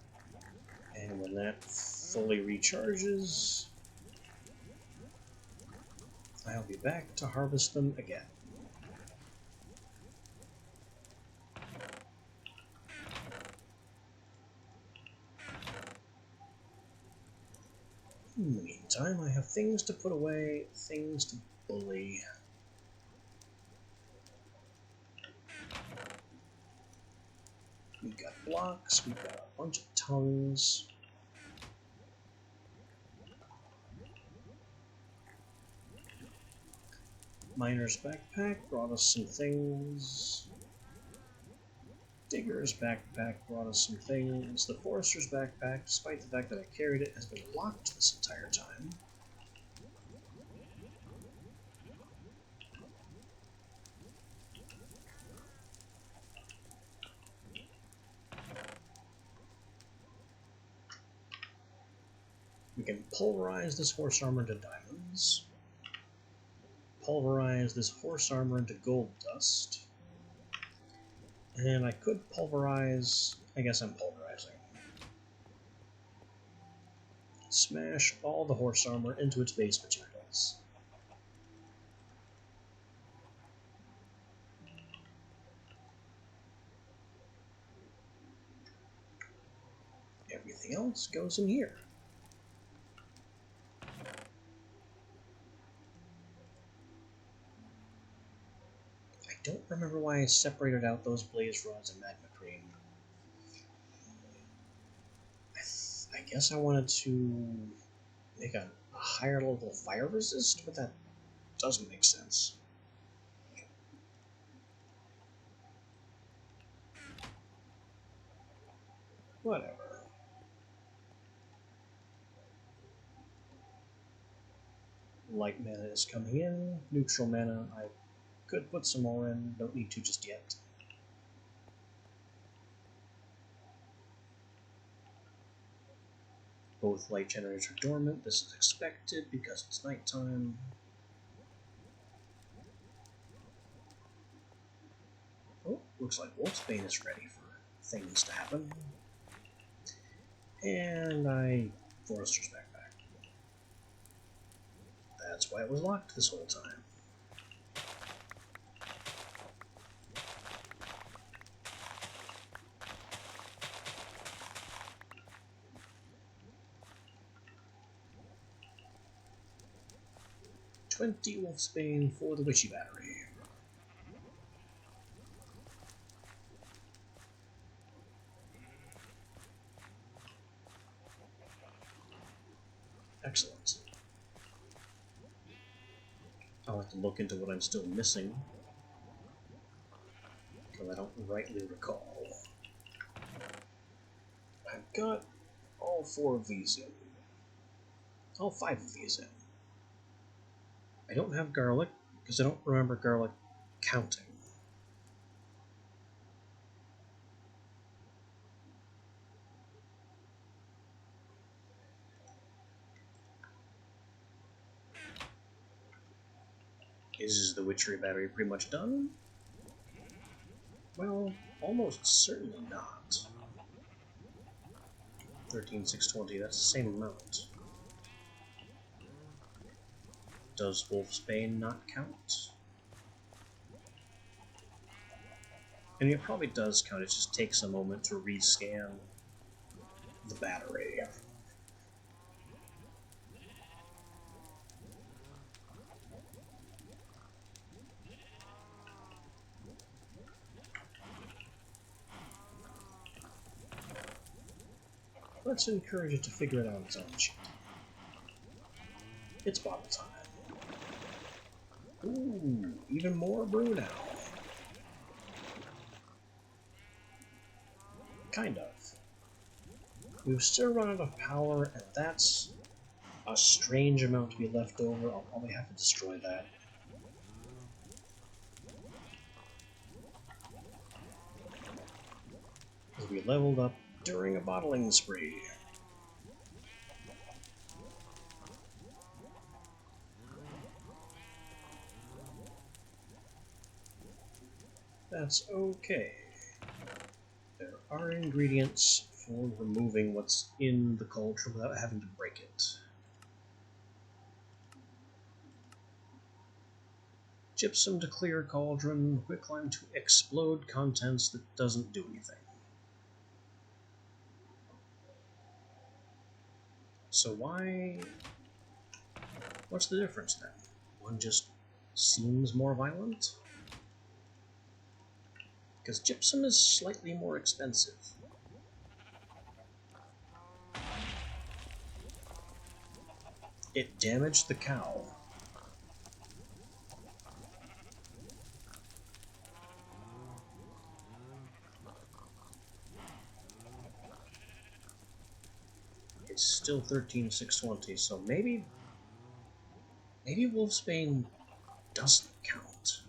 And when that fully recharges, I'll be back to harvest them again. In the meantime, I have things to put away, things to bully. We've got blocks, we've got a bunch of tongues. Miner's backpack brought us some things. Digger's backpack brought us some things. The Forester's backpack, despite the fact that I carried it, has been locked this entire time. We can pulverize this horse armor into diamonds. Pulverize this horse armor into gold dust. And I could pulverize... I guess I'm pulverizing. Smash all the horse armor into its base materials. Everything else goes in here. I don't remember why I separated out those blaze rods and magma cream. I guess I wanted to make a higher level fire resist, but that doesn't make sense. Whatever. Light mana is coming in. Neutral mana, I could put some more in. Don't need to just yet. Both light generators are dormant. This is expected because it's nighttime. Oh, looks like Wolfsbane is ready for things to happen. And Forester's backpack. That's why it was locked this whole time. 20 Wolfsbane for the Witchy Battery. Excellent. I'll have to look into what I'm still missing, because I don't rightly recall. I've got all 4 of these in. All 5 of these in. I don't have garlic, because I don't remember garlic counting. Is the Witchery Battery pretty much done? Well, almost certainly not. 13,620, that's the same amount. Does Wolfsbane not count? And it probably does count, it just takes a moment to rescan the battery. Let's encourage it to figure it out on its own sheet. It's bottle time. Ooh, even more brew now. Kind of. We've still run out of power, and that's a strange amount to be left over. I'll probably have to destroy that. Because we leveled up during a bottling spree. That's okay. There are ingredients for removing what's in the cauldron without having to break it. Gypsum to clear cauldron, quicklime to explode contents that doesn't do anything. So what's the difference then? One just seems more violent? Because gypsum is slightly more expensive. It damaged the cow. It's still 13,620, so maybe Wolfsbane doesn't count.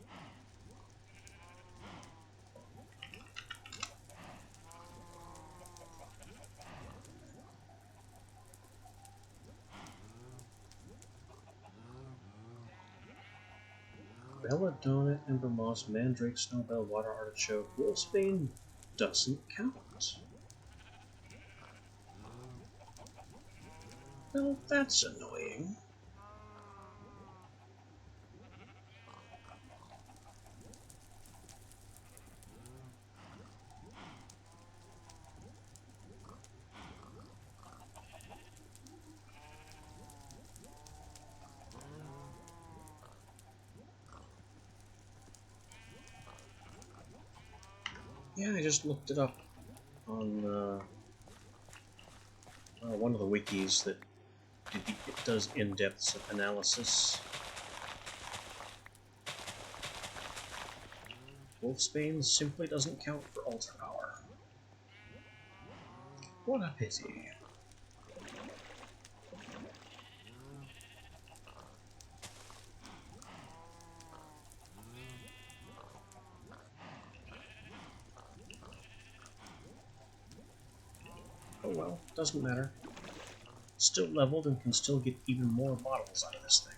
Belladonna, Ember Moss, Mandrake, Snowbell, Water Artichoke. Wolfsbane doesn't count. Well, that's annoying. Yeah, I just looked it up on one of the wikis that it does in-depth analysis. Wolfsbane simply doesn't count for altar power. What a pity. Oh well, doesn't matter. Still leveled and can still get even more bottles out of this thing.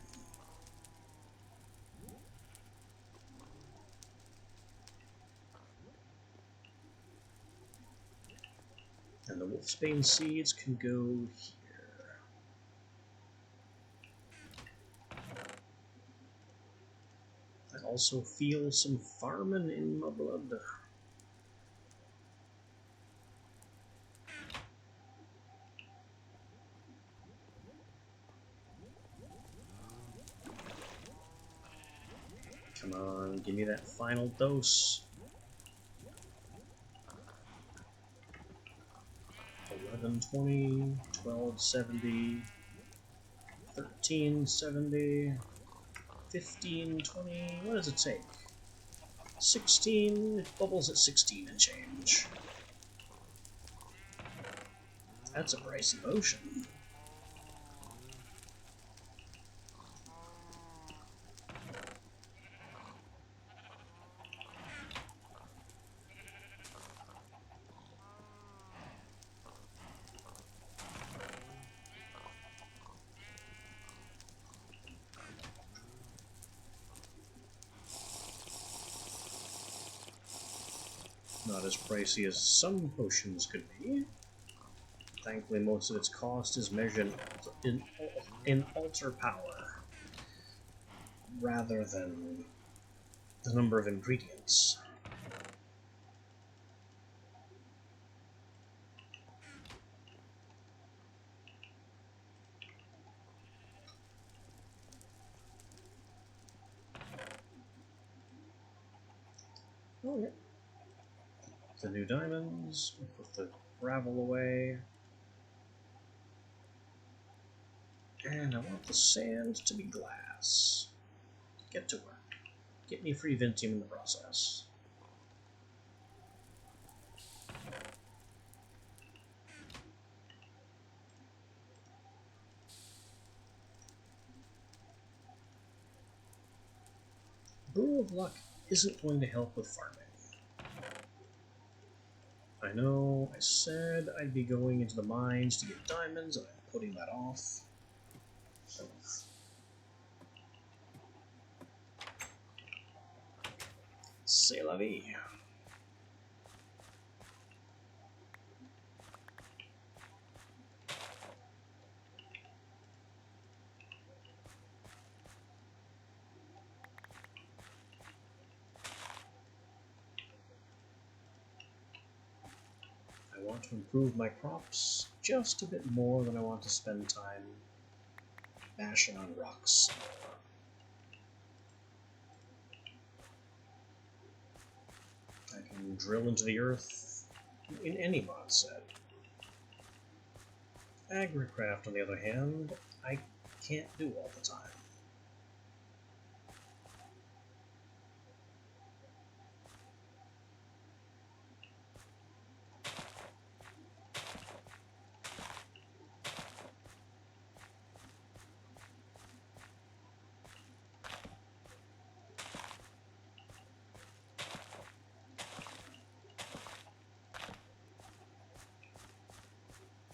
And the Wolfsbane seeds can go here. I also feel some farming in my blood. on, give me that final dose. 1120, 1270, 1370, 1520. What does it take? 16. It bubbles at 16 and change. That's a pricey potion. Not as pricey as some potions could be. Thankfully, most of its cost is measured in altar power, rather than the number of ingredients. Oh, yeah. The new diamonds, put the gravel away. And I want the sand to be glass. Get to work. Get me free Vintium in the process. Brew of Luck isn't going to help with farming. I know I said I'd be going into the mines to get diamonds, and I'm putting that off. C'est la vie. I want to improve my crops just a bit more than I want to spend time bashing on rocks. I can drill into the earth in any mod set. Agricraft, on the other hand, I can't do all the time.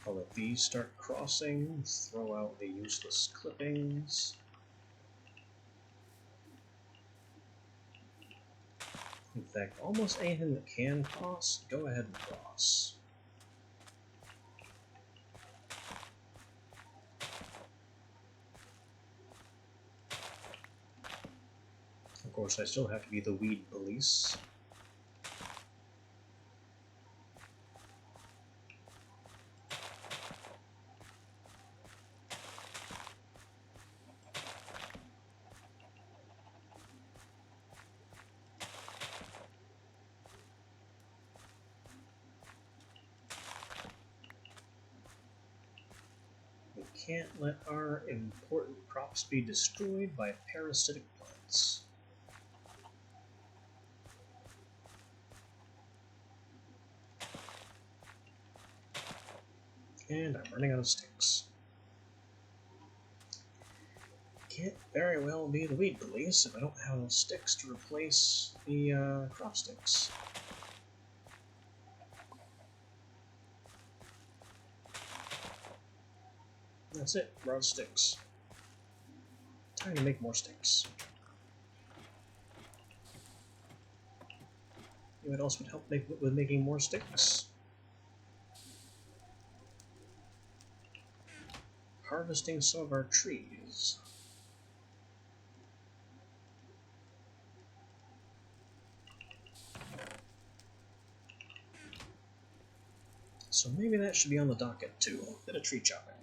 I'll let these start crossing, throw out the useless clippings. In fact, almost anything that can cross, go ahead and cross. Of course, I still have to be the weed police. We can't let our important crops be destroyed by parasitic plants. And I'm running out of sticks. Can't very well be the weed police if I don't have enough sticks to replace the crop sticks. That's it, we're out of sticks. Time to make more sticks. You know what else would help with making more sticks? Harvesting some of our trees. So maybe that should be on the docket too, a bit of tree chopping.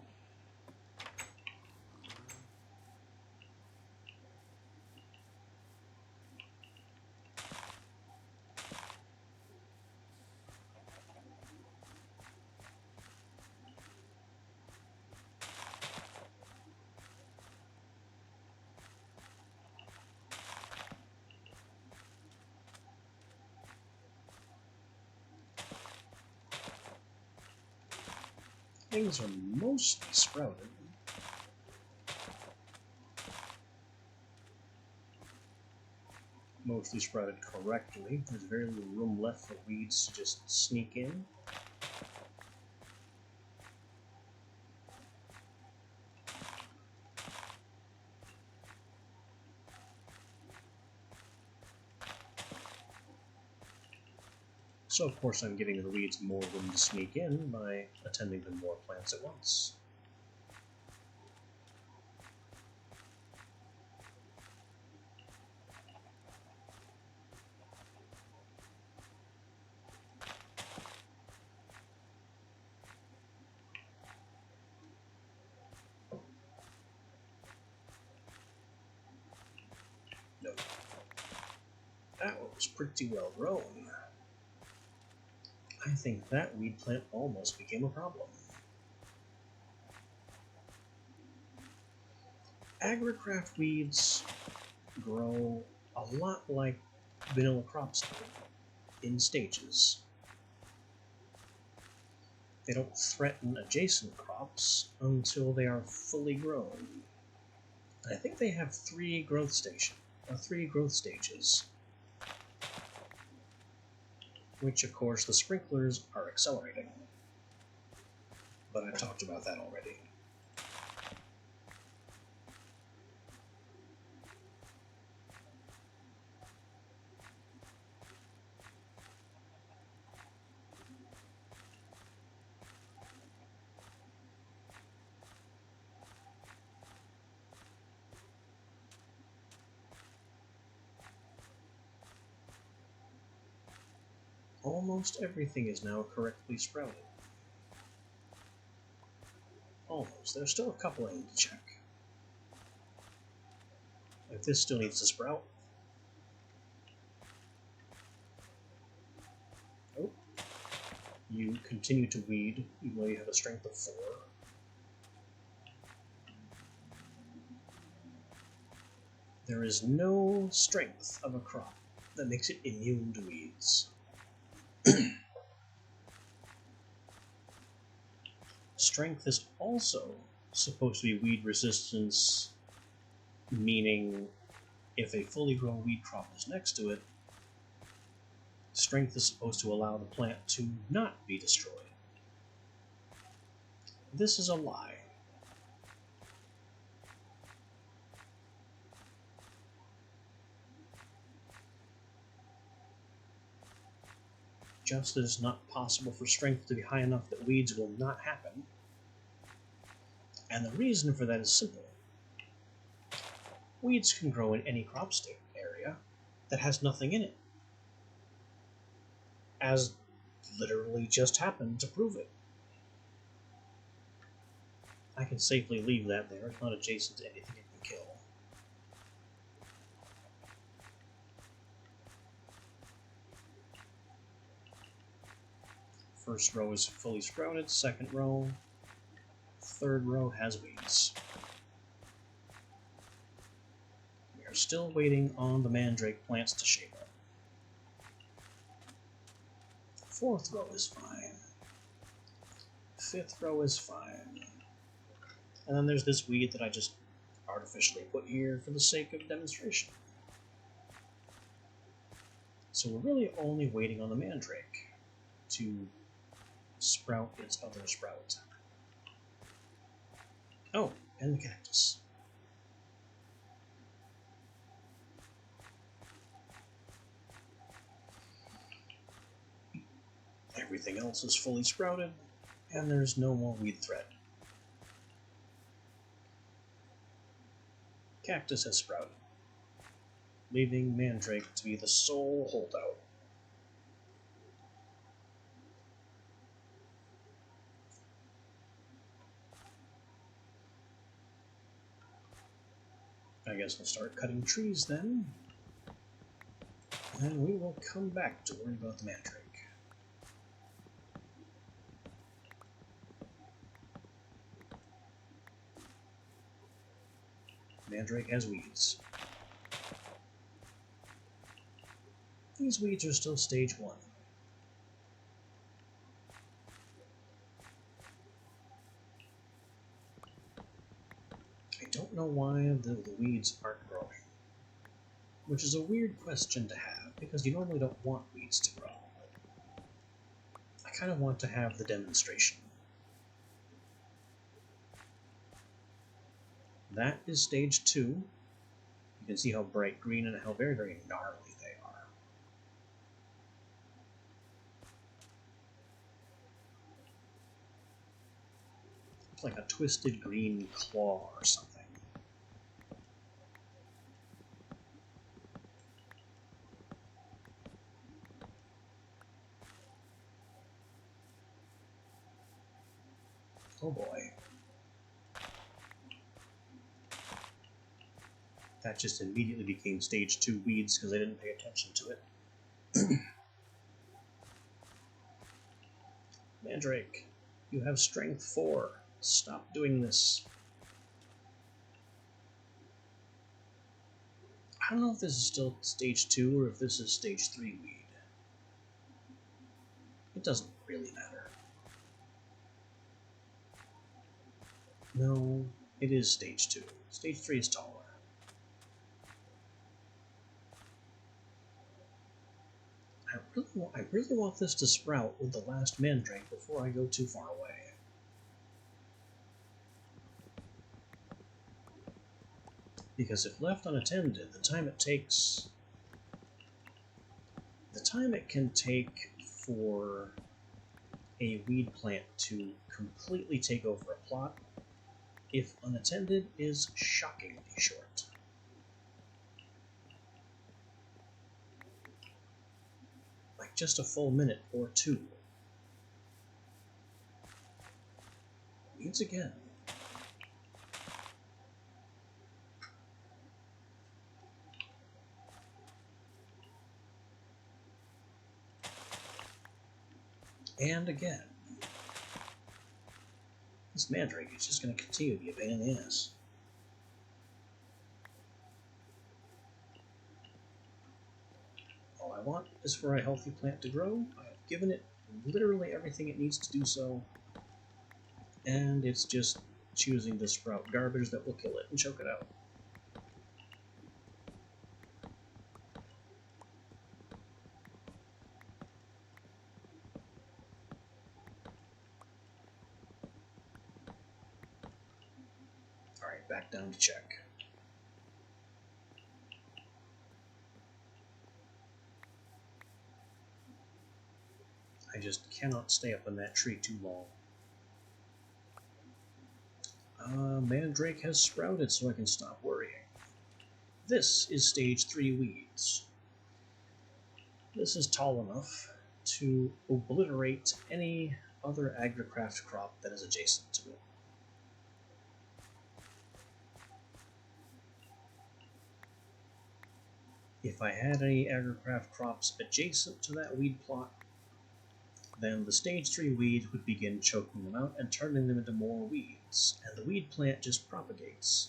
Things are mostly sprouted. Mostly sprouted correctly. There's very little room left for weeds to just sneak in. So of course I'm giving the weeds more room to sneak in by attending to more plants at once. No. That one was pretty well grown. I think that weed plant almost became a problem. Agricraft weeds grow a lot like vanilla crops do, in stages. They don't threaten adjacent crops until they are fully grown. I think they have three growth stages, which of course the sprinklers are accelerating. But I talked about that already. Almost everything is now correctly sprouted. Almost. There's still a couple I need to check. Like this still needs to sprout. Oh. You continue to weed, even though you have a strength of 4. There is no strength of a crop that makes it immune to weeds. Strength is also supposed to be weed resistance, meaning if a fully grown weed crop is next to it, strength is supposed to allow the plant to not be destroyed. This is a lie. Just as it's not possible for strength to be high enough that weeds will not happen. And the reason for that is simple. Weeds can grow in any crop area that has nothing in it, as literally just happened to prove it. I can safely leave that there. It's not adjacent to anything it can kill. First row is fully sprouted, second row, third row has weeds. We are still waiting on the mandrake plants to shape up. Fourth row is fine. Fifth row is fine. And then there's this weed that I just artificially put here for the sake of demonstration. So we're really only waiting on the mandrake to sprout its other sprout. Oh, and the cactus. Everything else is fully sprouted, and there's no more weed threat. Cactus has sprouted, leaving mandrake to be the sole holdout. I guess I'll start cutting trees then, and we will come back to worry about the mandrake. Mandrake has weeds. These weeds are still stage 1. know why the weeds aren't growing. Which is a weird question to have, because you normally don't want weeds to grow. I kind of want to have the demonstration. That is stage 2. You can see how bright green and how very, very gnarly they are. It's like a twisted green claw or something. Oh boy. That just immediately became stage 2 weeds because I didn't pay attention to it. Mandrake, you have strength 4. Stop doing this. I don't know if this is still stage 2 or if this is stage 3 weed. It doesn't really matter. No, it is stage 2. Stage 3 is taller. I really want this to sprout with the last mandrake before I go too far away. Because if left unattended, the time it can take for a weed plant to completely take over a plot, if unattended, is shockingly short. Like just a full minute or 2. Weeds again. And again. This mandrake is just going to continue to be a pain in the ass. All I want is for a healthy plant to grow. I have given it literally everything it needs to do so, and it's just choosing to sprout garbage that will kill it and choke it out. Alright, back down to check. I just cannot stay up in that tree too long. Mandrake has sprouted, so I can stop worrying. This is stage 3 weeds. This is tall enough to obliterate any other agricraft crop that is adjacent to it. If I had any agricraft crops adjacent to that weed plot, then the stage 3 weed would begin choking them out and turning them into more weeds, and the weed plant just propagates,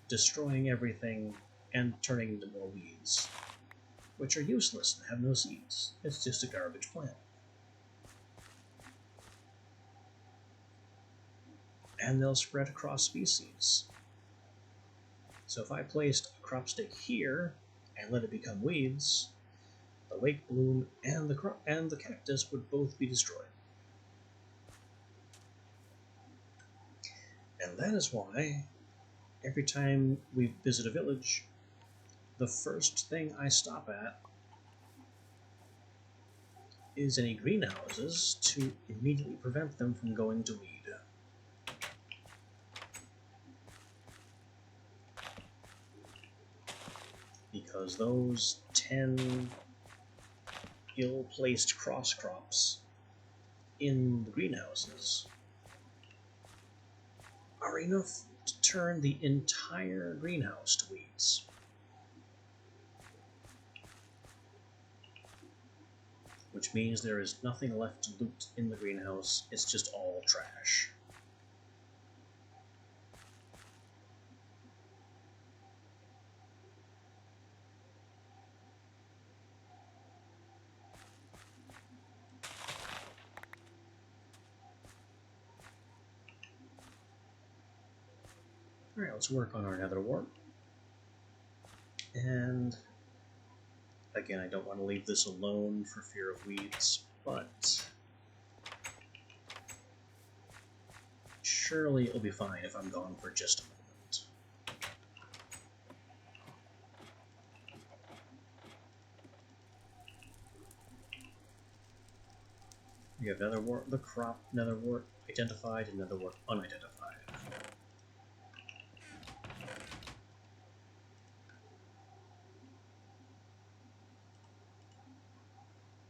destroying everything and turning into more weeds, which are useless and have no seeds. It's just a garbage plant. And they'll spread across species. So if I placed a crop stick here and let it become weeds, the lake bloom and the cactus would both be destroyed. And that is why every time we visit a village, the first thing I stop at is any greenhouses to immediately prevent them from going to weed. Because those 10 ill-placed cross crops in the greenhouses are enough to turn the entire greenhouse to weeds. Which means there is nothing left to loot in the greenhouse, it's just all trash. Alright, let's work on our nether wart. And again, I don't want to leave this alone for fear of weeds, but surely it'll be fine if I'm gone for just a moment. We have nether wart, the crop nether wart identified, and nether wart unidentified.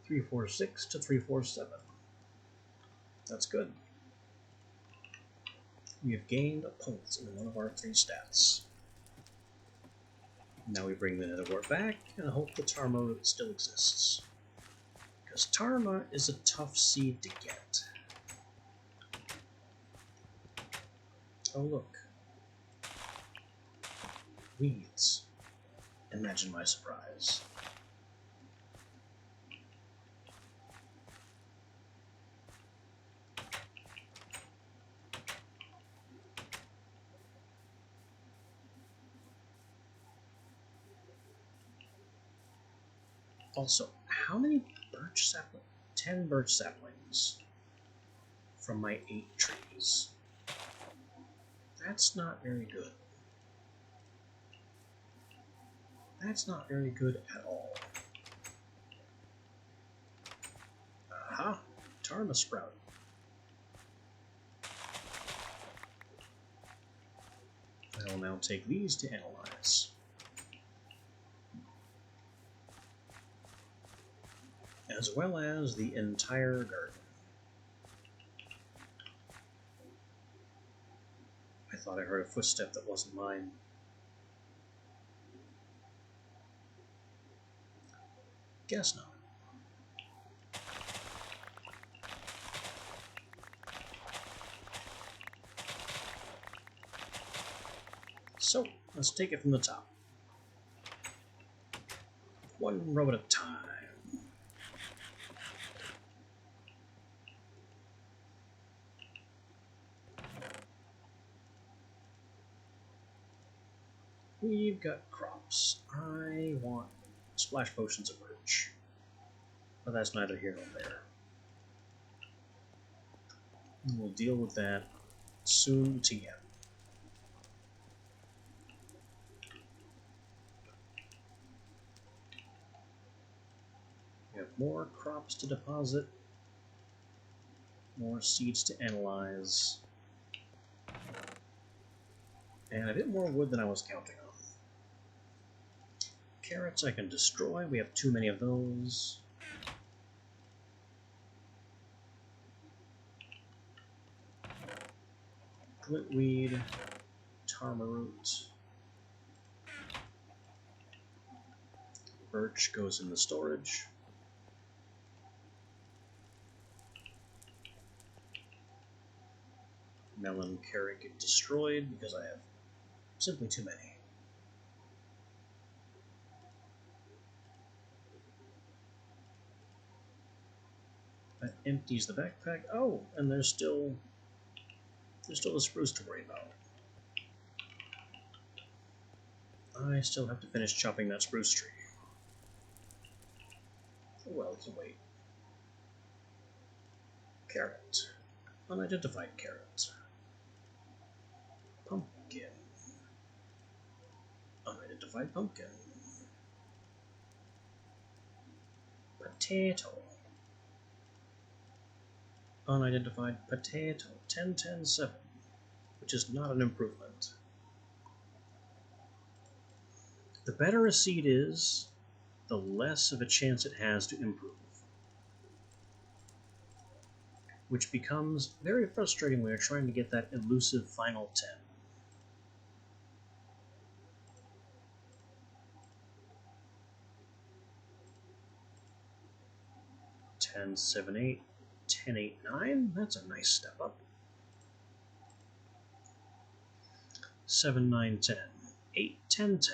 346 to 347. That's good. We have gained a point in one of our 3 stats. Now we bring the nether wart back and hope the Tarma root still exists. Because Tarma is a tough seed to get. Oh look. Weeds. Imagine my surprise. Also, how many birch saplings? 10 birch saplings from my 8 trees. That's not very good. That's not very good at all. Aha! Tarma sprout. I will now take these to analyze. As well as the entire garden. I thought I heard a footstep that wasn't mine. Guess not. So, let's take it from the top. One row at a time. We've got crops. I want splash potions of birch. But that's neither here nor there. We'll deal with that soon together. We have more crops to deposit, more seeds to analyze, and a bit more wood than I was counting on. Carrots I can destroy, we have too many of those. Glitweed, Tarma root. Birch goes in the storage. Melon, carrot get destroyed because I have simply too many. That empties the backpack. Oh, and there's still a spruce to worry about. I still have to finish chopping that spruce tree. Well, it can wait. Carrot. Unidentified carrot. Pumpkin. Unidentified pumpkin. Potato. Unidentified potato. 10-10-7, which is not an improvement. The better a seed is, the less of a chance it has to improve. Which becomes very frustrating when you're trying to get that elusive final 10. 10-7-8, 10-8-9, that's a nice step up. 7-9-10, 8-10-10,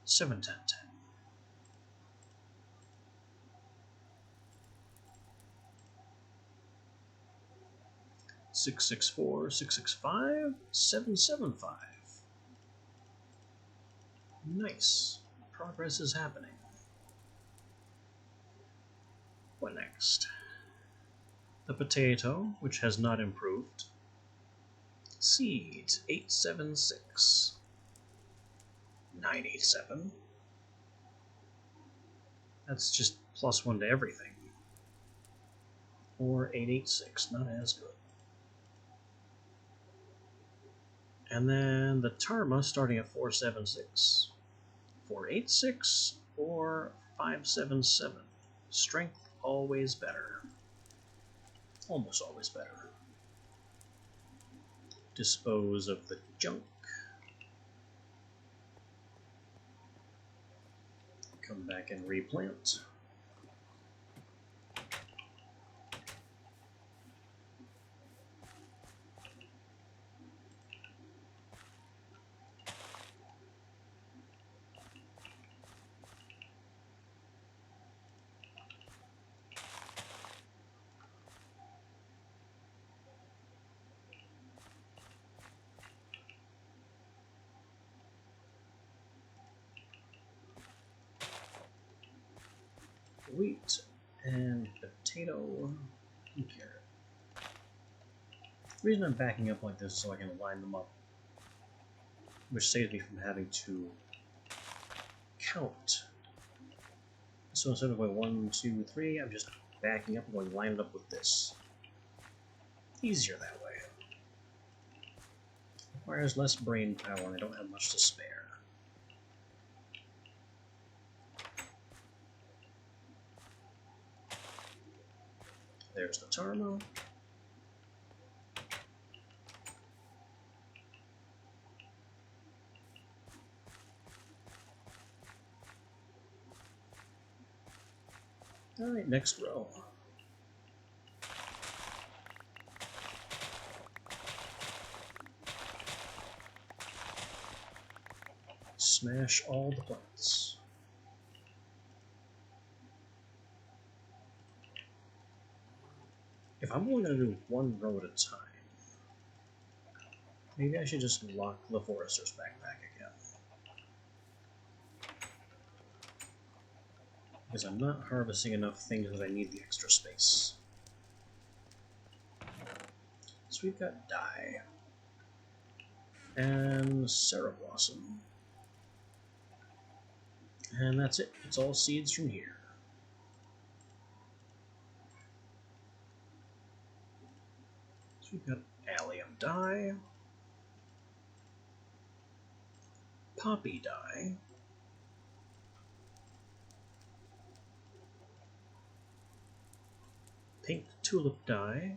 7-10-10. 6-6-4, 6-6-5, 7-7-5. Nice. Progress is happening. What next? The potato, which has not improved. Seeds, 876. 987. That's just +1 to everything. Or 886, not as good. And then the Tarma starting at 476. 486 or 577. Strength always better. Almost always better. Dispose of the junk. Come back and replant. Wheat and potato and carrot. The reason I'm backing up like this is so I can line them up, which saves me from having to count. So instead of going 1, 2, 3, I'm just backing up and going line it up with this. Easier that way. Requires less brain power and I don't have much to spare. There's the Tarmo. Alright, next row. Smash all the plants. If I'm only going to do one row at a time, maybe I should just lock the Forester's backpack again. Because I'm not harvesting enough things that I need the extra space. So we've got dye. And Sarah Blossom. And that's it. It's all seeds from here. So we've got allium dye. Poppy dye. Pink tulip dye.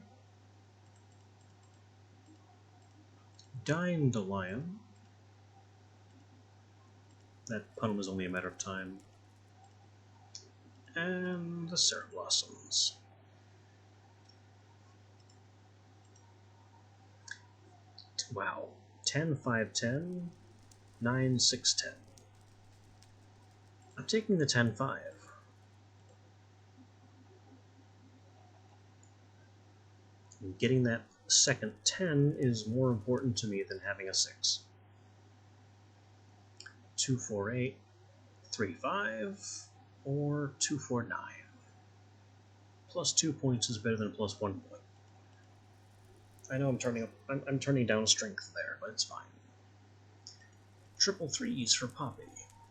Dandelion. That pun was only a matter of time. And the Sarah Blossoms. Wow. 10, 5, 10, 9, 6, 10. I'm taking the 10, 5. And getting that second 10 is more important to me than having a 6. 2, 4, 8, 3, 5, or 2, 4, 9. Plus 2 points is better than plus 1 point. I know I'm turning down strength there, but it's fine. Triple 3s for Poppy.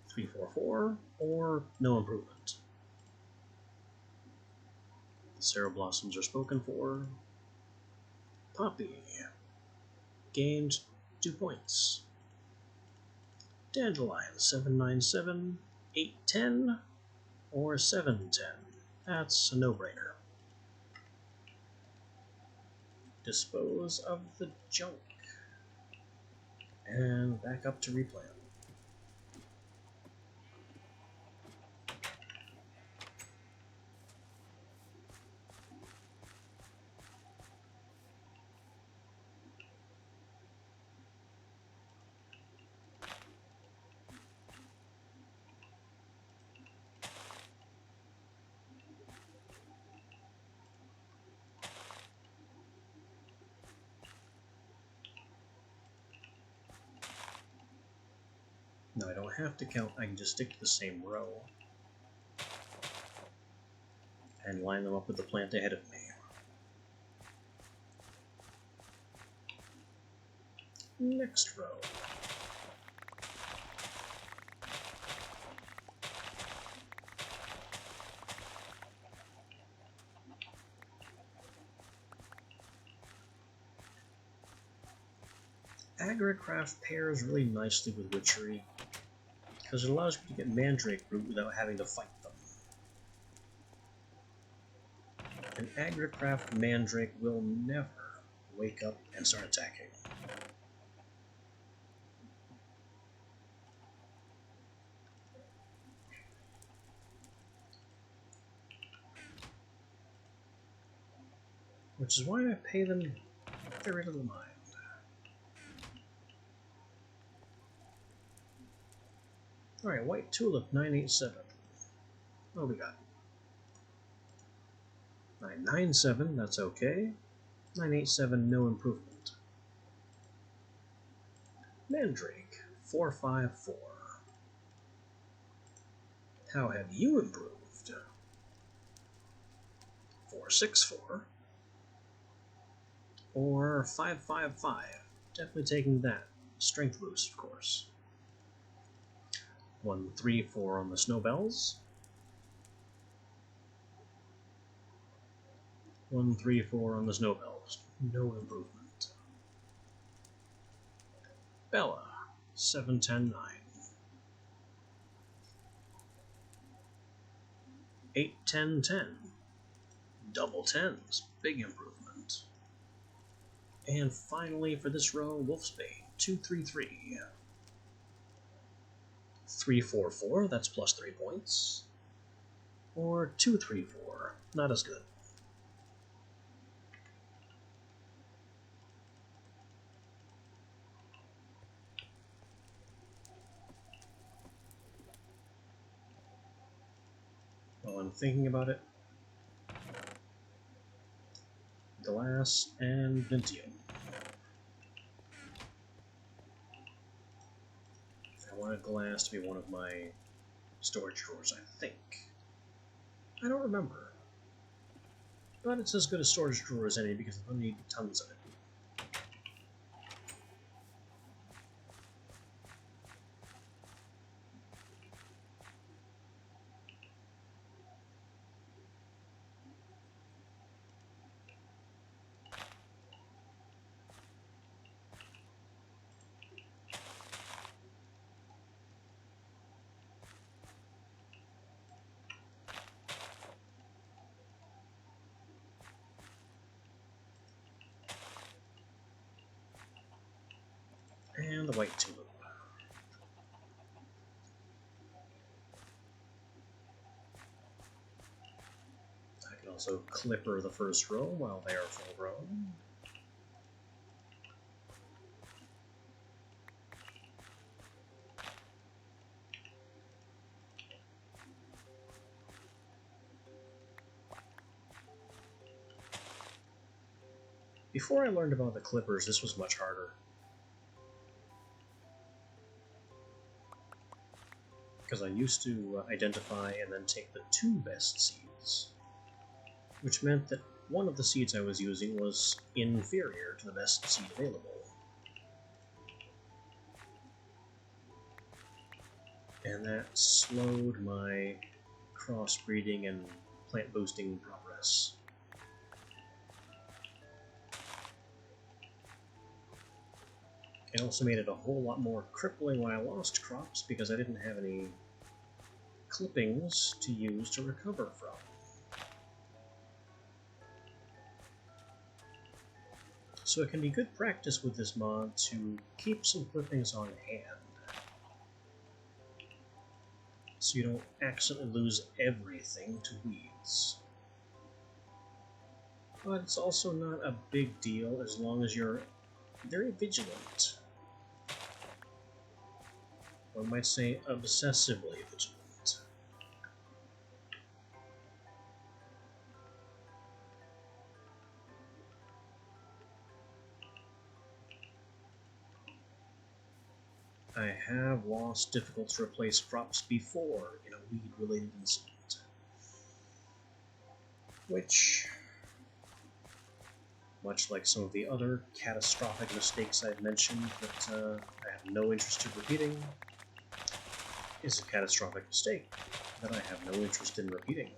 3, 4, 4, or no improvement. The Sarah Blossoms are spoken for. Poppy gained 2 points. Dandelion 797, 810, or 710. That's a no-brainer. Dispose of the junk. And back up to replant. No, I don't have to count, I can just stick to the same row and line them up with the plant ahead of me. Next row. Agricraft pairs really nicely with Witchery, because it allows you to get Mandrake Root without having to fight them. An Agricraft Mandrake will never wake up and start attacking. Which is why I pay them very little mind. Alright, White Tulip, 987. What do we got? 997, that's okay. 987, no improvement. Mandrake, 454. How have you improved? 464. Or 555. Definitely taking that. Strength boost, of course. 134 on the Snowbells. 134 on the Snowbells. No improvement. Bella, 710-9. 810-10. Double tens. Big improvement. And finally, for this row, Wolfsbane, 233. 344, that's plus 3 points. Or 234, not as good. While I'm thinking about it, Glass and Vintium. I wanted Glass to be one of my storage drawers, I think. I don't remember. But it's as good a storage drawer as any because I don't need tons of it. And the White Tulip. I can also clipper the first row while they are full grown. Before I learned about the clippers, this was much harder. Because I used to identify and then take the 2 best seeds, which meant that one of the seeds I was using was inferior to the best seed available. And that slowed my crossbreeding and plant boosting progress. It also made it a whole lot more crippling when I lost crops because I didn't have any clippings to use to recover from. So it can be good practice with this mod to keep some clippings on hand, so you don't accidentally lose everything to weeds. But it's also not a big deal as long as you're very vigilant. One might say obsessively vigilant. I have lost difficult to replace crops before in a weed-related incident, which, much like some of the other catastrophic mistakes I've mentioned that I have no interest in repeating, is a catastrophic mistake that I have no interest in repeating.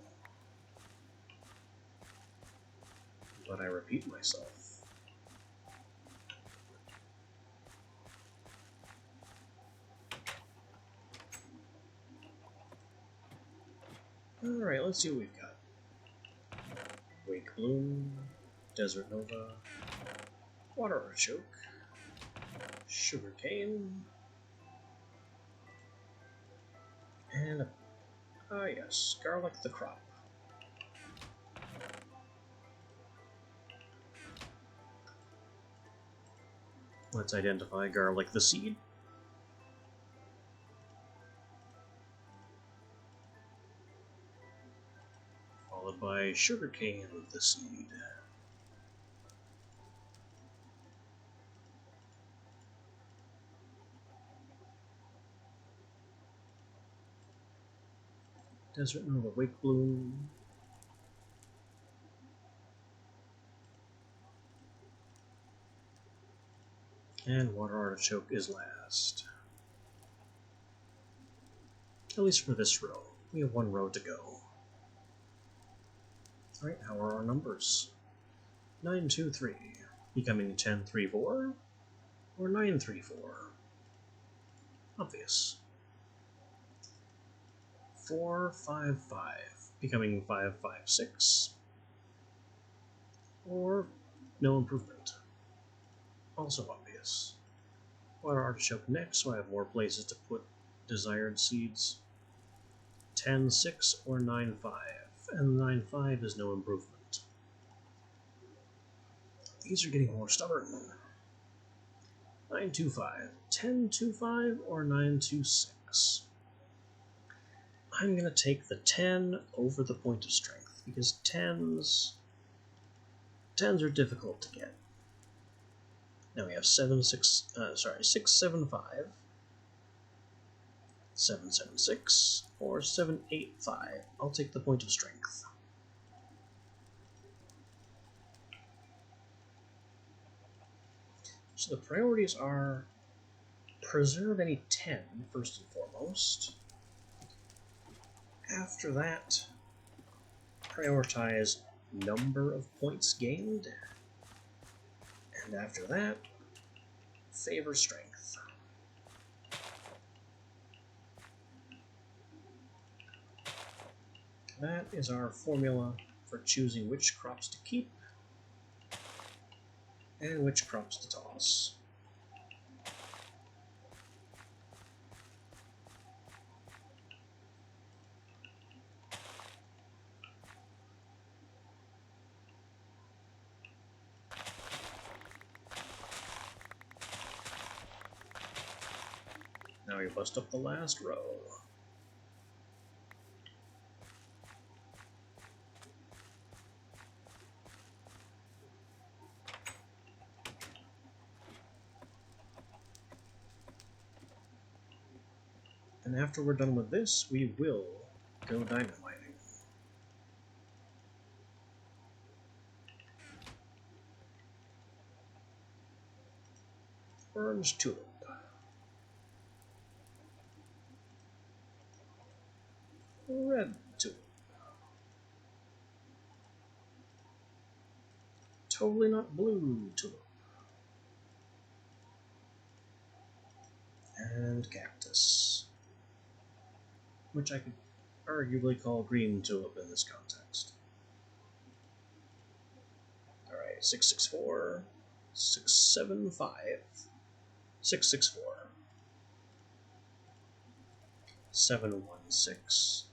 But I repeat myself. Alright, let's see what we've got. Wake Bloom, Desert Nova, Water Artichoke, Sugarcane, and, yes, Garlic the Crop. Let's identify Garlic the Seed. Followed by Sugarcane the Seed. Desert Nova, Wake Bloom. And Water Artichoke is last. At least for this row. We have one row to go. Alright, how are our numbers? 9, 2, 3. Becoming 10, 3, 4? Or 9, 3, 4? Obvious. 4, 5, 5. Becoming 5, 5, 6? Or no improvement. Also obvious. Water Artichoke next, so I have more places to put desired seeds. 10, 6, or 9, 5. And 9, 5 is no improvement. These are getting more stubborn. 9, 2, 5. 10, 2, 5, or 9, 2, 6. I'm going to take the 10 over the point of strength, because 10s are difficult to get. Now we have 6, 7, 5, 7, 7, 6, or 7, 8, 5. I'll take the point of strength. So the priorities are preserve any 10, first and foremost. After that, prioritize number of points gained. And after that, favor strength. That is our formula for choosing which crops to keep and which crops to toss. Now we bust up the last row. And after we're done with this, we will go diamond mining. Orange tulip. Red tulip. Totally not blue tulip. And cactus, which I could arguably call green tulip in this context. Alright, 664, 675, 664, 716,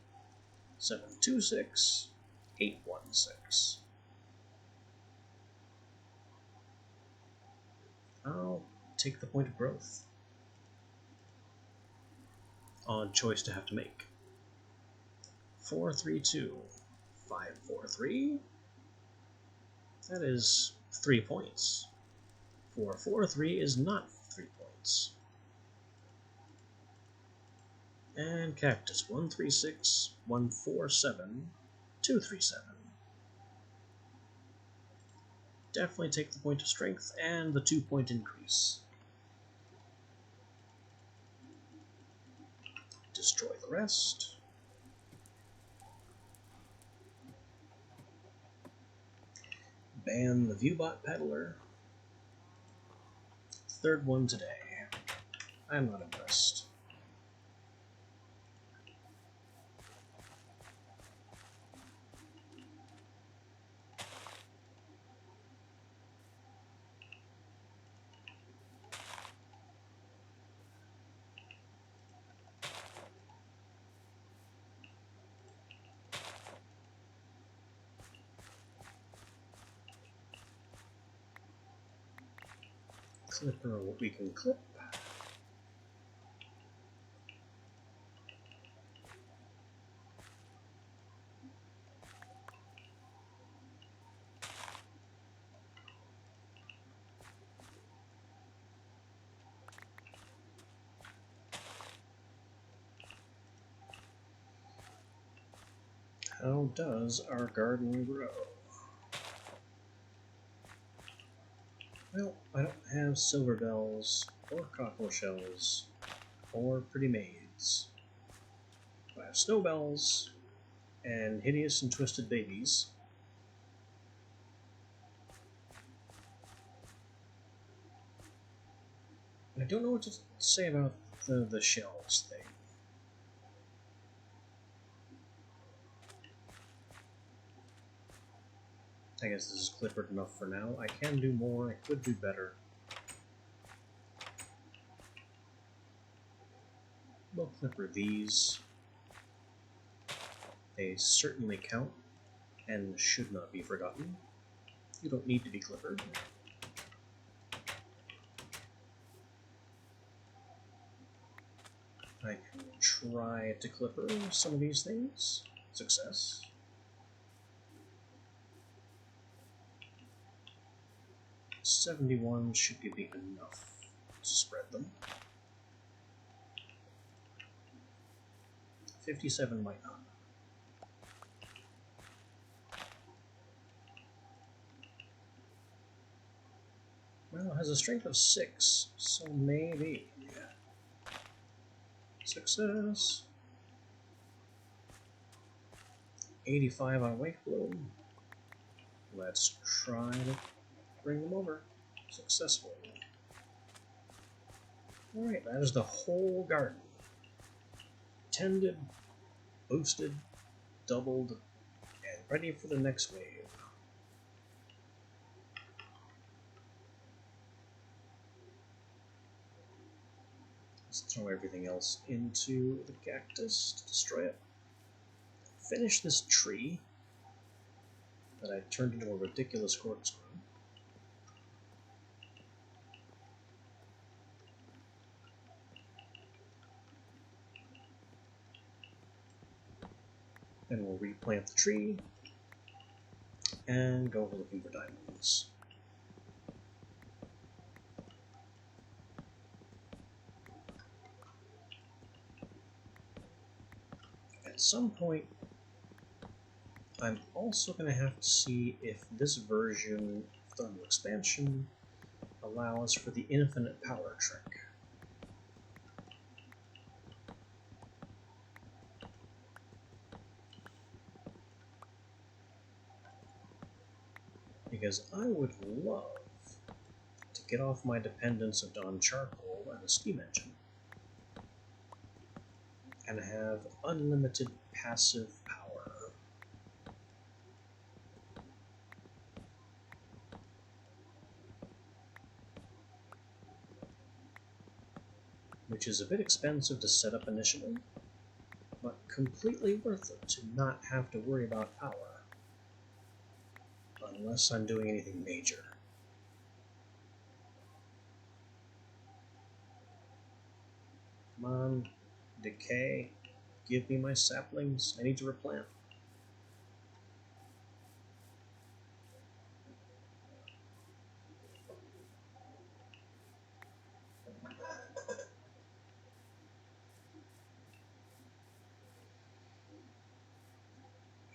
726, 816. I'll take the point of growth. Odd choice to have to make. 432, 543. That is 3 points. 443 is not 3 points. And Cactus 136, 147, 237. Definitely take the point of strength and the 2-point increase. Destroy the rest. Ban the Viewbot Peddler. Third one today. I'm not impressed. Clipper what we can clip. How does our garden grow? Well, I don't have silver bells, or cockle shells, or pretty maids. I have snow bells, and hideous and twisted babies. I don't know what to say about the shells thing. I guess this is clippered enough for now. I can do more, I could do better. We'll clipper these. They certainly count, and should not be forgotten. You don't need to be clippered. I can try to clipper some of these things. Success. $71 should give me enough to spread them. 57 might not. Well, it has a strength of 6, so maybe. Success. 85 on Wake Bloom. Let's try to bring them over. Successful. Alright, that is the whole garden. Tended, boosted, doubled, and ready for the next wave. Let's throw everything else into the cactus to destroy it. Finish this tree that I turned into a ridiculous corkscrew. Then we'll replant the tree and go looking for diamonds. At some point, I'm also going to have to see if this version of Thermal Expansion allows for the infinite power trick. Because I would love to get off my dependence of Dawn Charcoal and a steam engine and have unlimited passive power. Which is a bit expensive to set up initially, but completely worth it to not have to worry about power. Unless I'm doing anything major. Come on, decay. Give me my saplings. I need to replant.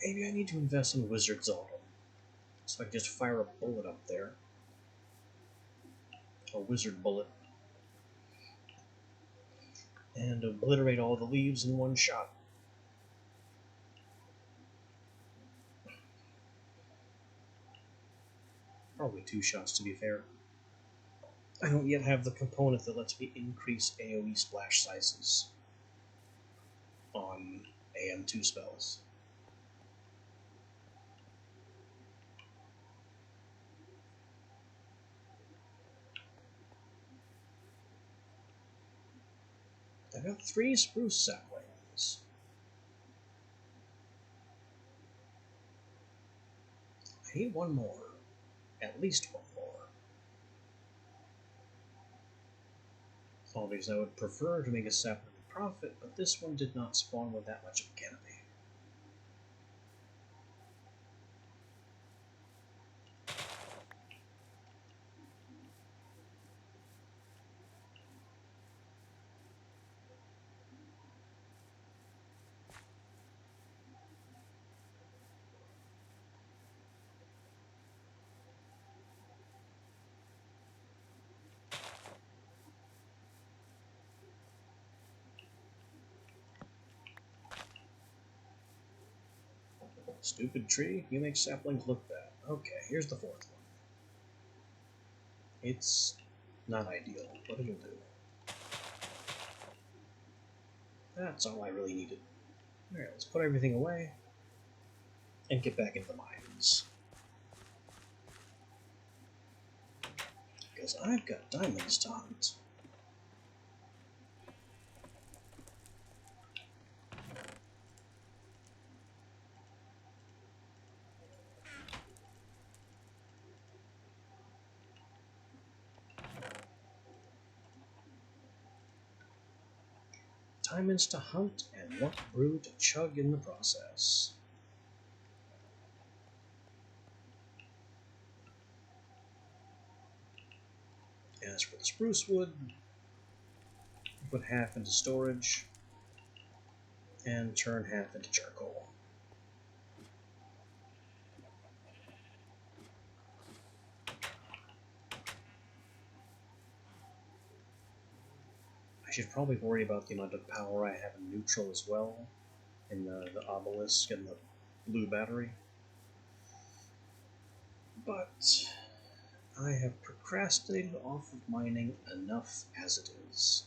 Maybe I need to invest in Wizard's Autumn, so I can just fire a bullet up there. A wizard bullet. And obliterate all the leaves in one shot. Probably 2 shots, to be fair. I don't yet have the component that lets me increase AoE splash sizes on AM2 spells. I got 3 spruce saplings. I need 1 more. At least 1 more. Obviously, I would prefer to make a sapling profit, but this one did not spawn with that much of a canopy. Stupid tree, you make saplings look bad. Okay, here's the 4th one. It's not ideal, but it'll do. That's all I really needed. Alright, let's put everything away and get back into the mines. Because I've got diamonds to hunt. Diamonds to hunt and luck brew to chug in the process. As for the spruce wood, put half into storage and turn half into charcoal. I should probably worry about the amount of power I have in neutral as well, in the obelisk and the blue battery. But I have procrastinated off of mining enough as it is.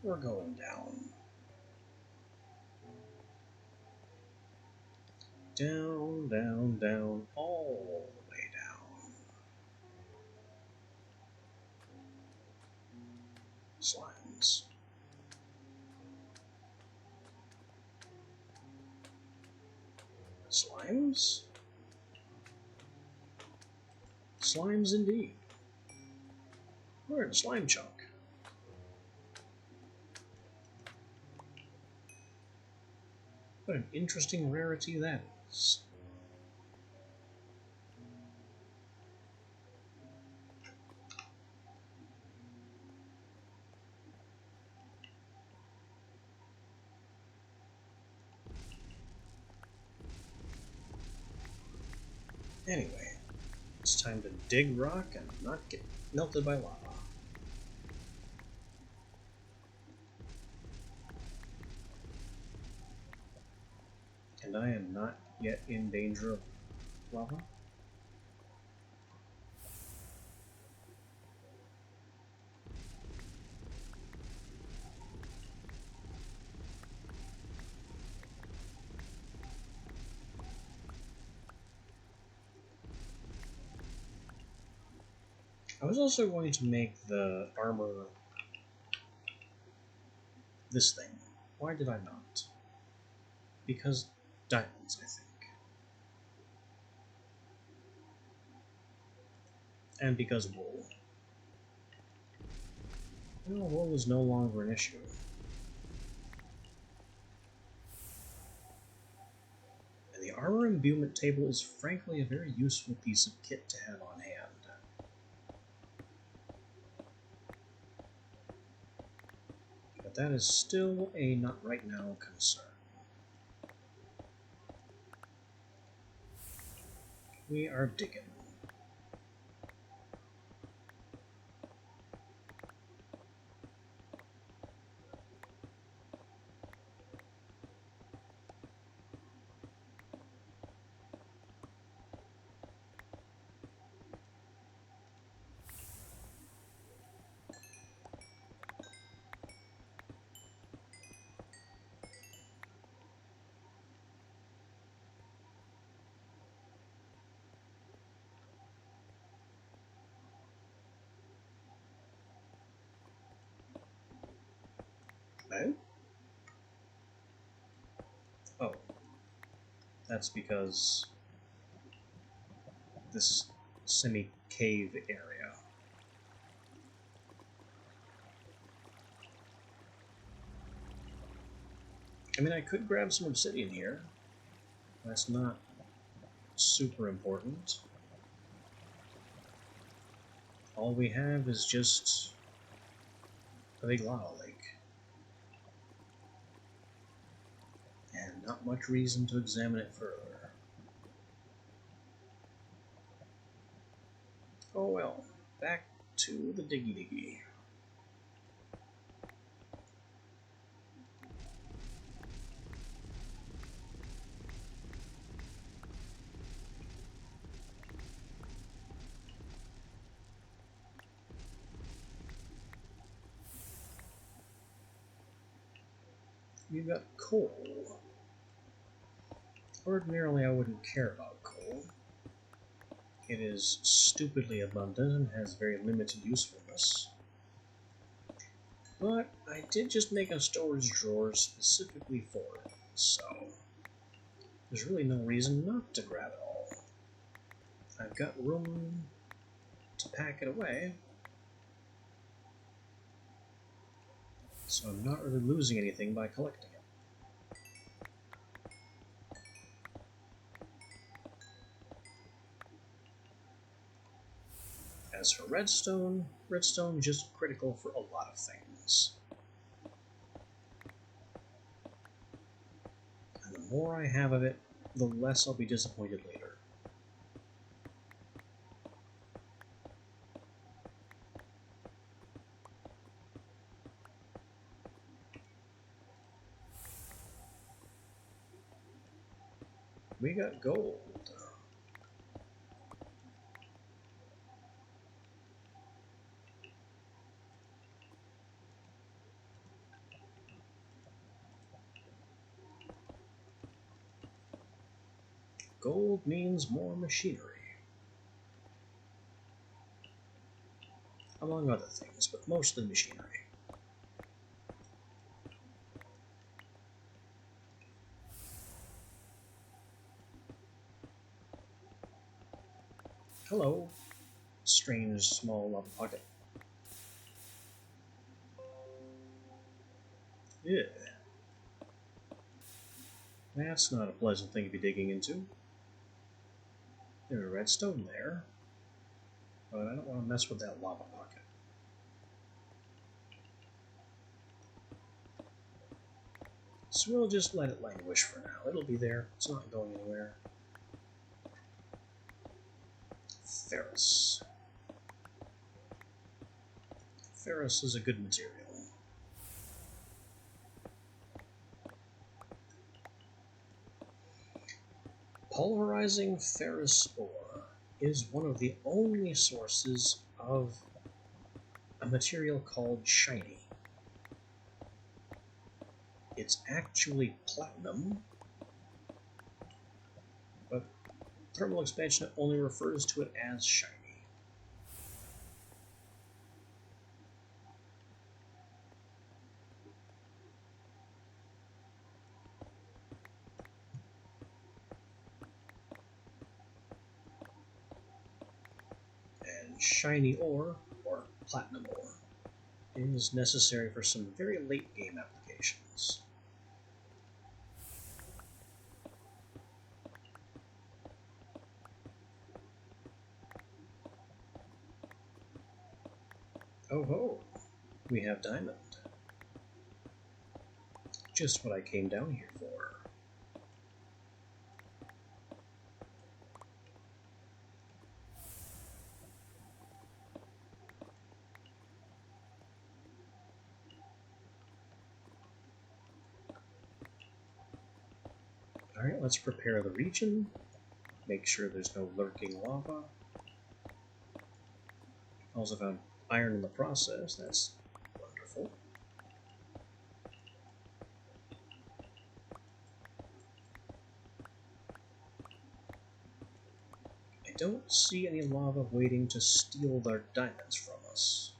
We're going down. Down, down, down, all the way down. Slimes. Slimes? Slimes indeed. We're in a slime chunk. What an interesting rarity that is. Anyway, it's time to dig rock and not get melted by lava. And I am not yet in danger of lava. I was also going to make the armor this thing. Why did I not? Because diamonds, I think. And because wool. Well, wool is no longer an issue. And the armor imbuement table is frankly a very useful piece of kit to have on hand. But that is still a not right now concern. We are digging. No? Oh. That's because this semi-cave area. I mean, I could grab some obsidian here. That's not super important. All we have is just a big lava lake. And not much reason to examine it further. Oh well, back to the diggy diggy. We've got coal. Ordinarily, I wouldn't care about coal. It is stupidly abundant and has very limited usefulness. But I did just make a storage drawer specifically for it, so there's really no reason not to grab it all. I've got room to pack it away, so I'm not really losing anything by collecting it. As for redstone, redstone is just critical for a lot of things. And the more I have of it, the less I'll be disappointed later. We got gold. Gold means more machinery. Among other things, but mostly machinery. Hello, strange small lava pocket. Yeah. That's not a pleasant thing to be digging into. There's a redstone there, but I don't want to mess with that lava pocket. So we'll just let it languish for now. It'll be there. It's not going anywhere. Ferrous. Ferrous is a good material. Pulverizing ferrous ore is one of the only sources of a material called shiny. It's actually platinum, but thermal expansion only refers to it as shiny. And shiny ore, or platinum ore, is necessary for some very late game applications. Oh ho, we have diamond. Just what I came down here for. Alright, let's prepare the region. Make sure there's no lurking lava. Also found iron in the process, that's wonderful. I don't see any lava waiting to steal their diamonds from us.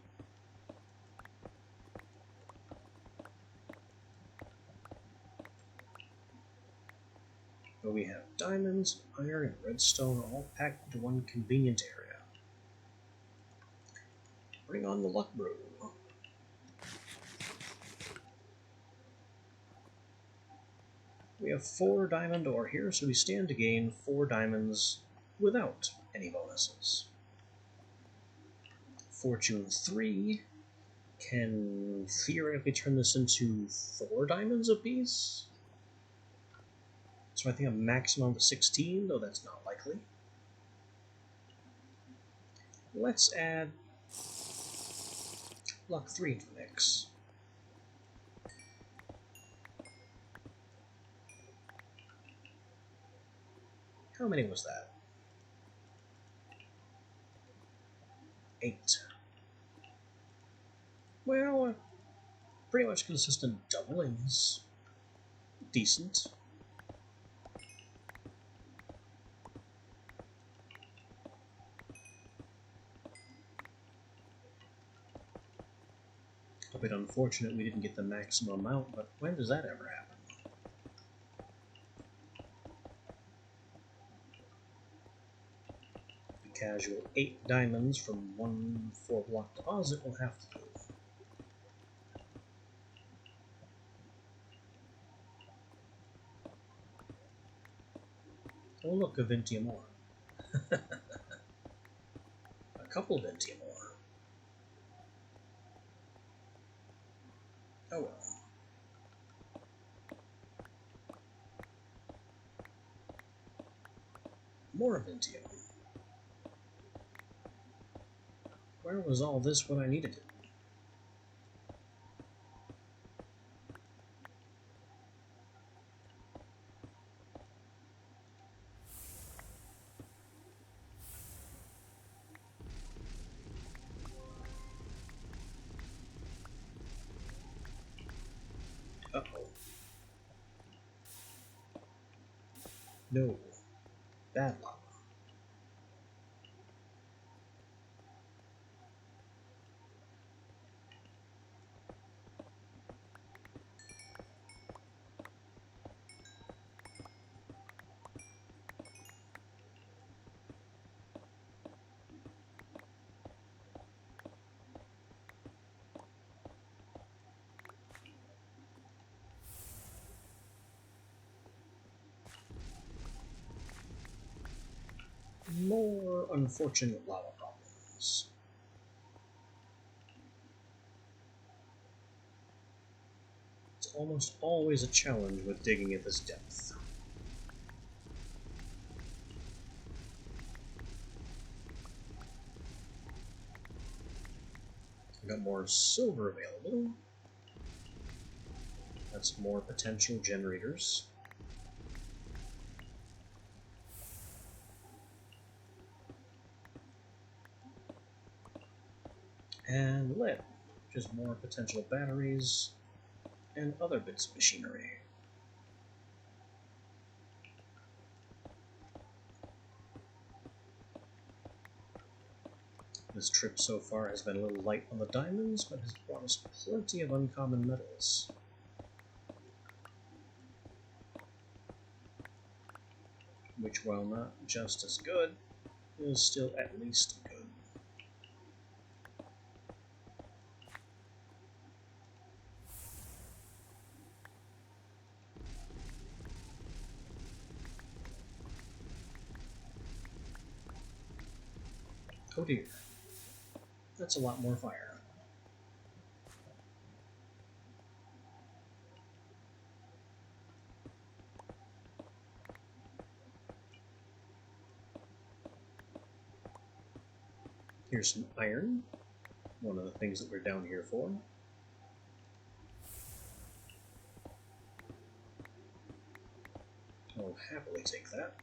But we have diamonds, iron, and redstone all packed into one convenient area. Bring on the luck brew. We have 4 diamond ore here, so we stand to gain 4 diamonds without any bonuses. Fortune 3 can theoretically turn this into 4 diamonds apiece. So I think a maximum of 16, though that's not likely. Let's add luck 3 to the mix. How many was that? 8. Well, pretty much consistent doublings. Decent. A bit unfortunate we didn't get the maximum amount, but when does that ever happen? The casual 8 diamonds from 1 4-block deposit will have to do. Oh look, a Vintium ore. A couple Vintium ore. Oh well. More Vintium. Where was all this when I needed it? Uh-oh. No. Bad lava. More unfortunate lava problems. It's almost always a challenge with digging at this depth. We've got more silver available. That's more potential generators. And lead, which is more potential batteries and other bits of machinery. This trip so far has been a little light on the diamonds, but has brought us plenty of uncommon metals. Which, while not just as good, is still at least good. Oh dear. That's a lot more fire. Here's some iron, one of the things that we're down here for. Oh, will happily take that.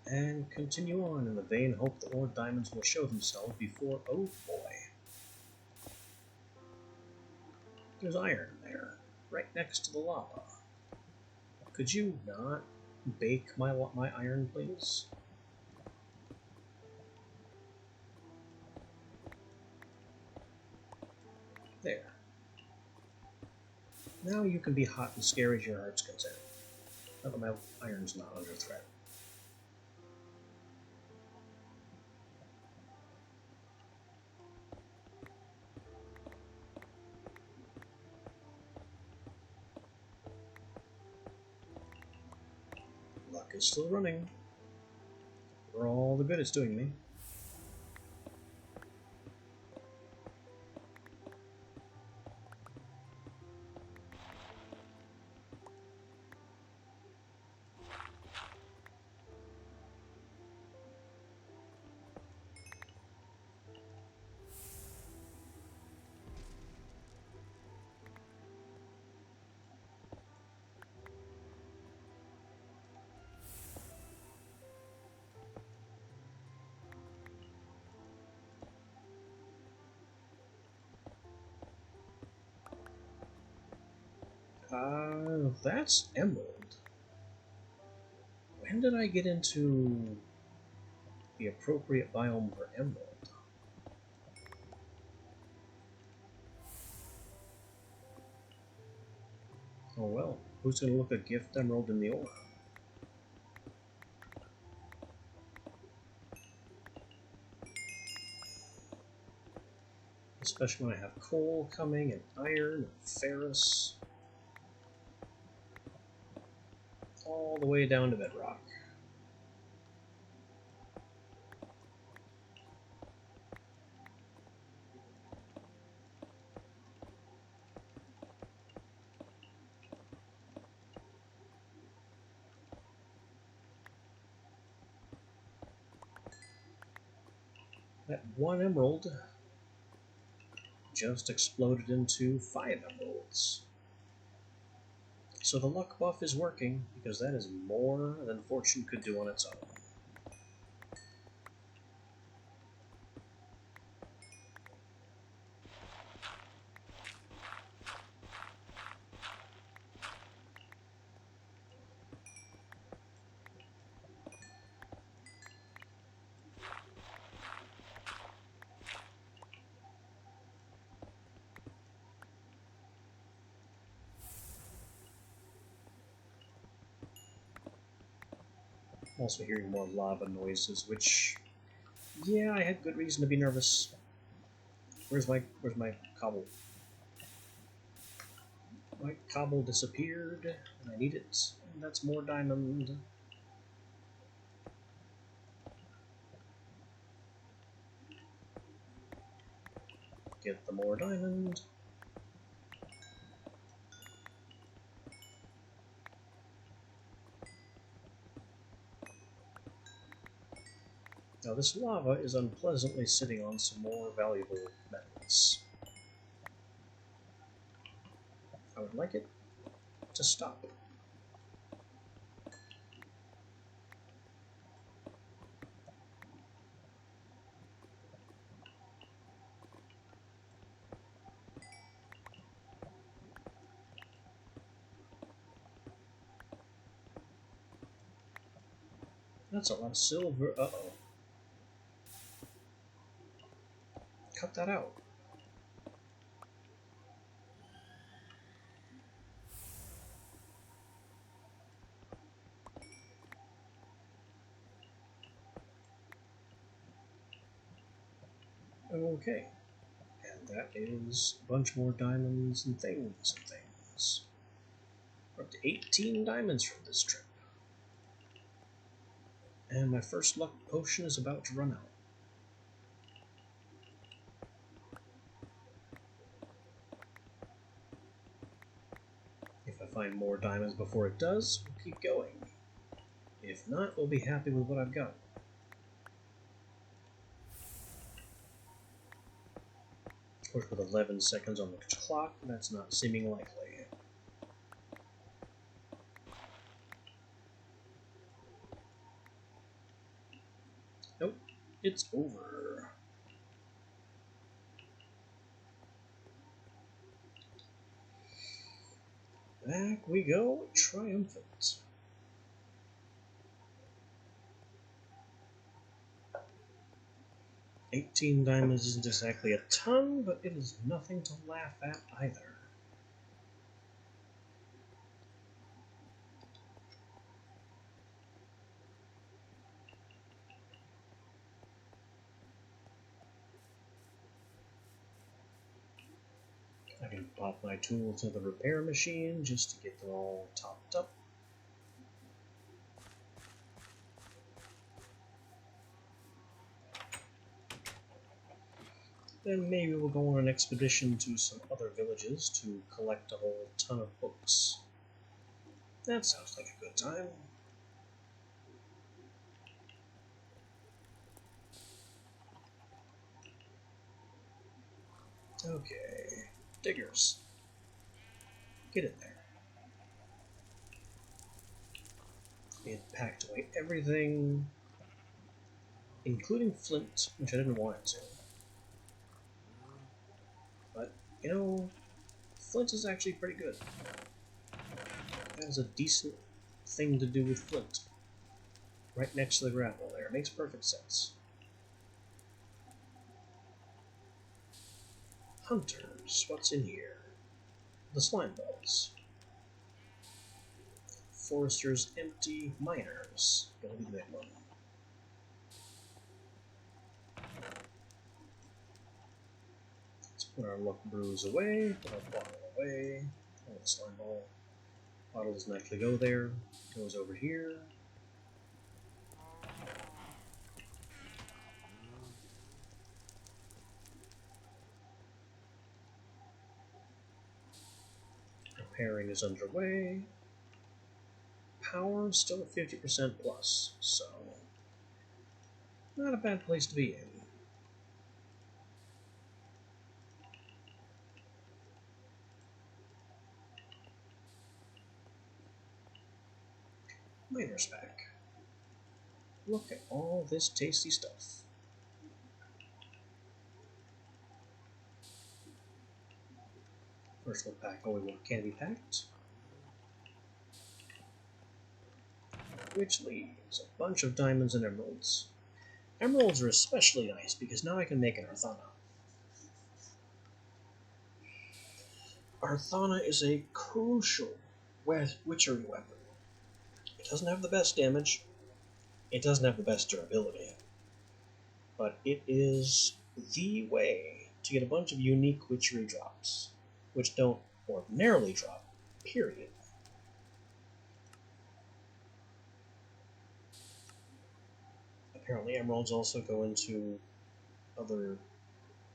And continue on in the vain hope that more diamonds will show themselves before... Oh boy. There's iron there, right next to the lava. Could you not bake my iron, please? There. Now you can be hot and scary as your heart's content. Now that my iron's not under threat. Luck is still running. For all the good it's doing me. That's emerald. When did I get into the appropriate biome for emerald? Oh well, who's gonna look a gift emerald in the ore? Especially when I have coal coming, and iron, and ferrous. All the way down to bedrock. That one emerald just exploded into 5 emeralds. So the luck buff is working, because that is more than fortune could do on its own. Also hearing more lava noises, which, yeah, I had good reason to be nervous. Where's my cobble? My cobble disappeared, and I need it, and that's more diamond. Get the more diamond. Now this lava is unpleasantly sitting on some more valuable metals. I would like it to stop. That's a lot of silver. Uh-oh. Cut that out. Okay. And that is a bunch more diamonds and things and things. We're up to 18 diamonds from this trip. And my first luck potion is about to run out. If I find more diamonds before it does, we'll keep going. If not, we'll be happy with what I've got. Of course, with 11 seconds on the clock, that's not seeming likely. Nope, it's over. Back we go, triumphant. $18 diamonds isn't exactly a ton, but it is nothing to laugh at either. I can pop my tools to the repair machine just to get them all topped up. Then maybe we'll go on an expedition to some other villages to collect a whole ton of books. That sounds like a good time. Okay, diggers. Get in there. It packed away everything, including flint, which I didn't want it to. But, you know, flint is actually pretty good. That is a decent thing to do with flint. Right next to the gravel there. It makes perfect sense. Hunters, what's in here? The slime balls. Forester's empty miners. Gonna be the big one. Let's put our luck brews away, put our bottle away. Oh, the slime ball. Bottle doesn't actually go there. It goes over here. Repairing is underway. Power still at 50% plus, so not a bad place to be in. Miner's pack. Look at all this tasty stuff. First we'll pack only what can be packed, which leaves a bunch of diamonds and emeralds. Emeralds are especially nice because now I can make an Arthana. Arthana is a crucial witchery weapon. It doesn't have the best damage, it doesn't have the best durability, but it is the way to get a bunch of unique witchery drops, which don't ordinarily drop, period. Apparently emeralds also go into other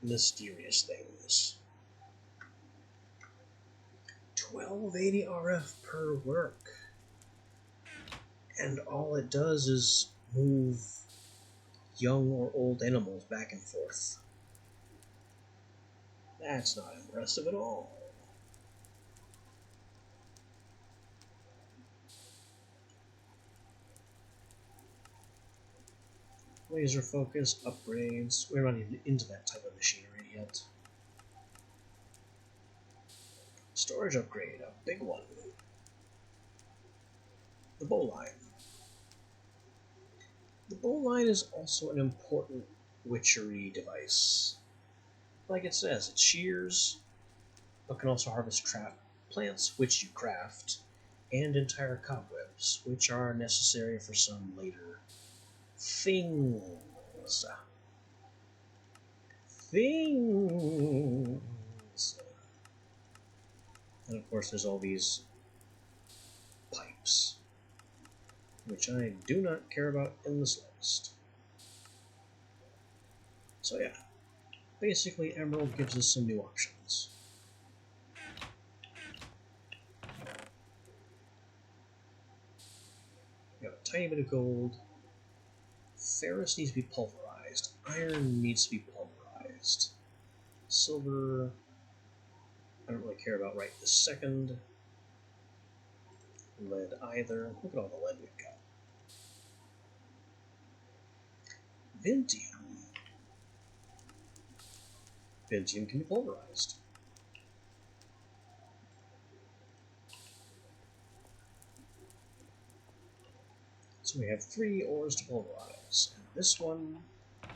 mysterious things. 1280 RF per work. And all it does is move young or old animals back and forth. That's not impressive at all. Laser focus, upgrades. We're not even into that type of machinery yet. Storage upgrade, a big one. The bowline. The bowline is also an important witchery device. Like it says, it shears, but can also harvest plants, which you craft, and entire cobwebs, which are necessary for some later things. And of course there's all these pipes, which I do not care about in the slightest. So yeah, basically Emerald gives us some new options. We got a tiny bit of gold. Ferrous needs to be pulverized. Iron needs to be pulverized. Silver, I don't really care about right this second. Lead either. Look at all the lead we've got. Vintium. Vintium can be pulverized. So we have 3 ores to pulverize. And this one, I'm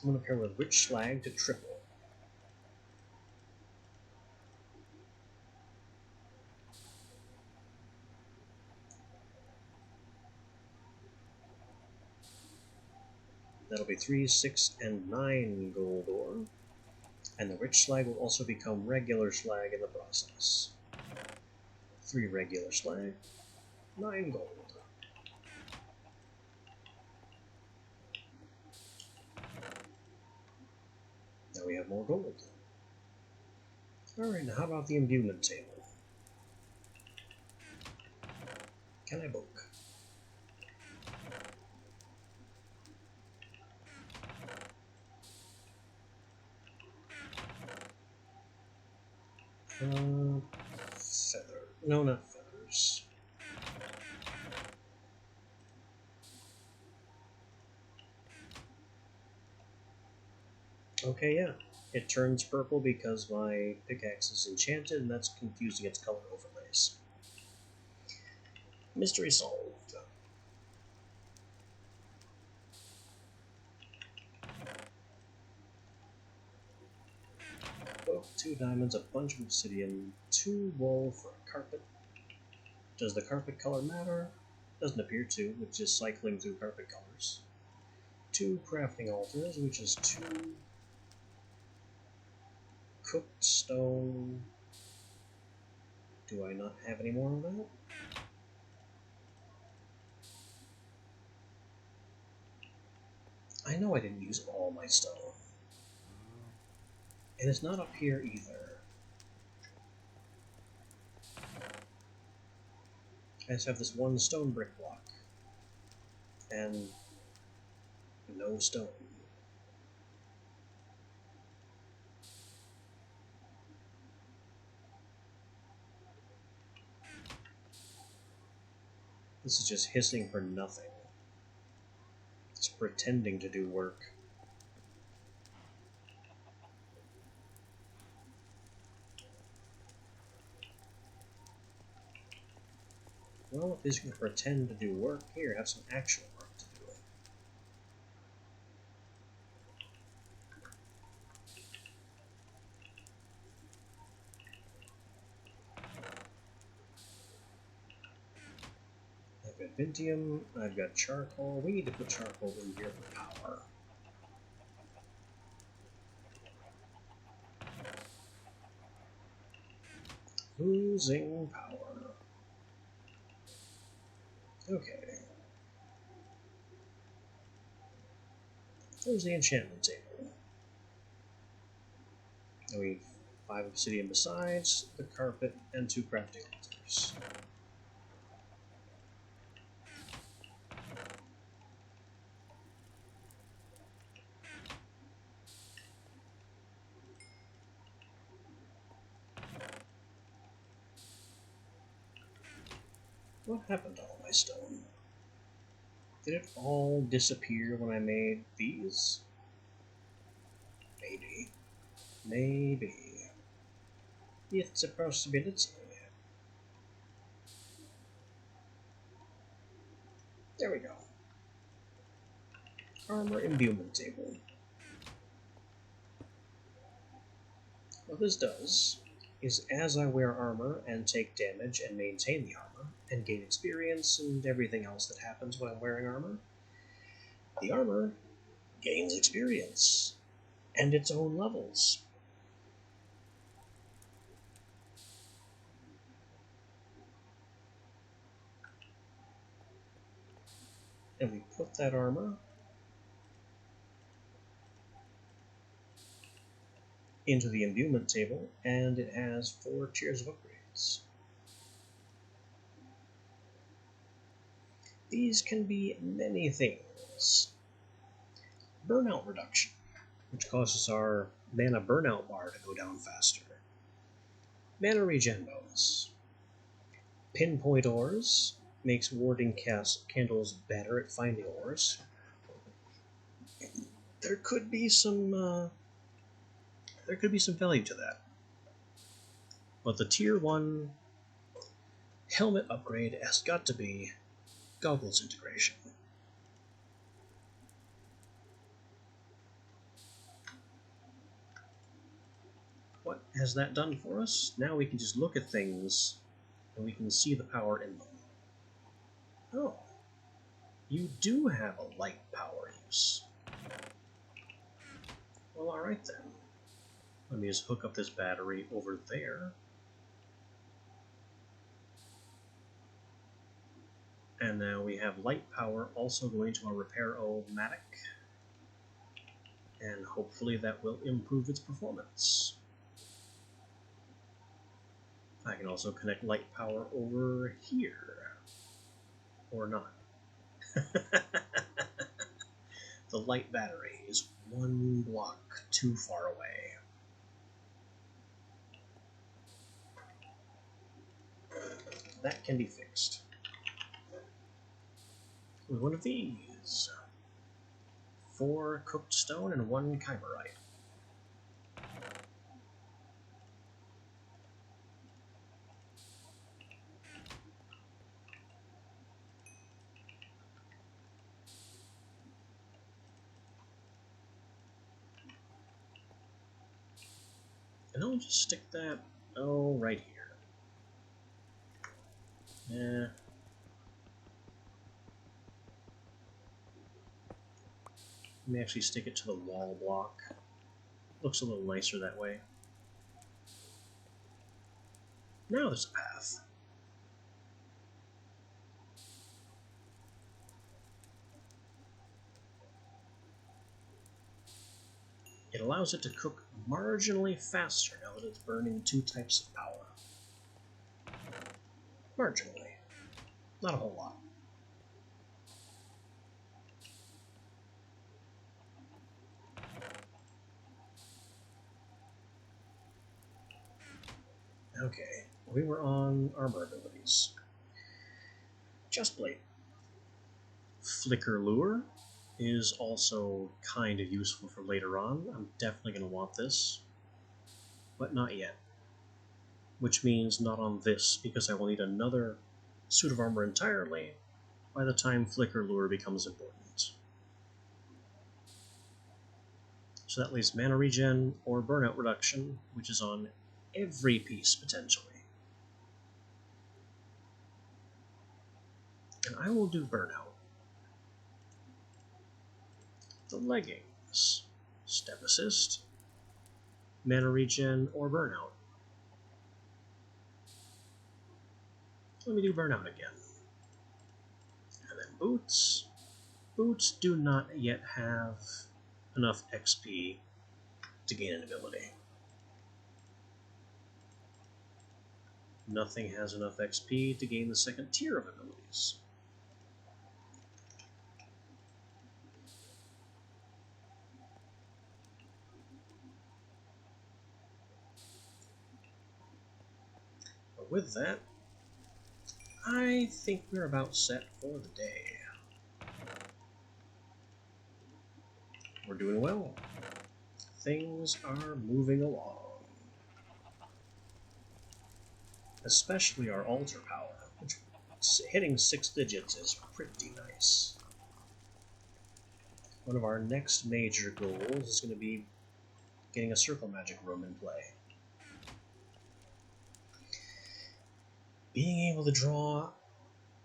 going to pair with rich slag to triple. That'll be 3, 6, and 9 gold ore. And the rich slag will also become regular slag in the process. 3 regular slag, 9 gold. Now we have more gold. Alright, now how about the imbuement table? Can I book? Feather. No, not feathers. Okay, yeah. It turns purple because my pickaxe is enchanted, and that's confusing its color overlays. Mystery solved. Oh, 2 diamonds, a bunch of obsidian, 2 wool for a carpet. Does the carpet color matter? Doesn't appear to, which is cycling through carpet colors. 2 crafting altars, which is 2 cooked stone. Do I not have any more of that? I know I didn't use all my stone. And it's not up here either. I just have this 1 stone brick block. And no stone. This is just hissing for nothing. It's pretending to do work. Well, if it's going to pretend to do work, here, have some actual work to do. I've got Vintium, I've got charcoal. We need to put charcoal in here for power. Losing power. Okay. There's the enchantment table. Now we have 5 obsidian besides, the carpet, and 2 crafting altars. What happened to all my stone? Did it all disappear when I made these? Maybe. Maybe. It's a possibility. There we go. Armor imbuement table. What this does is as I wear armor and take damage and maintain the armor, and gain experience and everything else that happens when I'm wearing armor, the armor gains experience and its own levels. And we put that armor into the imbuement table, and it has 4 tiers of upgrades. These can be many things. Burnout reduction. which causes our mana burnout bar to go down faster. Mana regen bonus. Pinpoint ores makes warding candles better at finding ores. There could be some value to that. But the tier 1 helmet upgrade has got to be goggles integration. What has that done for us? Now we can just look at things and we can see the power in them. Oh, you do have a light power use. Well, alright then. Let me just hook up this battery over there. And now we have light power also going to our Repair-O-Matic. And hopefully that will improve its performance. I can also connect light power over here. Or not. The light battery is one block too far away. That can be fixed with one of these. 4 cooked stone and 1 kyberite. And I'll just stick that, right here. Yeah. Let me actually stick it to the wall block. Looks a little nicer that way. Now there's a path. It allows it to cook marginally faster now that it's burning 2 types of power. Marginally. Not a whole lot. Okay, we were on armor abilities. Chestplate. Flicker Lure is also kind of useful for later on. I'm definitely going to want this, but not yet. Which means not on this, because I will need another suit of armor entirely by the time Flicker Lure becomes important. So that leaves mana regen or burnout reduction, which is on every piece potentially. And I will do burnout. The leggings. Step assist, mana regen, or burnout. Let me do burnout again. And then boots. Boots do not yet have enough XP to gain an ability. Nothing has enough XP to gain the second tier of abilities. But with that, I think we're about set for the day. We're doing well. Things are moving along. Especially our altar power, which hitting 6 digits is pretty nice. One of our next major goals is going to be getting a circle magic room in play. Being able to draw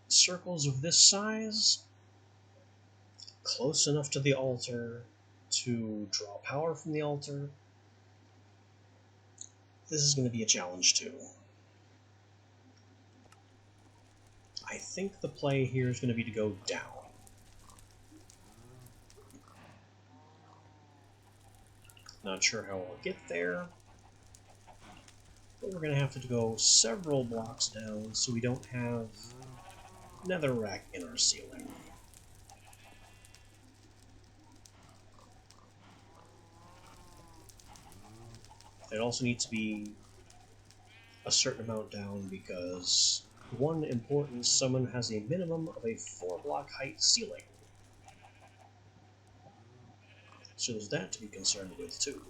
circles of this size, close enough to the altar to draw power from the altar, this is going to be a challenge too. I think the play here is going to be to go down. Not sure how I'll get there, but we're going to have to go several blocks down so we don't have netherrack in our ceiling. It also needs to be a certain amount down because one important summon has a minimum of a 4-block height ceiling. So there's that to be concerned with too.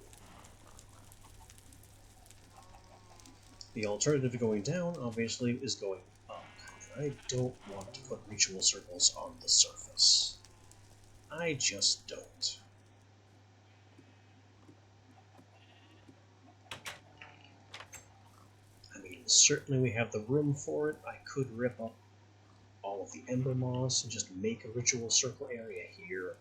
The alternative to going down, obviously, is going up. I don't want to put ritual circles on the surface. I just don't. I mean, certainly we have the room for it. I could rip up all of the Ember Moss and just make a ritual circle area here.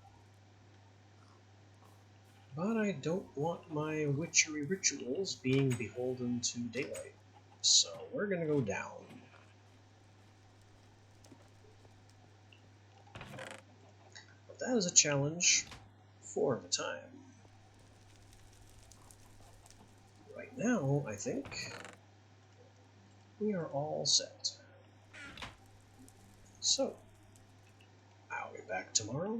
But I don't want my witchery rituals being beholden to daylight. So we're gonna go down. But that is a challenge for the time. Right now, I think we are all set. So, I'll be back tomorrow,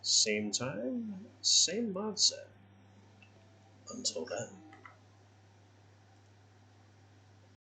same time, same mod set. Until then.